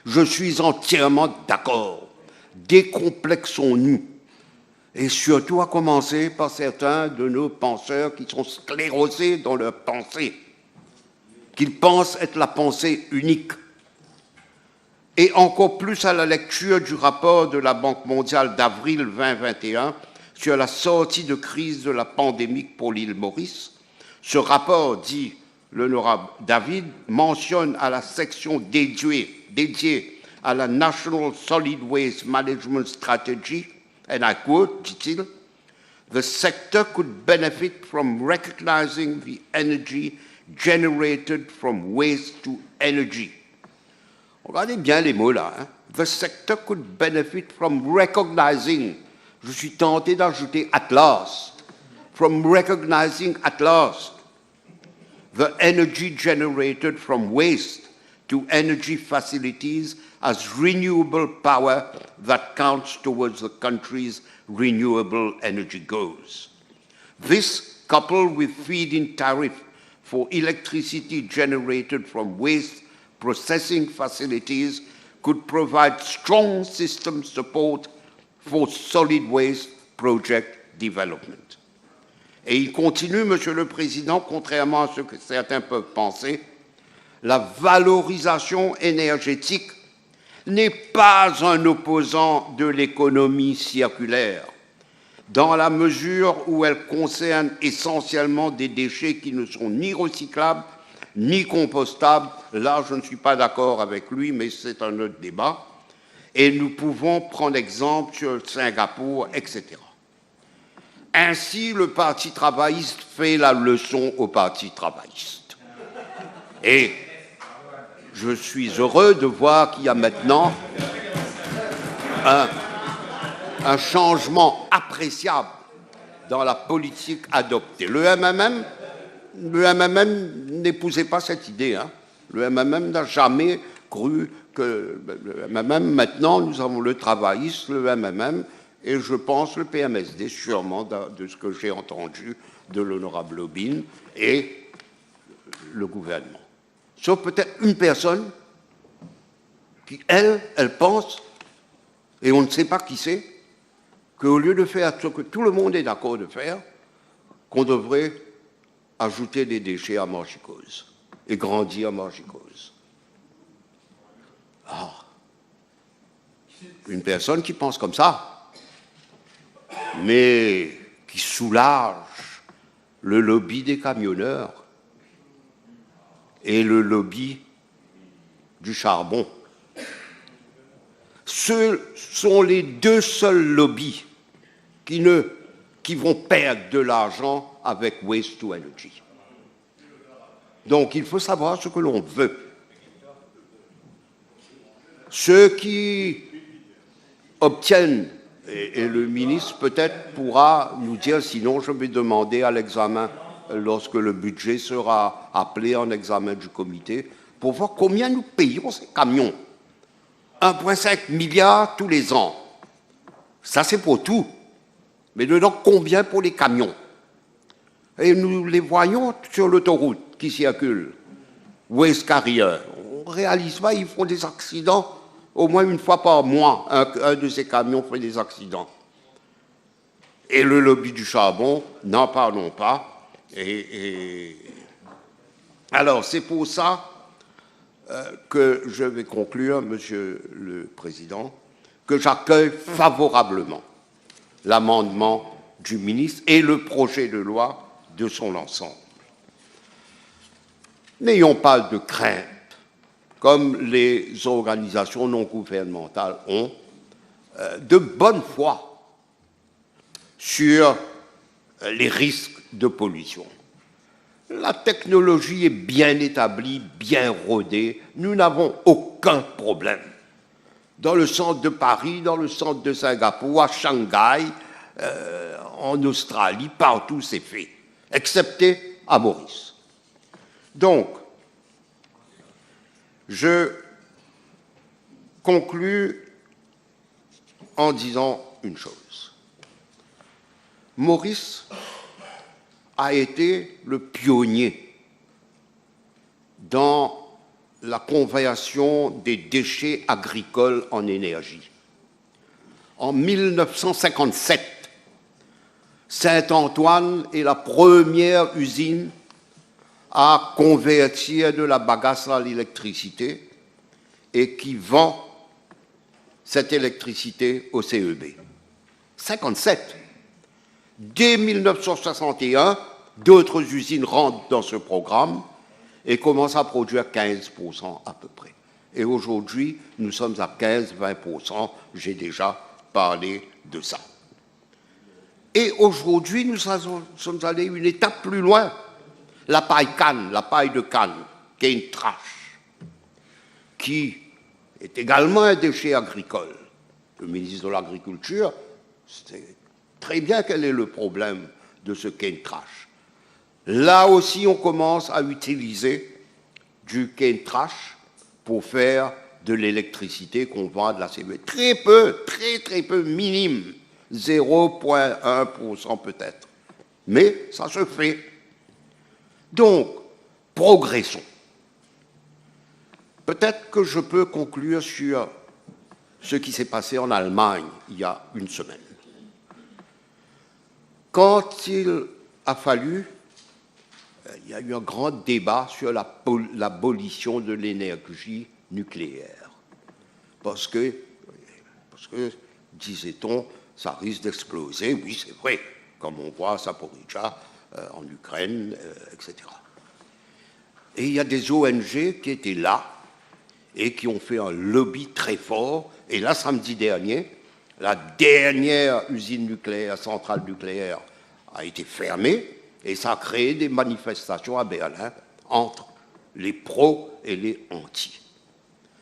Je suis entièrement d'accord. Décomplexons-nous. Et surtout à commencer par certains de nos penseurs qui sont sclérosés dans leur pensée, qu'ils pensent être la pensée unique. Et encore plus à la lecture du rapport de la Banque mondiale d'avril 2021 sur la sortie de crise de la pandémie pour l'île Maurice. Ce rapport, dit l'honorable David, mentionne à la section dédiée à la National Solid Waste Management Strategy, and I quote, dit-il, the sector could benefit from recognizing the energy generated from waste to energy. Regardez bien les mots là. Hein? The sector could benefit from recognizing. Je suis tenté d'ajouter at last. From recognizing at last the energy generated from waste to energy facilities as renewable power that counts towards the country's renewable energy goals. This, coupled with feed-in tariff for electricity generated from waste processing facilities, could provide strong system support for solid waste project development. Et il continue, Monsieur le Président, contrairement à ce que certains peuvent penser, la valorisation énergétique n'est pas un opposant de l'économie circulaire, dans la mesure où elle concerne essentiellement des déchets qui ne sont ni recyclables, ni compostables. Là, je ne suis pas d'accord avec lui, mais c'est un autre débat. Et nous pouvons prendre exemple sur Singapour, etc. Ainsi, le Parti travailliste fait la leçon au Parti travailliste. Et je suis heureux de voir qu'il y a maintenant un changement appréciable dans la politique adoptée. Le MMM n'épousait pas cette idée. Hein. Le MMM n'a jamais cru que... Le MMM, maintenant, nous avons le travailliste, le MMM, et je pense le PMSD, sûrement, de ce que j'ai entendu de l'honorable Lobine, et le gouvernement. Sauf peut-être une personne qui, elle pense, et on ne sait pas qui c'est, qu'au lieu de faire ce que tout le monde est d'accord de faire, qu'on devrait ajouter des déchets à Morgicose et grandir à Morgicose. Ah, une personne qui pense comme ça, mais qui soulage le lobby des camionneurs et le lobby du charbon. Ce sont les deux seuls lobbies qui vont perdre de l'argent avec Waste to Energy. Donc, il faut savoir ce que l'on veut. Ceux qui obtiennent, et le ministre peut-être pourra nous dire, sinon je vais demander à l'examen, lorsque le budget sera appelé en examen du comité, pour voir combien nous payons ces camions. 1,5 milliard tous les ans. Ça, c'est pour tout. Mais dedans, combien pour les camions? Et nous les voyons sur l'autoroute qui circulent. Waste Carrier. On ne réalise pas, ils font des accidents au moins une fois par mois. Un de ces camions fait des accidents. Et le lobby du charbon, n'en parlons pas. Alors, c'est pour ça que je vais conclure, Monsieur le Président, que j'accueille favorablement l'amendement du ministre et le projet de loi de son ensemble. N'ayons pas de crainte, comme les organisations non gouvernementales ont, de bonne foi sur les risques de pollution. La technologie est bien établie, bien rodée. Nous n'avons aucun problème. Dans le centre de Paris, dans le centre de Singapour, à Shanghai, en Australie, partout c'est fait, excepté à Maurice. Donc, je conclus en disant une chose. Maurice a été le pionnier dans la conversion des déchets agricoles en énergie. En 1957, Saint-Antoine est la première usine à convertir de la bagasse à l'électricité et qui vend cette électricité au CEB. 57. Dès 1961, d'autres usines rentrent dans ce programme et commencent à produire 15% à peu près. Et aujourd'hui, nous sommes à 15-20%. J'ai déjà parlé de ça. Et aujourd'hui, nous sommes allés une étape plus loin. La paille canne, la paille de canne, qui est une tranche, qui est également un déchet agricole. Le ministre de l'Agriculture, c'est très bien quel est le problème de ce cane trash. Là aussi, on commence à utiliser du cane trash pour faire de l'électricité qu'on vend de la CEB. Très peu, très peu, minime, 0,1% peut-être. Mais ça se fait. Donc, progressons. Peut-être que je peux conclure sur ce qui s'est passé en Allemagne il y a une semaine. Quand il a fallu, il y a eu un grand débat sur l'abolition de l'énergie nucléaire. Parce que disait-on, ça risque d'exploser. Oui, c'est vrai, comme on voit à Zaporizhzhia, en Ukraine, etc. Et il y a des ONG qui étaient là et qui ont fait un lobby très fort. Et là, samedi dernier, la dernière usine nucléaire, centrale nucléaire, a été fermée et ça a créé des manifestations à Berlin entre les pros et les anti.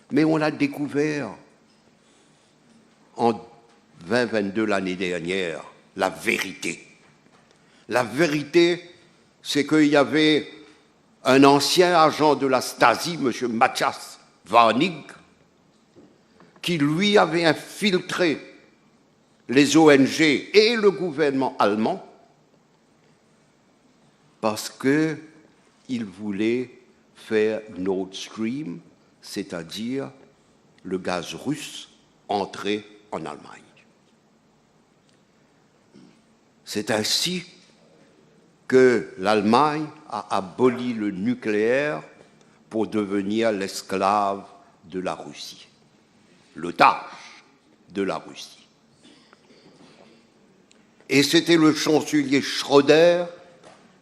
Mais on a découvert en 2022, l'année dernière, la vérité. La vérité, c'est qu'il y avait un ancien agent de la Stasi, M. Matthias Warnig, qui lui avait infiltré les ONG et le gouvernement allemand parce qu'il voulait faire Nord Stream, c'est-à-dire le gaz russe, entrer en Allemagne. C'est ainsi que l'Allemagne a aboli le nucléaire pour devenir l'esclave de la Russie, l'otage de la Russie. Et c'était le chancelier Schröder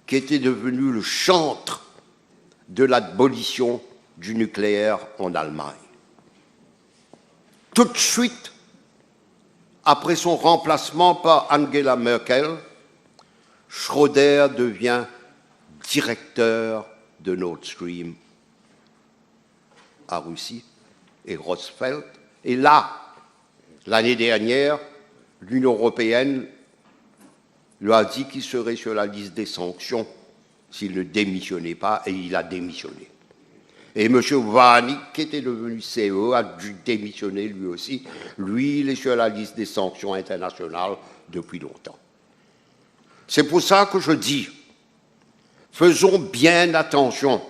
qui était devenu le chantre de l'abolition du nucléaire en Allemagne. Tout de suite, après son remplacement par Angela Merkel, Schröder devient directeur de Nord Stream à Russie et Roosevelt. Et là, l'année dernière, l'Union européenne lui a dit qu'il serait sur la liste des sanctions s'il ne démissionnait pas, et il a démissionné. Et M. Warnig, qui était devenu CEO, a dû démissionner lui aussi. Lui, il est sur la liste des sanctions internationales depuis longtemps. C'est pour ça que je dis, faisons bien attention.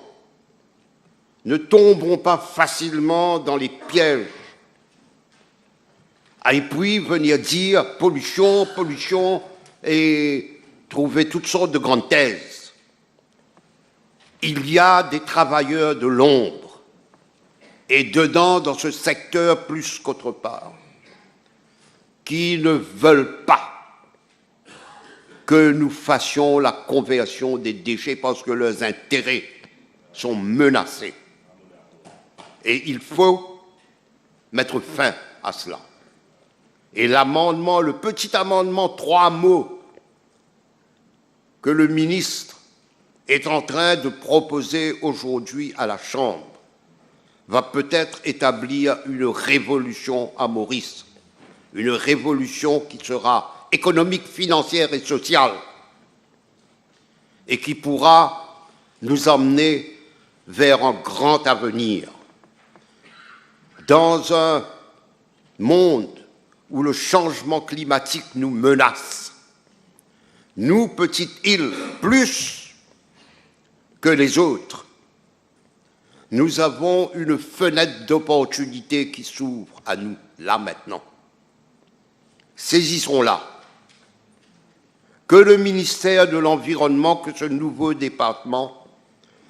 Ne tombons pas facilement dans les pièges. Et puis venir dire pollution, pollution, et trouver toutes sortes de grandes thèses. Il y a des travailleurs de l'ombre, et dedans, dans ce secteur plus qu'autre part, qui ne veulent pas que nous fassions la conversion des déchets parce que leurs intérêts sont menacés. Et il faut mettre fin à cela. Et l'amendement, le petit amendement 3 mots que le ministre est en train de proposer aujourd'hui à la Chambre va peut-être établir une révolution à Maurice, une révolution qui sera économique, financière et sociale, et qui pourra nous emmener vers un grand avenir. Dans un monde où le changement climatique nous menace, nous, petite île, plus que les autres, nous avons une fenêtre d'opportunité qui s'ouvre à nous, là maintenant. Saisissons-la. Que le ministère de l'Environnement, que ce nouveau département,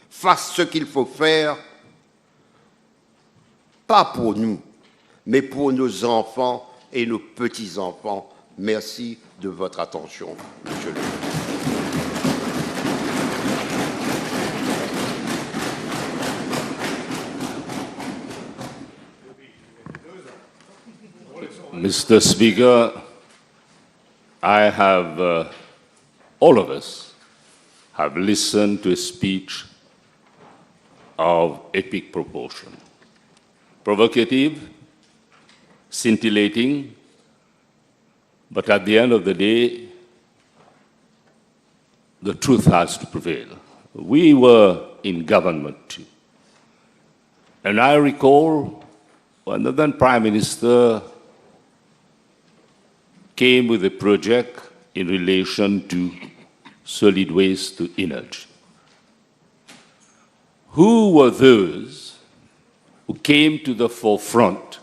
fasse ce qu'il faut faire, pas pour nous, mais pour nos enfants et nos petits-enfants. Merci de votre attention, Monsieur le Président. Mr. Speaker, I have, all of us have listened to a speech of epic proportion, provocative, scintillating, but at the end of the day, the truth has to prevail. We were in government too. And I recall when the then Prime Minister came with a project in relation to solid waste to energy. Who were those who came to the forefront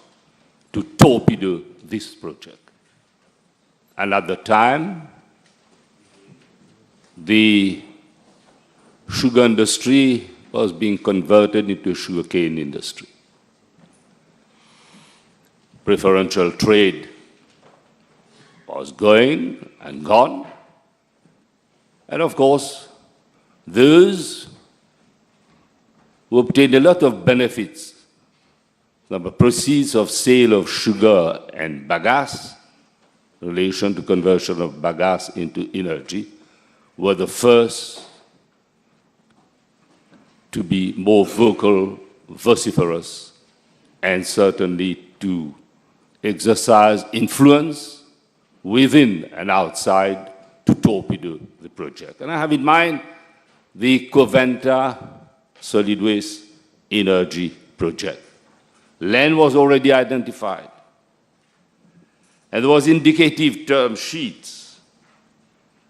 to torpedo this project? And at the time, the sugar industry was being converted into a sugarcane industry. Preferential trade was going and gone. And of course, those who obtained a lot of benefits from the proceeds of sale of sugar and bagasse, in relation to conversion of bagasse into energy, were the first to be more vocal, vociferous, and certainly to exercise influence within and outside to torpedo the project. And I have in mind the Coventa solid waste energy project. Land was already identified. And there was indicative term sheets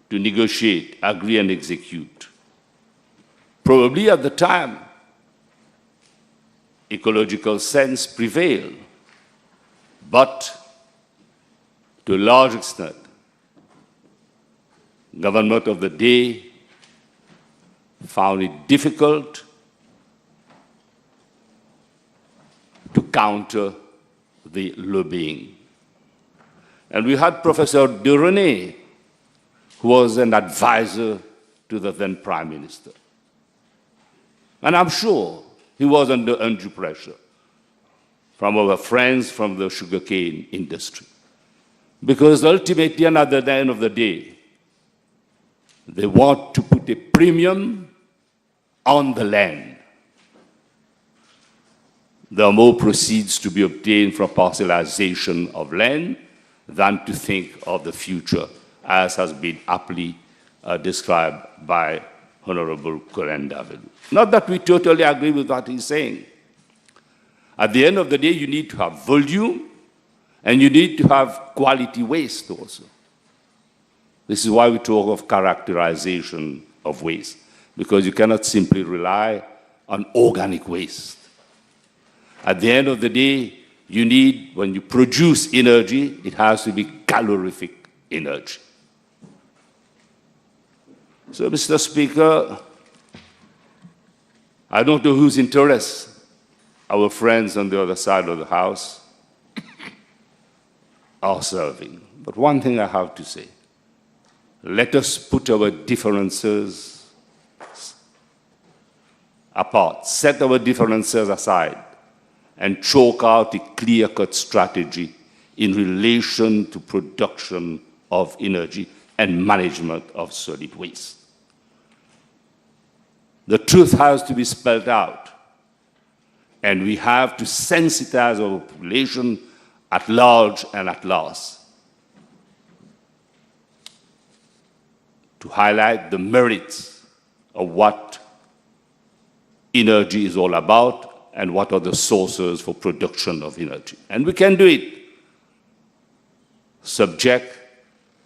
to negotiate, agree, and execute. Probably at the time, ecological sense prevailed, but to a large extent, government of the day found it difficult to counter the lobbying. And we had Professor de René, who was an advisor to the then Prime Minister. And I'm sure he was under undue pressure from our friends from the sugarcane industry. Because ultimately, and at the end of the day, they want to put a premium on the land. There are more proceeds to be obtained from parcelization of land than to think of the future, as has been aptly described by Honorable Korenda. Not that we totally agree with what he's saying. At the end of the day, you need to have volume, and you need to have quality waste also. This is why we talk of characterization of waste, because you cannot simply rely on organic waste. At the end of the day, you need, when you produce energy, it has to be calorific energy. So, Mr. Speaker, I don't know whose interests our friends on the other side of the House are serving. But one thing I have to say, let us put our differences apart, set our differences aside, and chalk out a clear-cut strategy in relation to production of energy and management of solid waste. The truth has to be spelled out, and we have to sensitize our population at large and at last to highlight the merits of what energy is all about and what are the sources for production of energy. And we can do it subject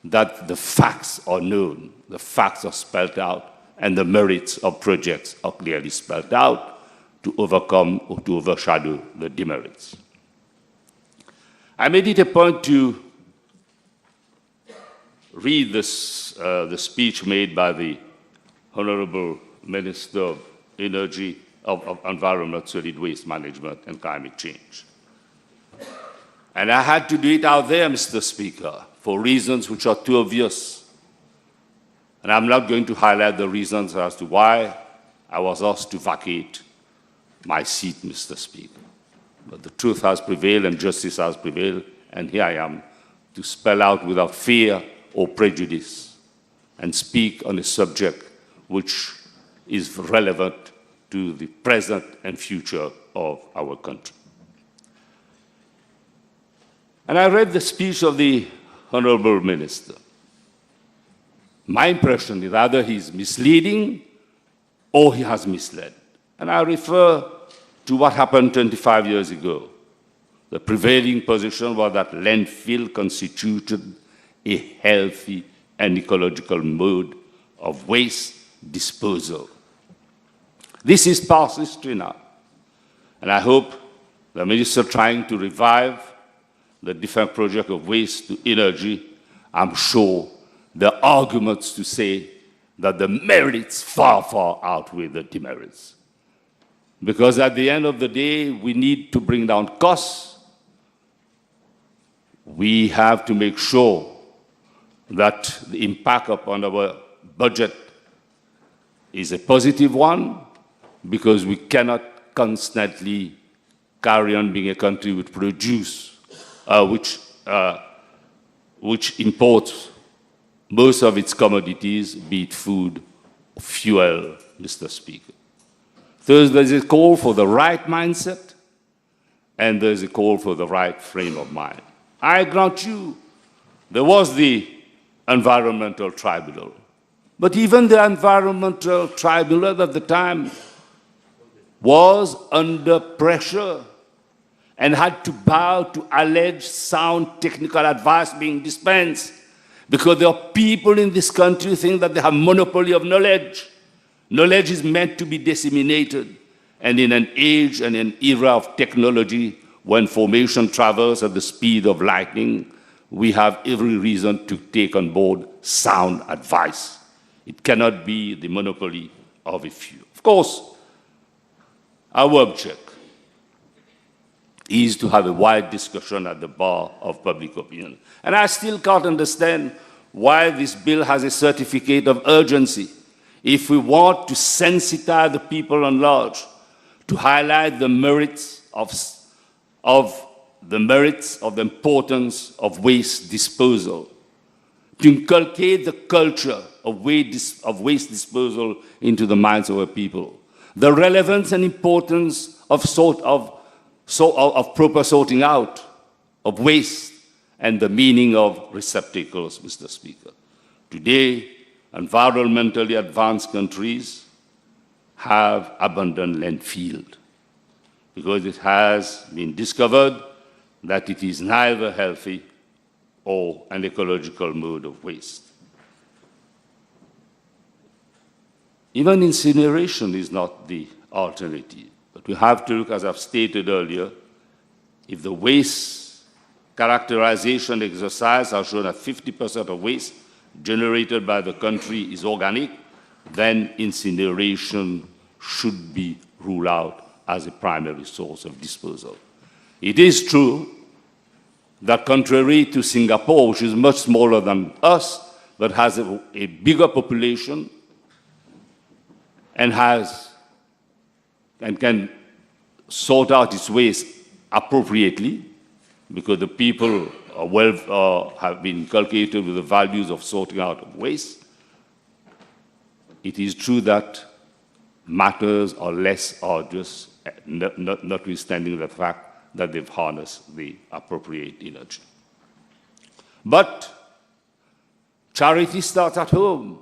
that the facts are known, the facts are spelled out, and the merits of projects are clearly spelled out to overcome or to overshadow the demerits. I made it a point to read this, the speech made by the Honorable Minister of Energy, of Environment, Solid Waste Management and Climate Change. And I had to do it out there, Mr. Speaker, for reasons which are too obvious. And I'm not going to highlight the reasons as to why I was asked to vacate my seat, Mr. Speaker. But the truth has prevailed and justice has prevailed, and here I am to spell out without fear or prejudice and speak on a subject which is relevant to the present and future of our country. And I read the speech of the Honorable Minister. My impression is either he's misleading or he has misled. And I refer to what happened 25 years ago. The prevailing position was that landfill constituted a healthy and ecological mode of waste disposal. This is past history now. And I hope the Minister trying to revive the different project of waste to energy, I'm sure the arguments to say that the merits far, far outweigh the demerits. Because at the end of the day, we need to bring down costs. We have to make sure that the impact upon our budget is a positive one, because we cannot constantly carry on being a country which which imports most of its commodities, be it food, fuel, Mr. Speaker. So there's a call for the right mindset, and there's a call for the right frame of mind. I grant you, there was the environmental tribunal, but even the environmental tribunal at the time was under pressure and had to bow to alleged sound technical advice being dispensed, because there are people in this country who think that they have monopoly of knowledge. Knowledge is meant to be disseminated, and in an age and an era of technology, when information travels at the speed of lightning, we have every reason to take on board sound advice. It cannot be the monopoly of a few. Of course, our object is to have a wide discussion at the bar of public opinion. And I still can't understand why this bill has a certificate of urgency. If we want to sensitize the people at large, to highlight the merits of the importance of waste disposal, to inculcate the culture of waste disposal into the minds of our people, the relevance and importance of proper sorting out of waste, and the meaning of receptacles, Mr. Speaker. Today, environmentally advanced countries have abandoned landfill because it has been discovered that it is neither healthy or an ecological mode of waste. Even incineration is not the alternative. But we have to look, as I've stated earlier, if the waste characterization exercise has shown that 50% of waste generated by the country is organic, then incineration should be ruled out as a primary source of disposal. It is true that contrary to Singapore, which is much smaller than us, but has a bigger population and can sort out its waste appropriately, because the people have been inculcated with the values of sorting out of waste. It is true that matters are less arduous, notwithstanding the fact that they've harnessed the appropriate energy. But charity starts at home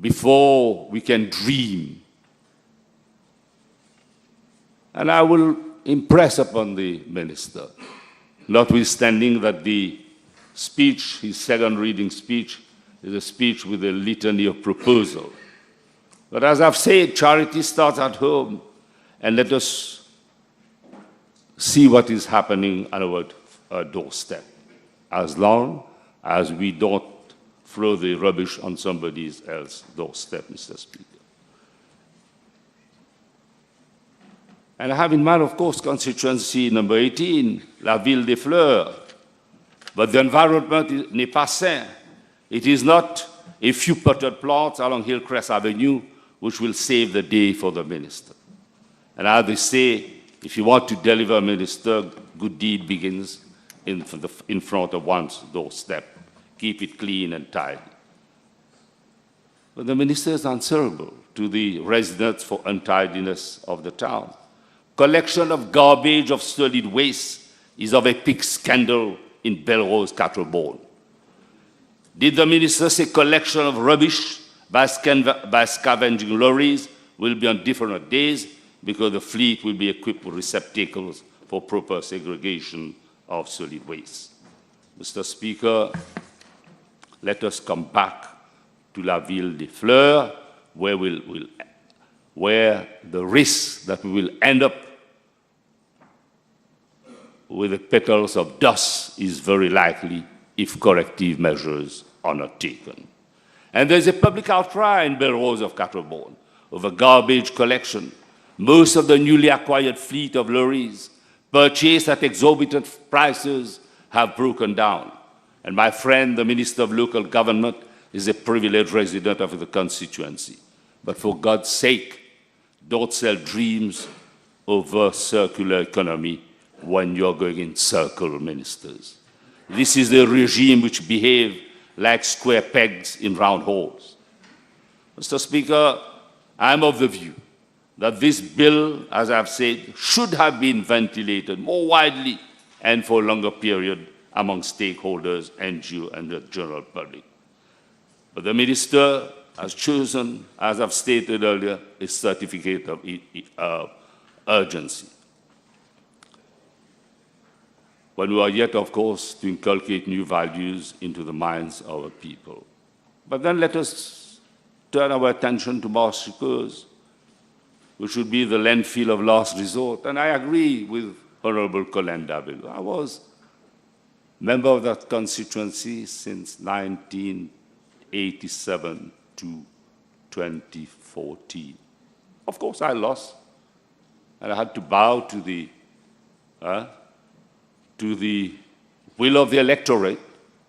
before we can dream. And I will impress upon the minister, notwithstanding that the speech, his second reading speech, is a speech with a litany of proposals. But as I've said, charity starts at home, and let us see what is happening on our doorstep, as long as we don't throw the rubbish on somebody else's doorstep, Mr. Speaker. And I have in mind, of course, constituency number 18, la Ville des Fleurs. But the environment n'est pas sain. It is not a few potted plants along Hillcrest Avenue which will save the day for the minister. And as they say, if you want to deliver a minister, good deed begins in front of one's doorstep. Keep it clean and tidy. But the minister is answerable to the residents for untidiness of the town. Collection of garbage of solid waste is of a big scandal in Belrose, Catterbourne. Did the minister say collection of rubbish by scavenging lorries will be on different days because the fleet will be equipped with receptacles for proper segregation of solid waste? Mr. Speaker, let us come back to la Ville des Fleurs, where the risk that we will end up with the petals of dust is very likely if corrective measures are not taken. And there's a public outcry in Belrose of Catterbourne over garbage collection. Most of the newly acquired fleet of lorries purchased at exorbitant prices have broken down. And my friend, the Minister of Local Government, is a privileged resident of the constituency. But for God's sake, don't sell dreams over circular economy when you're going in circle, ministers. This is the regime which behaves like square pegs in round holes. Mr. Speaker, I'm of the view that this bill, as I've said, should have been ventilated more widely and for a longer period among stakeholders, NGOs, and the general public. But the minister has chosen, as I've stated earlier, a certificate of urgency. When we are yet, of course, to inculcate new values into the minds of our people. But then let us turn our attention to massacres, which would be the landfill of last resort. And I agree with Honorable Colin Davila. I was member of that constituency since 1987 to 2014. Of course, I lost, and I had to bow to the will of the electorate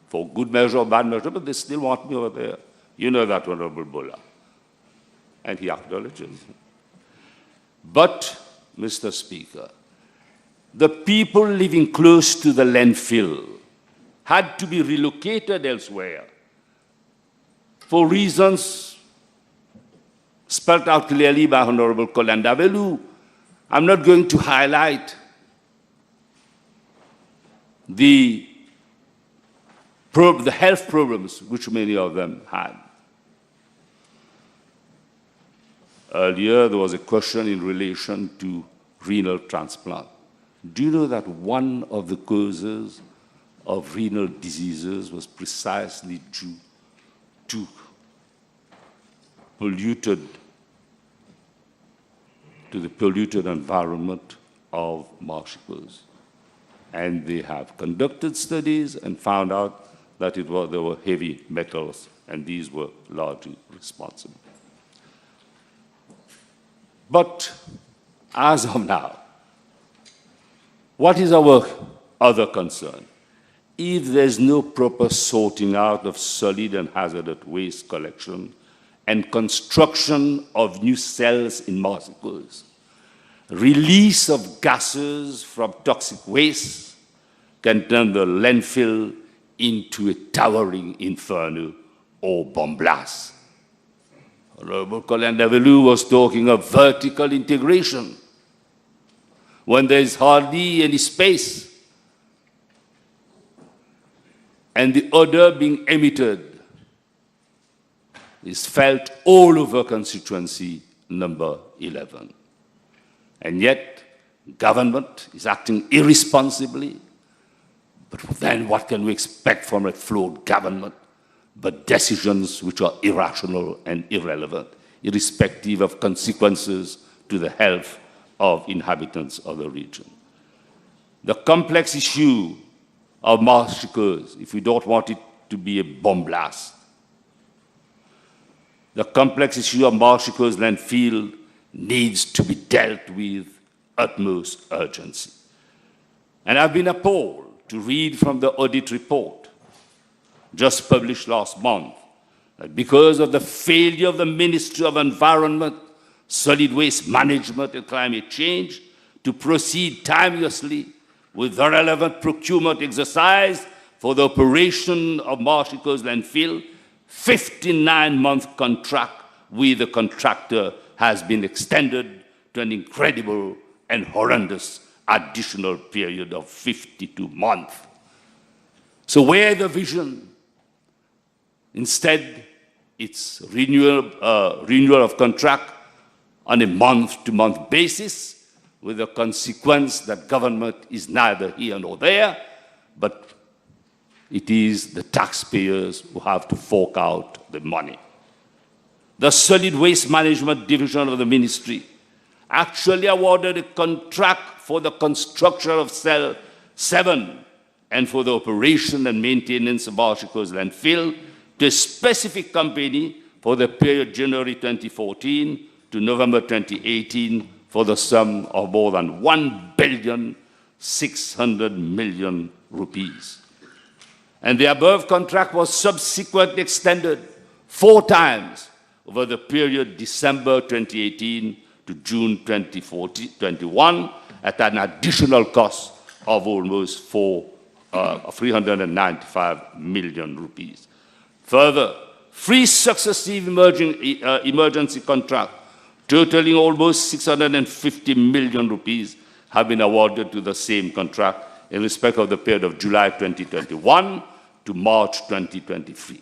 for good measure or bad measure, but they still want me over there. You know that, Honorable Bola. And he acknowledges. But, Mr. Speaker, the people living close to the landfill had to be relocated elsewhere for reasons spelled out clearly by Honorable Colin Davila. I'm not going to highlight the health problems which many of them had. Earlier, there was a question in relation to renal transplant. Do you know that one of the causes of renal diseases was precisely due to polluted to the polluted environment of marshes. And they have conducted studies and found out that there were heavy metals, and these were largely responsible. But as of now, what is our other concern? If there's no proper sorting out of solid and hazardous waste collection and construction of new cells in marshes, release of gases from toxic waste can turn the landfill into a towering inferno or bomb blast. Honorable Colin Davelu was talking of vertical integration when there is hardly any space and the odor being emitted is felt all over constituency number 11. And yet, government is acting irresponsibly. But then what can we expect from a flawed government but decisions which are irrational and irrelevant, irrespective of consequences to the health of inhabitants of the region? The complex issue of massacres, if we don't want it to be a bomb blast, the complex issue of massacres landfill needs to be dealt with utmost urgency. And I've been appalled to read from the audit report just published last month that because of the failure of the Ministry of Environment, Solid Waste Management and Climate Change to proceed timeously with the relevant procurement exercise for the operation of Marshall's landfill, 59-month contract with the contractor has been extended to an incredible and horrendous additional period of 52 months. So where the vision? Instead, it's renewal of contract on a month-to-month basis, with the consequence that government is neither here nor there, but it is the taxpayers who have to fork out the money. The Solid Waste Management Division of the Ministry actually awarded a contract for the construction of Cell 7 and for the operation and maintenance of Marshall's landfill to a specific company for the period January 2014 to November 2018 for the sum of more than 1,600,000,000 rupees. And the above contract was subsequently extended 4 times over the period December 2018 to June 2021 at an additional cost of almost 395 million rupees. Further, 3 successive emergency contracts totaling almost 650 million rupees have been awarded to the same contract in respect of the period of July 2021 to March 2023.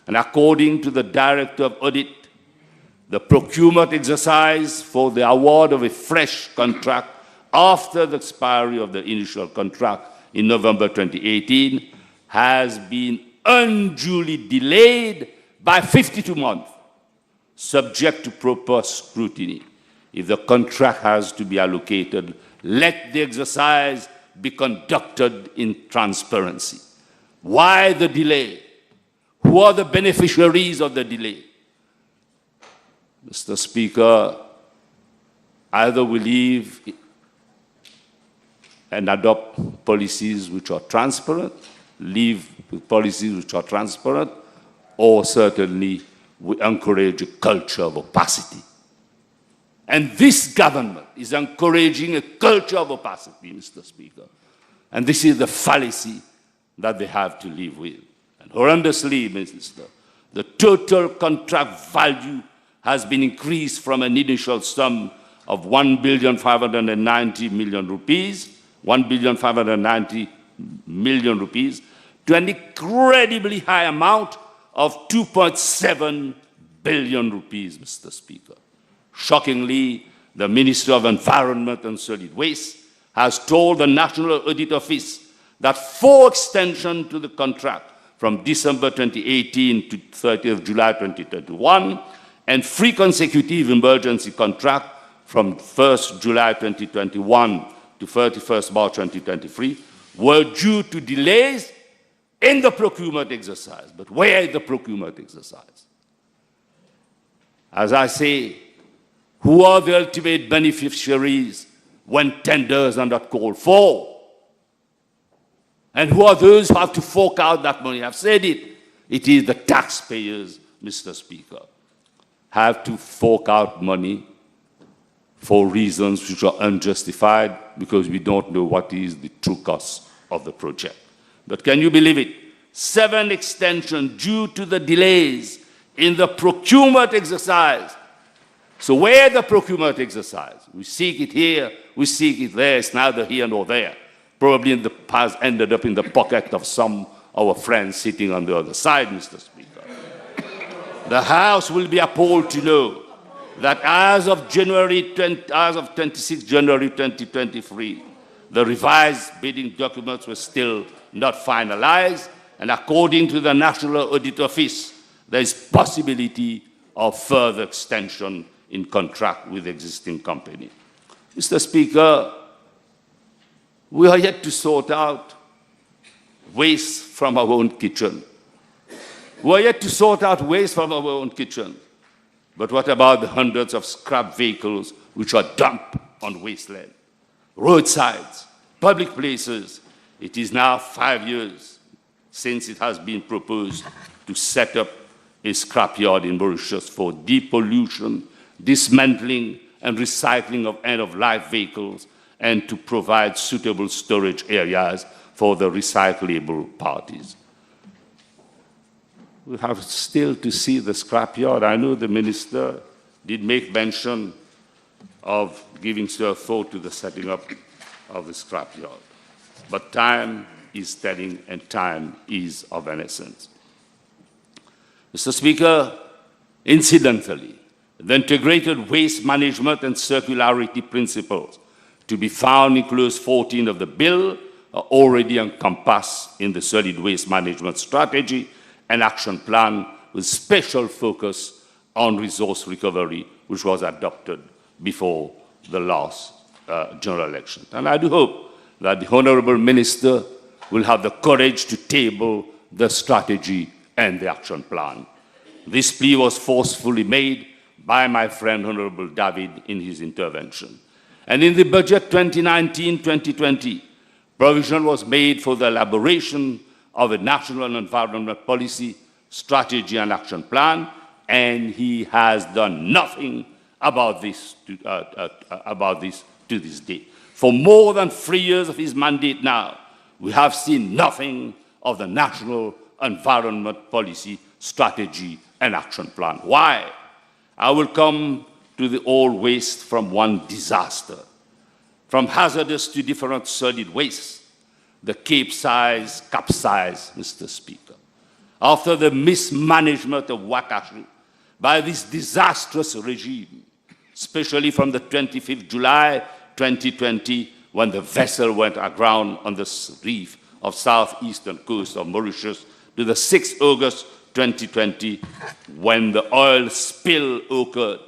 And according to the Director of Audit, the procurement exercise for the award of a fresh contract after the expiry of the initial contract in November 2018 has been unduly delayed by 52 months, subject to proper scrutiny. If the contract has to be allocated, let the exercise be conducted in transparency. Why the delay? Who are the beneficiaries of the delay? Mr. Speaker, either we leave and adopt policies which are transparent, leave with policies which are transparent, or certainly we encourage a culture of opacity. And this government is encouraging a culture of opacity, Mr. Speaker. And this is the fallacy that they have to live with. And horrendously, Minister, the total contract value has been increased from an initial sum of 1,590,000,000 rupees, 1,590,000,000 rupees, to an incredibly high amount of 2.7 billion rupees, Mr. Speaker. Shockingly, the Minister of Environment and Solid Waste has told the National Audit Office that 4 extensions to the contract from December 2018 to 30th July 2021 and 3 consecutive emergency contracts from 1st July 2021 to 31st March 2023 were due to delays in the procurement exercise. But where is the procurement exercise? As I say, who are the ultimate beneficiaries when tenders are not called for? And who are those who have to fork out that money? I've said it. It is the taxpayers, Mr. Speaker, have to fork out money for reasons which are unjustified because we don't know what is the true cost of the project. But can you believe it? 7 extensions due to the delays in the procurement exercise. So where the procurement exercise? We seek it here, we seek it there, it's neither here nor there. Probably in the past ended up in the pocket of some of our friends sitting on the other side, Mr. Speaker. The House will be appalled to know that as of 26 January 2023, the revised bidding documents were still not finalized, and according to the National Audit Office, there is possibility of further extension in contract with the existing company. Mr. Speaker, we are yet to sort out waste from our own kitchen. We are yet to sort out waste from our own kitchen. But what about the hundreds of scrap vehicles which are dumped on wasteland, roadsides, public places? It is now 5 years since it has been proposed to set up a scrapyard in Mauritius for depollution, dismantling, and recycling of end-of-life vehicles, and to provide suitable storage areas for the recyclable parties. We have still to see the scrapyard. I know the minister did make mention of giving thought to the setting up of the scrapyard. But time is telling, and time is of an essence. Mr. Speaker, incidentally, the integrated waste management and circularity principles to be found in Clause 14 of the bill are already encompassed in the solid waste management strategy and action plan with special focus on resource recovery, which was adopted before the last general election. And I do hope that the Honourable Minister will have the courage to table the strategy and the action plan. This plea was forcefully made by my friend Honourable David in his intervention. And in the budget 2019-2020, provision was made for the elaboration of a national environment policy, strategy and action plan, and he has done nothing about this to this day. For more than 3 years of his mandate now, we have seen nothing of the national environment policy, strategy and action plan. Why? I will come to the old waste from one disaster, from hazardous to different solid waste, the capsize, Mr. Speaker. After the mismanagement of Wakashu by this disastrous regime, especially from the 25th July 2020, when the vessel went aground on the reef of southeastern coast of Mauritius, to the 6th August 2020, when the oil spill occurred.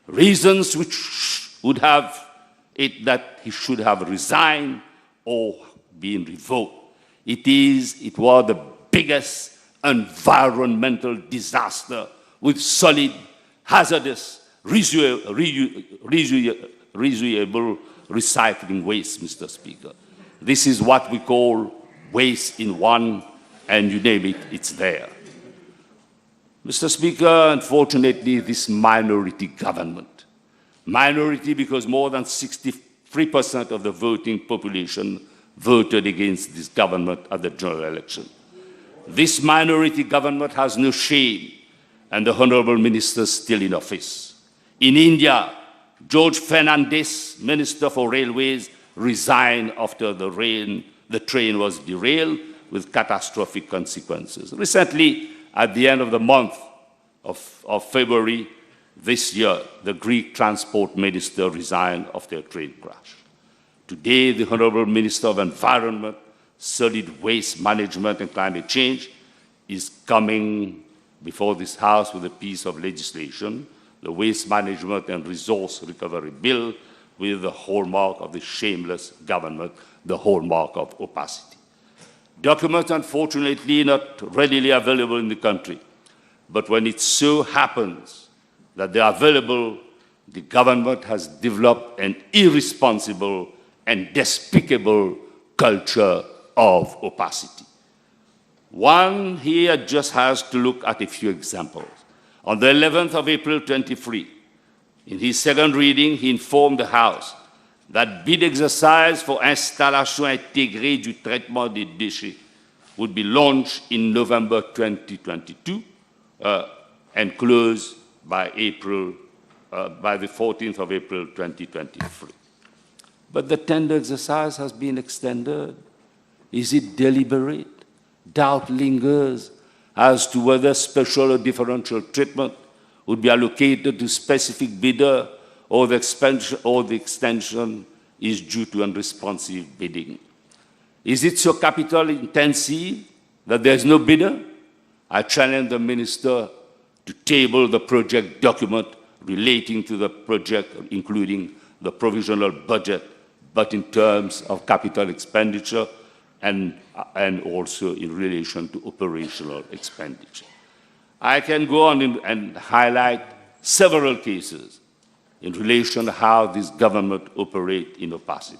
Reasons which would have it that he should have resigned or been revoked. It was the biggest environmental disaster with solid, hazardous, reusable recycling waste, Mr. Speaker. This is what we call waste in one, and you name it, it's there. Mr. Speaker, unfortunately, this minority government, minority because more than 63% of the voting population voted against this government at the general election. This minority government has no shame, and the Honourable Minister is still in office. In India, George Fernandes, Minister for Railways, resigned after the train was derailed with catastrophic consequences. Recently, at the end of the month of February this year, the Greek Transport Minister resigned after a train crash. Today, the Honourable Minister of Environment, Solid Waste Management and Climate Change is coming before this House with a piece of legislation the Waste Management and Resource Recovery Bill with the hallmark of the shameless government, the hallmark of opacity. Documents, unfortunately, not readily available in the country, but when it so happens that they are available, the government has developed an irresponsible and despicable culture of opacity. One here just has to look at a few examples. On the 11th of April 23, in his second reading, he informed the House that bid exercise for installation intégrée du traitement des déchets would be launched in November 2022 and closed by the 14th of April 2023. But the tender exercise has been extended. Is it deliberate? Doubt lingers as to whether special or differential treatment would be allocated to specific bidder or the extension is due to unresponsive bidding. Is it so capital intensive that there is no bidder? I challenge the minister to table the project document relating to the project, including the provisional budget, but in terms of capital expenditure and also in relation to operational expenditure. I can go on and highlight several cases in relation to how this government operates in opacity.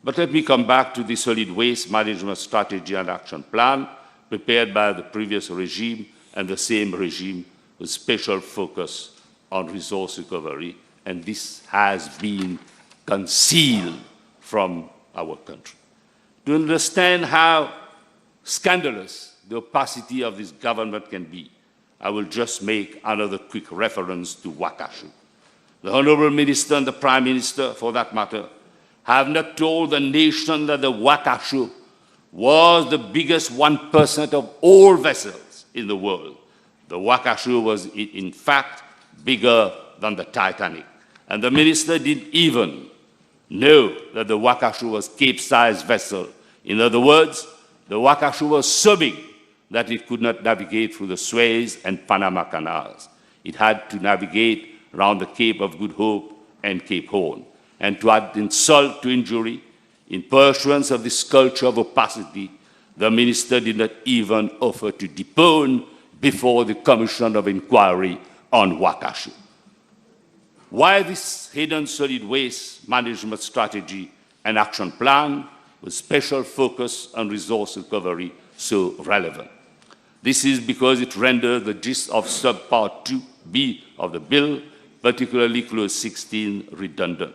But let me come back to the Solid Waste Management Strategy and Action Plan prepared by the previous regime and the same regime with special focus on resource recovery, and this has been concealed from our country. To understand how scandalous the opacity of this government can be, I will just make another quick reference to Wakashu. The Honourable Minister and the Prime Minister, for that matter, have not told the nation that the Wakashu was the biggest 1% of all vessels in the world. The Wakashu was, in fact, bigger than the Titanic. And the minister didn't even know that the Wakashu was Cape-sized vessel. In other words, the Wakashu was so big that it could not navigate through the Suez and Panama canals. It had to navigate around the Cape of Good Hope and Cape Horn. And to add insult to injury, in pursuance of this culture of opacity, the minister did not even offer to depone before the Commission of Inquiry on Wakashu. Why this hidden solid waste management strategy and action plan with special focus on resource recovery so relevant? This is because it renders the gist of subpart 2B of the bill, particularly clause 16, redundant.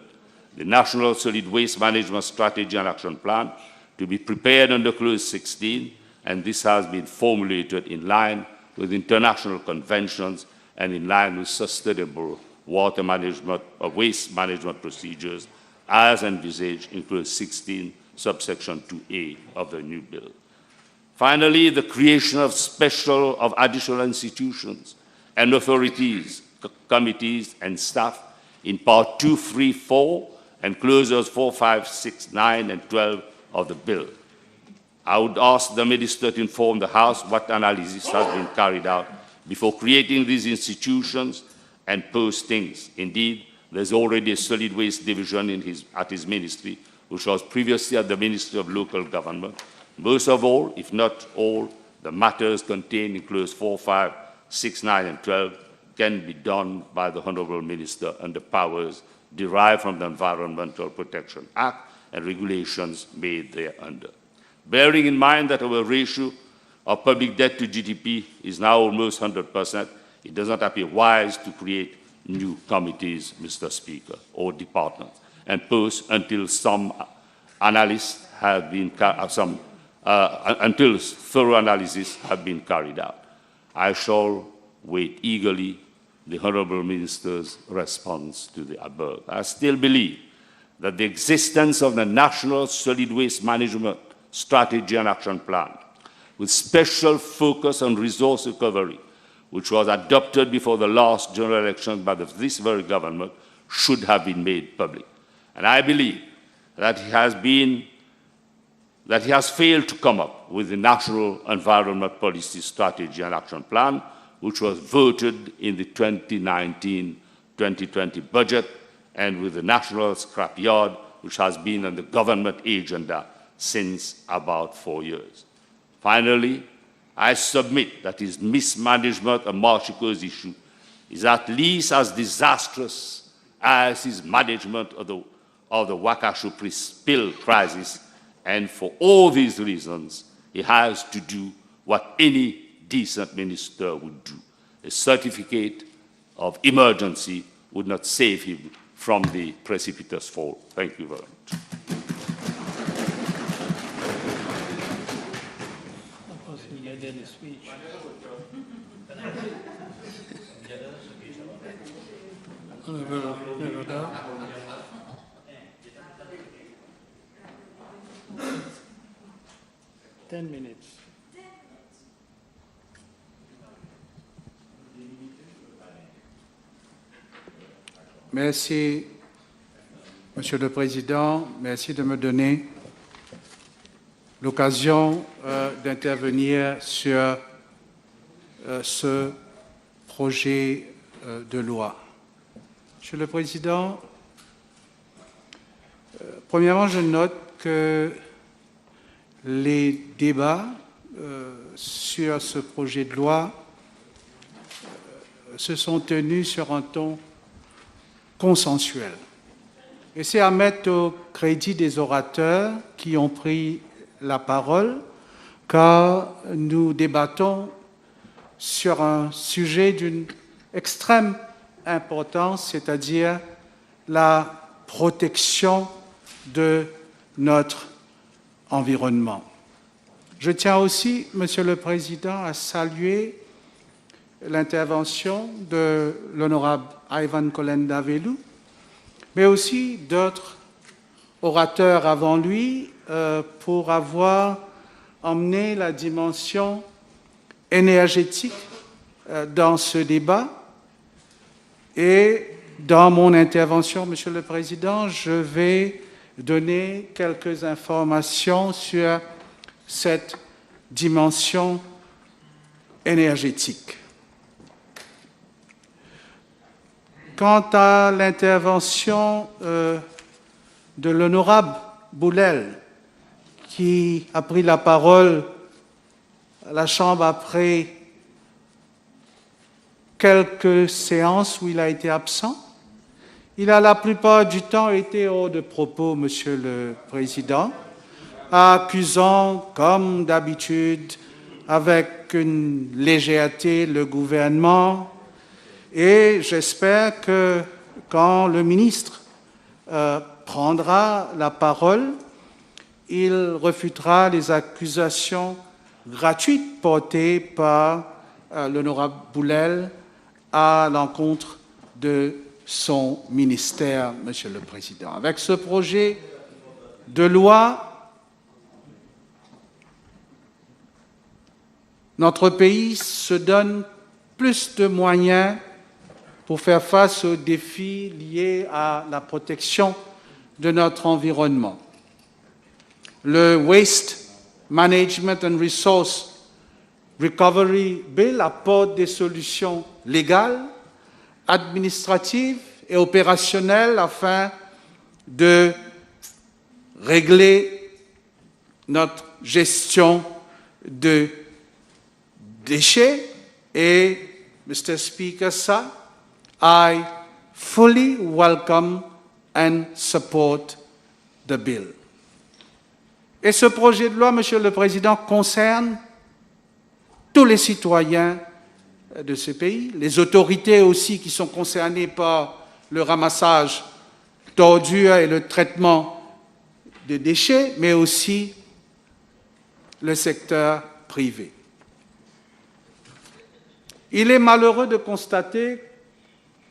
The National Solid Waste Management Strategy and Action Plan to be prepared under clause 16, and this has been formulated in line with international conventions and in line with sustainable water management or waste management procedures as envisaged in clause 16, subsection 2A of the new bill. Finally, the creation of additional institutions and authorities, committees and staff in part 2, 3, 4 and clauses 4, 5, 6, 9 and 12 of the bill. I would ask the Minister to inform the House what analysis has been carried out before creating these institutions and postings. Indeed, there's already a solid waste division at his ministry, which was previously at the Ministry of Local Government. Most of all, if not all, the matters contained in clause 4, 5, 6, 9 and 12 can be done by the Honourable Minister under powers derived from the Environmental Protection Act and regulations made thereunder. Bearing in mind that our ratio of public debt to GDP is now almost 100%, it does not appear wise to create new committees, Mr. Speaker, or departments, and post until some analysis have been until thorough analysis have been carried out. I shall wait eagerly the Honourable Minister's response to the above. I still believe that the existence of the National Solid Waste Management Strategy and Action Plan, with special focus on resource recovery, which was adopted before the last general election by this very government, should have been made public. And I believe that he has failed to come up with the National Environment Policy Strategy and Action Plan, which was voted in the 2019-2020 budget, and with the National Scrapyard, which has been on the government agenda since about 4 years. Finally, I submit that his mismanagement of Marchico's issue is at least as disastrous as his management of the Wakashu spill crisis, and for all these reasons, he has to do what any decent minister would do. A certificate of emergency would not save him from the precipitous fall. Thank you very much. Ten minutes. Merci, Monsieur le Président. Merci de me donner l'occasion d'intervenir sur ce projet de loi. Monsieur le Président, premièrement, je note que les débats sur ce projet de loi se sont tenus sur un ton consensuel. Et c'est à mettre au crédit des orateurs qui ont pris la parole, car nous débattons sur un sujet d'une extrême importance, c'est-à-dire la protection de notre environnement. Je tiens aussi, Monsieur le Président, à saluer l'intervention de l'honorable Ivan Kolenda-Velu, mais aussi d'autres orateurs avant lui pour avoir emmené la dimension énergétique dans ce débat. Et dans mon intervention, Monsieur le Président, je vais donner quelques informations sur cette dimension énergétique. Quant à l'intervention de l'honorable Boulel, qui a pris la parole à la Chambre après quelques séances où il a été absent, il a la plupart du temps été hors de propos, Monsieur le Président, accusant, comme d'habitude, avec une légèreté, le gouvernement. Et j'espère que quand le ministre prendra la parole, il refutera les accusations gratuites portées par l'honorable Boulel à l'encontre de son ministère, Monsieur le Président. Avec ce projet de loi, notre pays se donne plus de moyens pour faire face aux défis liés à la protection de notre environnement. Le Waste Management and Resource Recovery Bill apporte des solutions légales, administratives et opérationnelles afin de régler notre gestion de déchets. Et, Mr. Speaker, sir, I fully welcome and support the bill. Et ce projet de loi, Monsieur le Président, concerne tous les citoyens de ce pays, les autorités aussi qui sont concernées par le ramassage d'ordures et le traitement de déchets, mais aussi le secteur privé. Il est malheureux de constater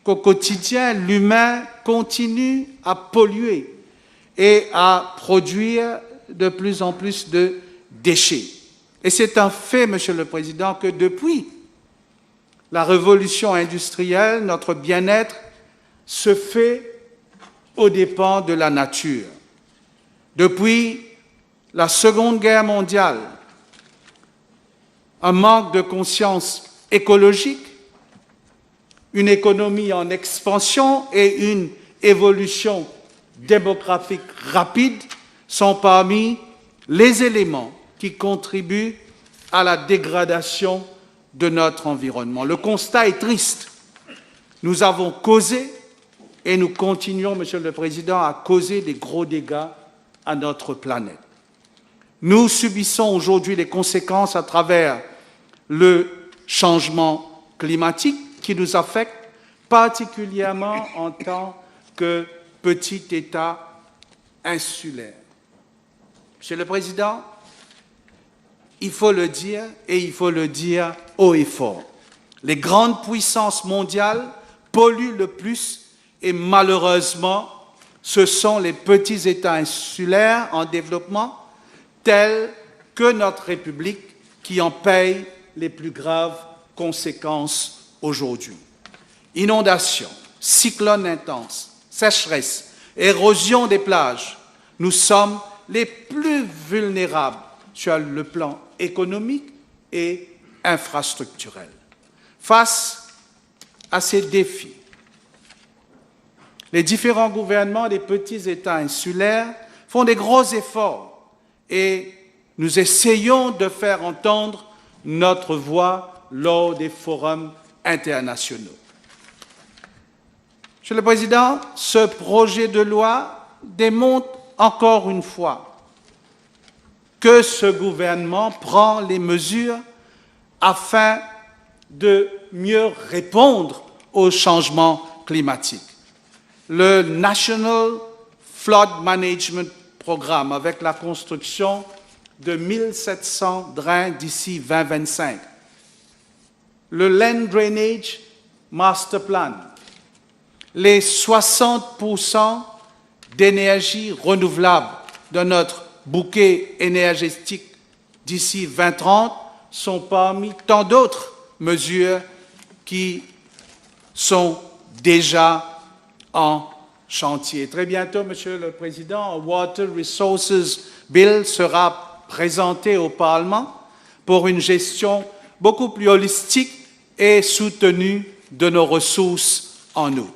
qu'au quotidien, l'humain continue à polluer et à produire de plus en plus de déchets. Et c'est un fait, Monsieur le Président, que depuis la révolution industrielle, notre bien-être se fait aux dépens de la nature. Depuis la Seconde Guerre mondiale, un manque de conscience écologique, une économie en expansion et une évolution démographique rapide sont parmi les éléments qui contribuent à la dégradation de notre environnement. Le constat est triste. Nous avons causé et nous continuons, Monsieur le Président, à causer des gros dégâts à notre planète. Nous subissons aujourd'hui les conséquences à travers le changement climatique qui nous affecte particulièrement en tant que petit État insulaire. Monsieur le Président, il faut le dire et il faut le dire haut et fort. Les grandes puissances mondiales polluent le plus et malheureusement, ce sont les petits États insulaires en développement tels que notre République qui en payent les plus graves conséquences aujourd'hui. Inondations, cyclones intenses, sécheresse, érosion des plages, nous sommes les plus vulnérables sur le plan économique et infrastructurel. Face à ces défis, les différents gouvernements des petits États insulaires font des gros efforts et nous essayons de faire entendre notre voix lors des forums internationaux. Monsieur le Président, ce projet de loi démontre encore une fois que ce gouvernement prend les mesures afin de mieux répondre au changement climatique. Le National Flood Management Programme, avec la construction de 1700 drains d'ici 2025. Le Land Drainage Master Plan, les 60% d'énergie renouvelable de notre bouquet énergétique d'ici 2030 sont parmi tant d'autres mesures qui sont déjà en chantier. Très bientôt, Monsieur le Président, un Water Resources Bill sera présenté au Parlement pour une gestion beaucoup plus holistique et soutenue de nos ressources en eau.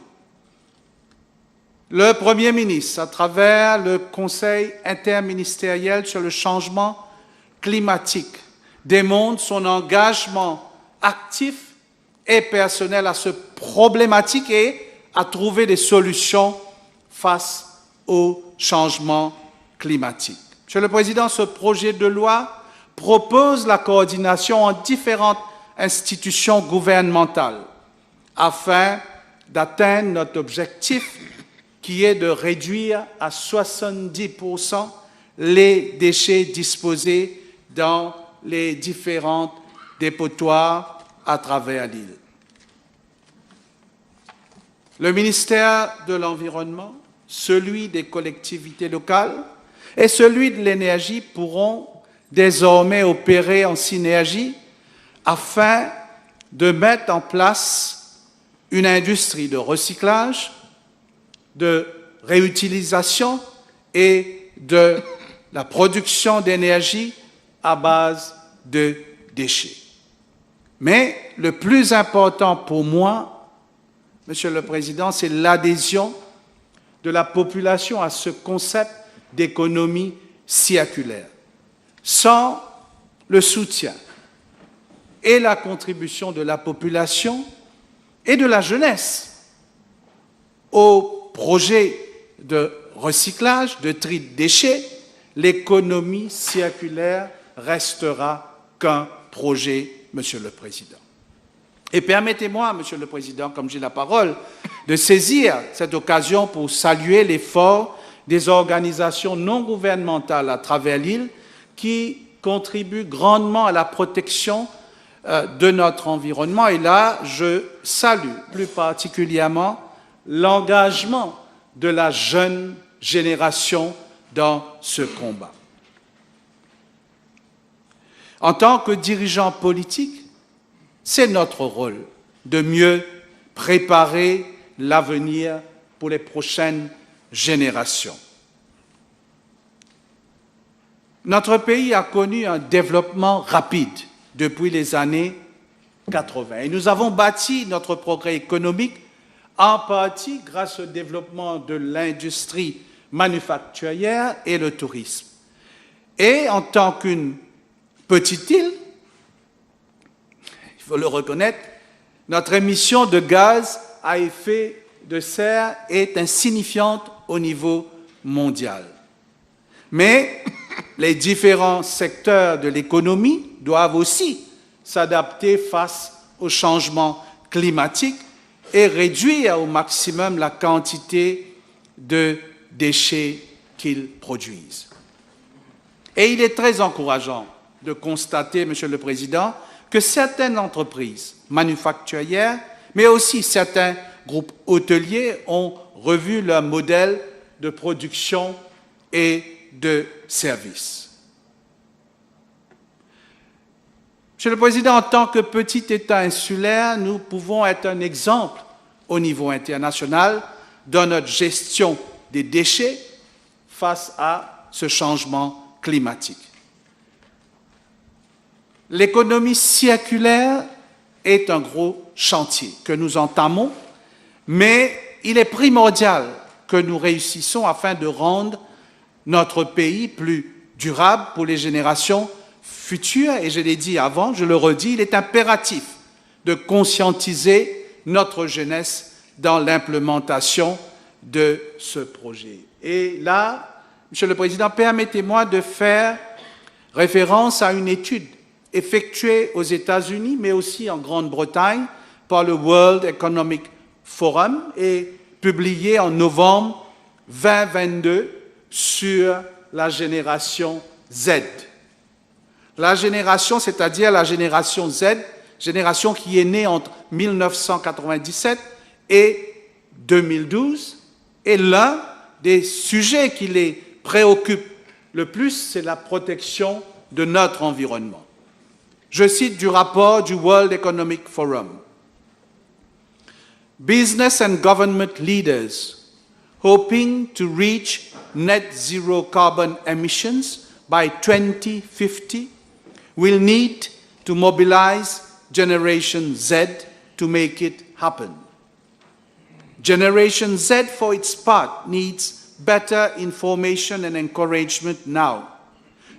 Le Premier ministre, à travers le Conseil interministériel sur le changement climatique, démontre son engagement actif et personnel à cette problématique et à trouver des solutions face au changement climatique. Monsieur le Président, ce projet de loi propose la coordination en différentes institutions gouvernementales afin d'atteindre notre objectif qui est de réduire à 70% les déchets disposés dans les différents dépotoirs à travers l'île. Le ministère de l'Environnement, celui des collectivités locales et celui de l'énergie pourront désormais opérer en synergie afin de mettre en place une industrie de recyclage, de réutilisation et de la production d'énergie à base de déchets. Mais le plus important pour moi, Monsieur le Président, c'est l'adhésion de la population à ce concept d'économie circulaire. Sans le soutien et la contribution de la population et de la jeunesse au projet de recyclage, de tri de déchets, l'économie circulaire restera qu'un projet, Monsieur le Président. Et permettez-moi, Monsieur le Président, comme j'ai la parole, de saisir cette occasion pour saluer l'effort des organisations non gouvernementales à travers l'île qui contribuent grandement à la protection de notre environnement. Et là, je salue plus particulièrement l'engagement de la jeune génération dans ce combat. En tant que dirigeants politiques, c'est notre rôle de mieux préparer l'avenir pour les prochaines générations. Notre pays a connu un développement rapide depuis les années 80. Et nous avons bâti notre progrès économique en partie grâce au développement de l'industrie manufacturière et le tourisme. Et en tant qu'une petite île, il faut le reconnaître, notre émission de gaz à effet de serre est insignifiante au niveau mondial. Mais les différents secteurs de l'économie doivent aussi s'adapter face au changement climatique et réduire au maximum la quantité de déchets qu'ils produisent. Et il est très encourageant de constater, Monsieur le Président, que certaines entreprises manufacturières, mais aussi certains groupes hôteliers ont revu leur modèle de production et de service. Monsieur le Président, en tant que petit État insulaire, nous pouvons être un exemple au niveau international dans notre gestion des déchets face à ce changement climatique. L'économie circulaire est un gros chantier que nous entamons, mais il est primordial que nous réussissions afin de rendre notre pays plus durable pour les générations futures. Et je l'ai dit avant, je le redis, il est impératif de conscientiser notre jeunesse dans l'implémentation de ce projet. Et là, Monsieur le Président, permettez-moi de faire référence à une étude effectuée aux États-Unis, mais aussi en Grande-Bretagne, par le World Economic Forum et publiée en novembre 2022 sur la génération Z. La génération, c'est-à-dire la génération Z, génération qui est née entre 1997 et 2012, et l'un des sujets qui les préoccupe le plus, c'est la protection de notre environnement. Je cite du rapport du World Economic Forum. Business and government leaders hoping to reach net zero carbon emissions by 2050 will need to mobilize Generation Z to make it happen. Generation Z, for its part, needs better information and encouragement now.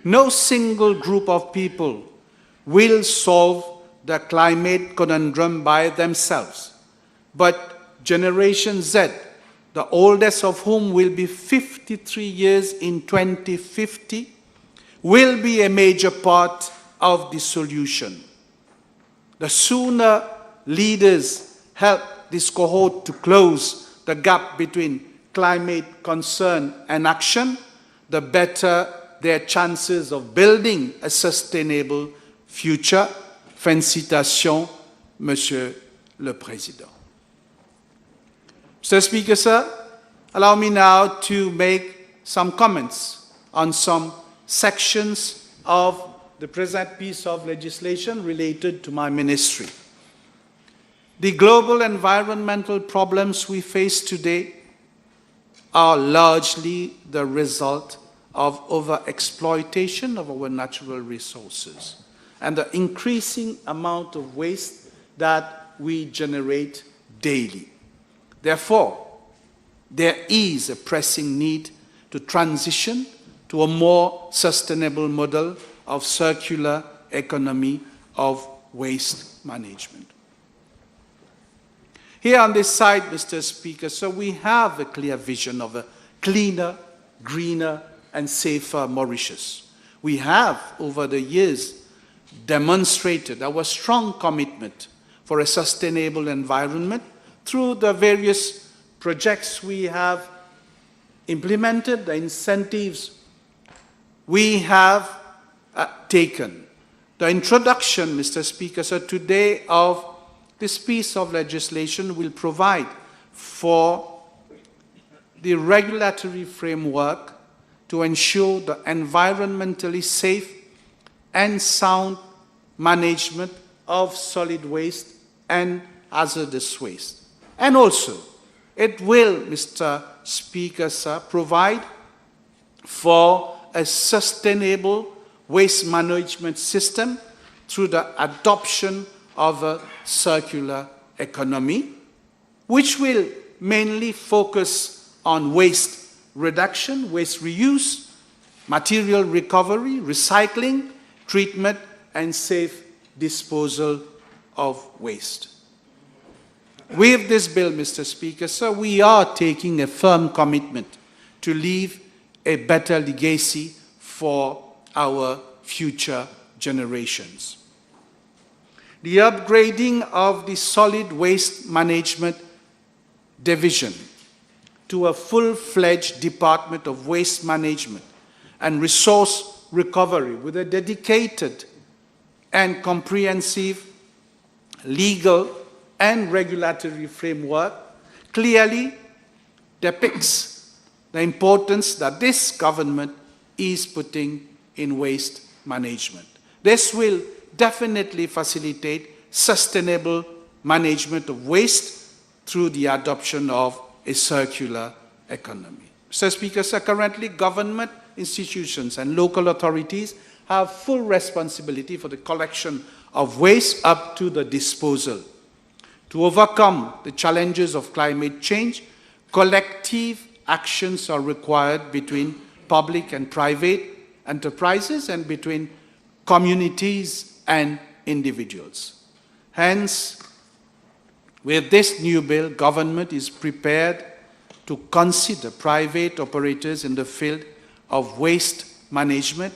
No single group of people will solve the climate conundrum by themselves, but Generation Z, the oldest of whom will be 53 years in 2050, will be a major part of the solution. The sooner leaders help this cohort to close the gap between climate concern and action, the better their chances of building a sustainable future. Félicitations, Monsieur le Président. Mr. Speaker, sir, allow me now to make some comments on some sections of the present piece of legislation related to my ministry. The global environmental problems we face today are largely the result of overexploitation of our natural resources and the increasing amount of waste that we generate daily. Therefore, there is a pressing need to transition to a more sustainable model of circular economy of waste management. Here on this side, Mr. Speaker, so we have a clear vision of a cleaner, greener, and safer Mauritius. We have, over the years, demonstrated our strong commitment for a sustainable environment through the various projects we have implemented, the incentives we have taken. The introduction, Mr. Speaker, so today of this piece of legislation will provide for the regulatory framework to ensure the environmentally safe and sound management of solid waste and hazardous waste. And also, it will, Mr. Speaker, sir, provide for a sustainable waste management system through the adoption of a circular economy, which will mainly focus on waste reduction, waste reuse, material recovery, recycling, treatment, and safe disposal of waste. With this bill, Mr. Speaker, sir, we are taking a firm commitment to leave a better legacy for our future generations. The upgrading of the solid waste management division to a full-fledged Department of Waste Management and Resource Recovery with a dedicated and comprehensive legal and regulatory framework clearly depicts the importance that this government is putting in waste management. This will definitely facilitate sustainable management of waste through the adoption of a circular economy. Mr. Speaker, sir, currently government institutions and local authorities have full responsibility for the collection of waste up to the disposal. To overcome the challenges of climate change, collective actions are required between public and private enterprises and between communities and individuals. Hence, with this new bill, government is prepared to consider private operators in the field of waste management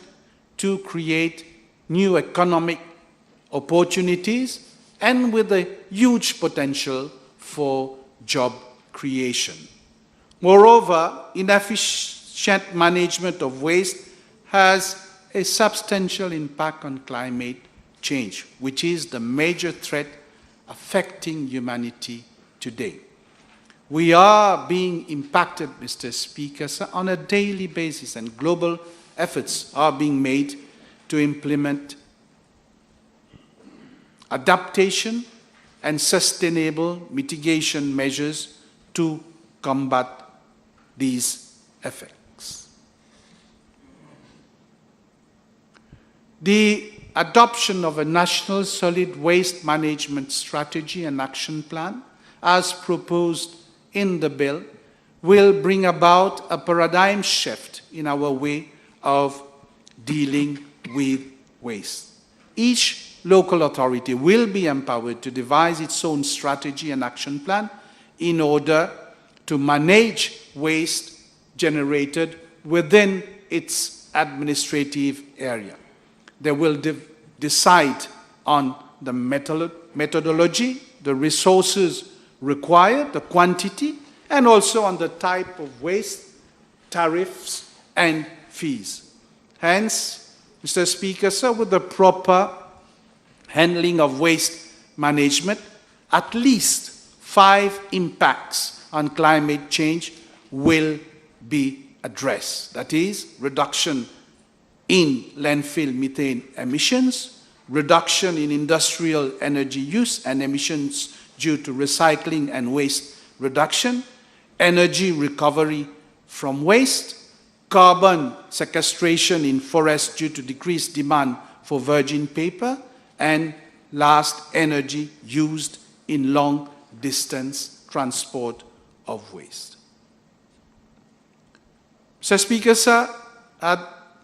to create new economic opportunities and with a huge potential for job creation. Moreover, inefficient management of waste has a substantial impact on climate change, which is the major threat affecting humanity today. We are being impacted, Mr. Speaker, on a daily basis, and global efforts are being made to implement adaptation and sustainable mitigation measures to combat these effects. The adoption of a national solid waste management strategy and action plan, as proposed in the bill, will bring about a paradigm shift in our way of dealing with waste. Each local authority will be empowered to devise its own strategy and action plan in order to manage waste generated within its administrative area. They will decide on the methodology, the resources required, the quantity, and also on the type of waste, tariffs, and fees. Hence, Mr. Speaker, sir, with the proper handling of waste management, at least 5 impacts on climate change will be addressed. That is, reduction in landfill methane emissions, reduction in industrial energy use and emissions due to recycling and waste reduction, energy recovery from waste, carbon sequestration in forests due to decreased demand for virgin paper, and last, energy used in long-distance transport of waste. Mr. Speaker, sir,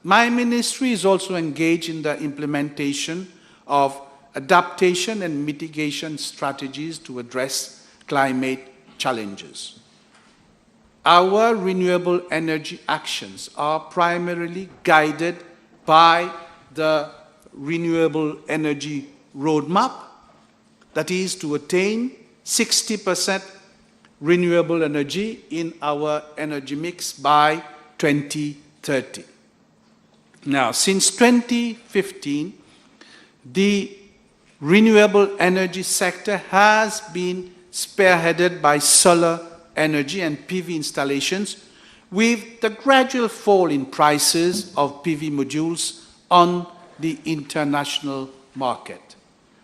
my ministry is also engaged in the implementation of adaptation and mitigation strategies to address climate challenges. Our renewable energy actions are primarily guided by the renewable energy roadmap, that is to attain 60% renewable energy in our energy mix by 2030. Now, since 2015, the renewable energy sector has been spearheaded by solar energy and PV installations, with the gradual fall in prices of PV modules on the international market.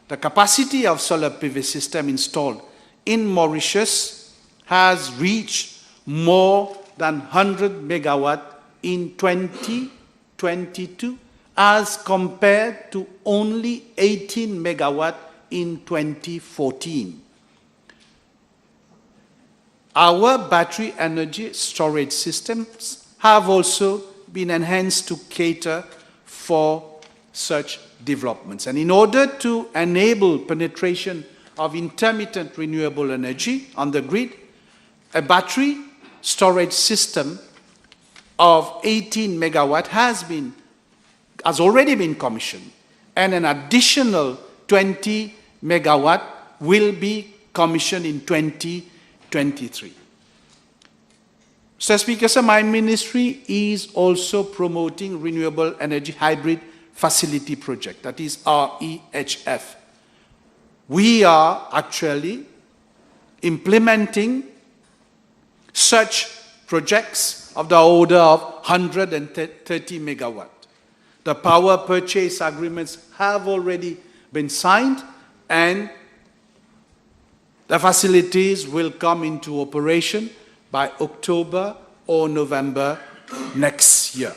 The capacity of solar PV system installed in Mauritius has reached more than 100 megawatt in 2022 as compared to only 18 megawatt in 2014. Our battery energy storage systems have also been enhanced to cater for such developments. And in order to enable penetration of intermittent renewable energy on the grid, a battery storage system of 18 megawatt has already been commissioned, and an additional 20 megawatt will be commissioned in 2023. Mr. Speaker, sir, my ministry is also promoting renewable energy hybrid facility project, that is REHF. We are actually implementing such projects of the order of 130 megawatt. The power purchase agreements have already been signed, and the facilities will come into operation by October or November next year.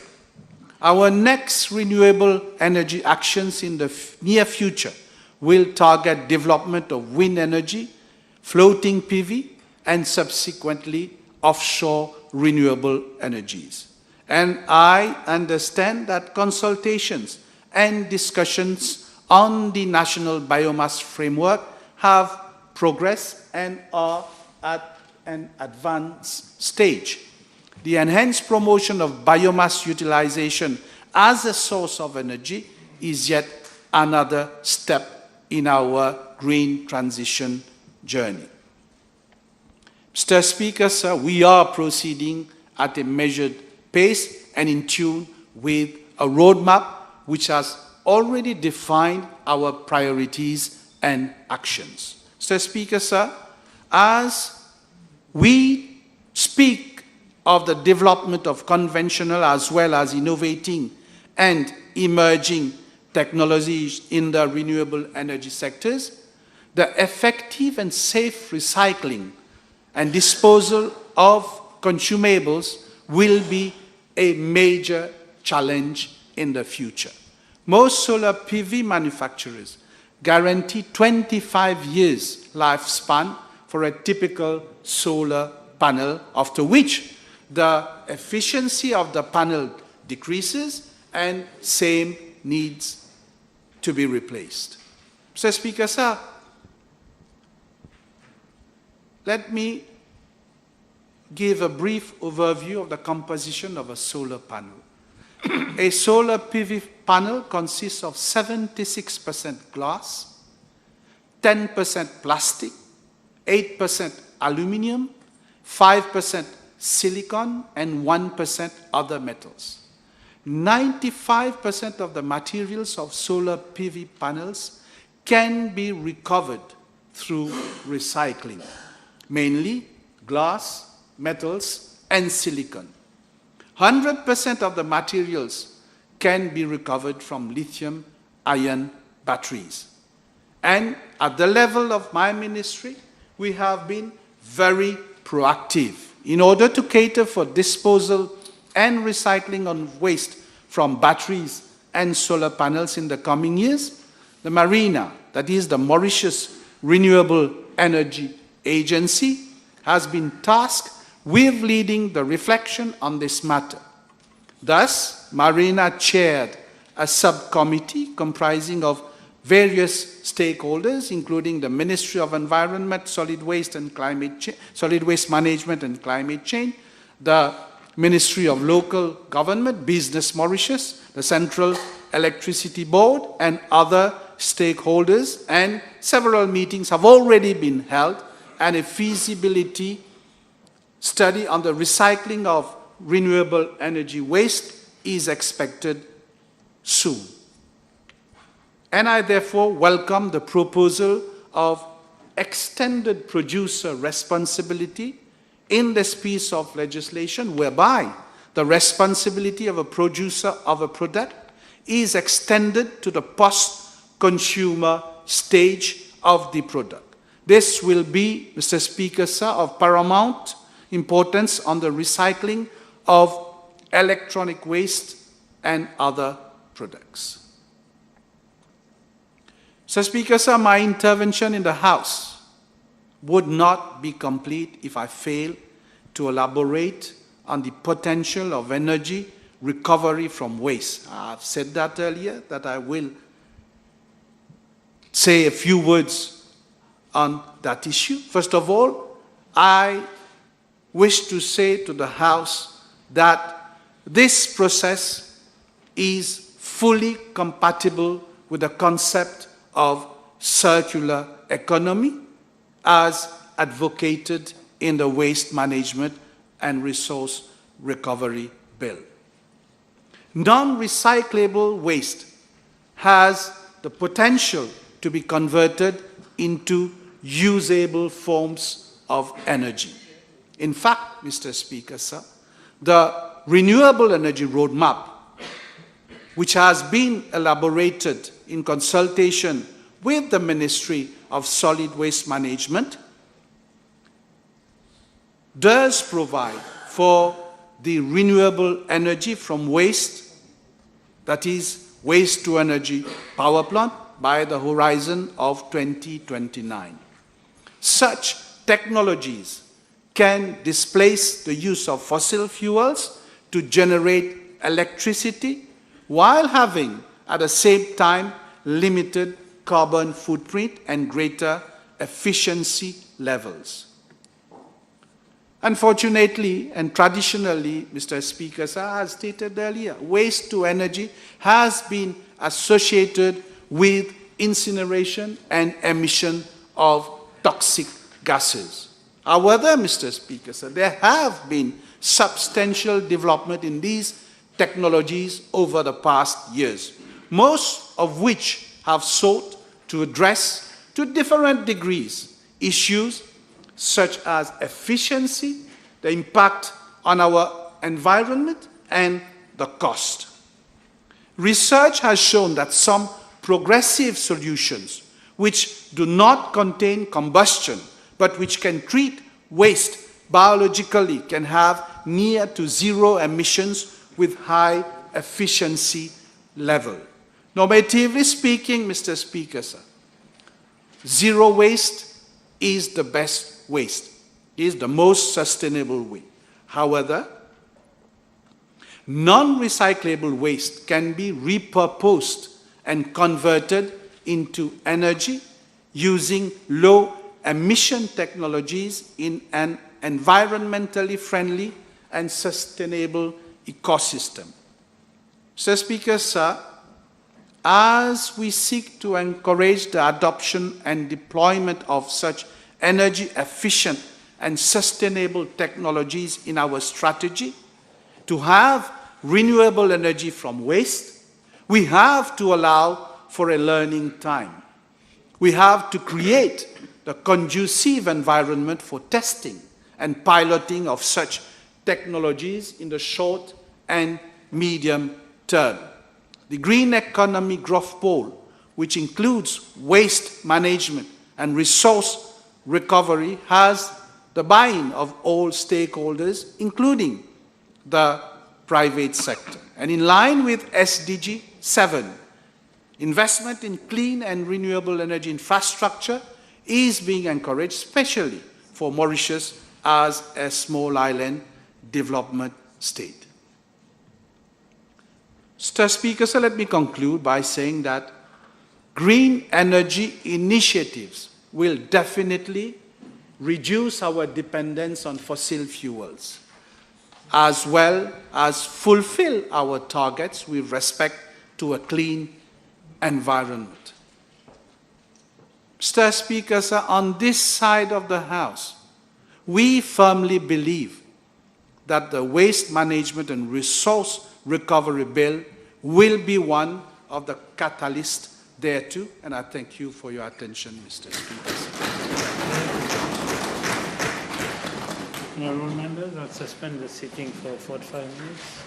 Our next renewable energy actions in the near future will target development of wind energy, floating PV, and subsequently offshore renewable energies. And I understand that consultations and discussions on the national biomass framework have progressed and are at an advanced stage. The enhanced promotion of biomass utilization as a source of energy is yet another step in our green transition journey. Mr. Speaker, sir, we are proceeding at a measured pace and in tune with a roadmap which has already defined our priorities and actions. Mr. Speaker, sir, as we speak of the development of conventional as well as innovating and emerging technologies in the renewable energy sectors, the effective and safe recycling and disposal of consumables will be a major challenge in the future. Most solar PV manufacturers guarantee 25 years lifespan for a typical solar panel, after which the efficiency of the panel decreases and same needs to be replaced. Mr. Speaker, sir, let me give a brief overview of the composition of a solar panel. A solar PV panel consists of 76% glass, 10% plastic, 8% aluminum, 5% silicon, and 1% other metals. 95% of the materials of solar PV panels can be recovered through recycling, mainly glass, metals, and silicon. 100% of the materials can be recovered from lithium-ion batteries. And at the level of my ministry, we have been very proactive in order to cater for disposal and recycling of waste from batteries and solar panels in the coming years. The MARENA, that is the Mauritius Renewable Energy Agency, has been tasked with leading the reflection on this matter. Thus, MARENA chaired a subcommittee comprising of various stakeholders, including the Ministry of Environment, Solid Waste Management and Climate Change, the Ministry of Local Government, Business Mauritius, the Central Electricity Board, and other stakeholders, and several meetings have already been held, and a feasibility study on the recycling of renewable energy waste is expected soon. And I therefore welcome the proposal of extended producer responsibility in this piece of legislation, whereby the responsibility of a producer of a product is extended to the post-consumer stage of the product. This will be, Mr. Speaker, sir, of paramount importance on the recycling of electronic waste and other products. Mr. Speaker, sir, my intervention in the House would not be complete if I fail to elaborate on the potential of energy recovery from waste. I've said that earlier, that I will say a few words on that issue. First of all, I wish to say to the House that this process is fully compatible with the concept of circular economy as advocated in the Waste Management and Resource Recovery Bill. Non-recyclable waste has the potential to be converted into usable forms of energy. In fact, Mr. Speaker, sir, the Renewable Energy Roadmap, which has been elaborated in consultation with the Ministry of Solid Waste Management, does provide for the renewable energy from waste, that is, waste to energy power plant, by the horizon of 2029. Such technologies can displace the use of fossil fuels to generate electricity while having, at the same time, limited carbon footprint and greater efficiency levels. Unfortunately, and traditionally, Mr. Speaker, as I stated earlier, waste to energy has been associated with incineration and emission of toxic gases. However, Mr. Speaker, there have been substantial development in these technologies over the past years, most of which have sought to address, to different degrees, issues such as efficiency, the impact on our environment, and the cost. Research has shown that some progressive solutions which do not contain combustion but which can treat waste biologically can have near to zero emissions with high efficiency level. Normatively speaking, Mr. Speaker, sir, zero waste is the best waste, is the most sustainable way. However, non-recyclable waste can be repurposed and converted into energy using low-emission technologies in an environmentally friendly and sustainable ecosystem. Mr. Speaker, sir, as we seek to encourage the adoption and deployment of such energy-efficient and sustainable technologies in our strategy, to have renewable energy from waste, we have to allow for a learning time. We have to create the conducive environment for testing and piloting of such technologies in the short and medium term. The Green Economy Growth Pole, which includes waste management and resource recovery, has the buy-in of all stakeholders, including the private sector. And in line with SDG 7, investment in clean and renewable energy infrastructure is being encouraged, especially for Mauritius as a small island development state. Mr. Speaker, so let me conclude by saying that green energy initiatives will definitely reduce our dependence on fossil fuels, as well as fulfill our targets with respect to a clean environment. Mr. Speaker, sir, on this side of the House, we firmly believe that the Waste Management and Resource Recovery Bill will be one of the catalysts thereto, and I thank you for your attention, Mr. Speaker. Honourable members, I'll suspend the sitting for 45 minutes.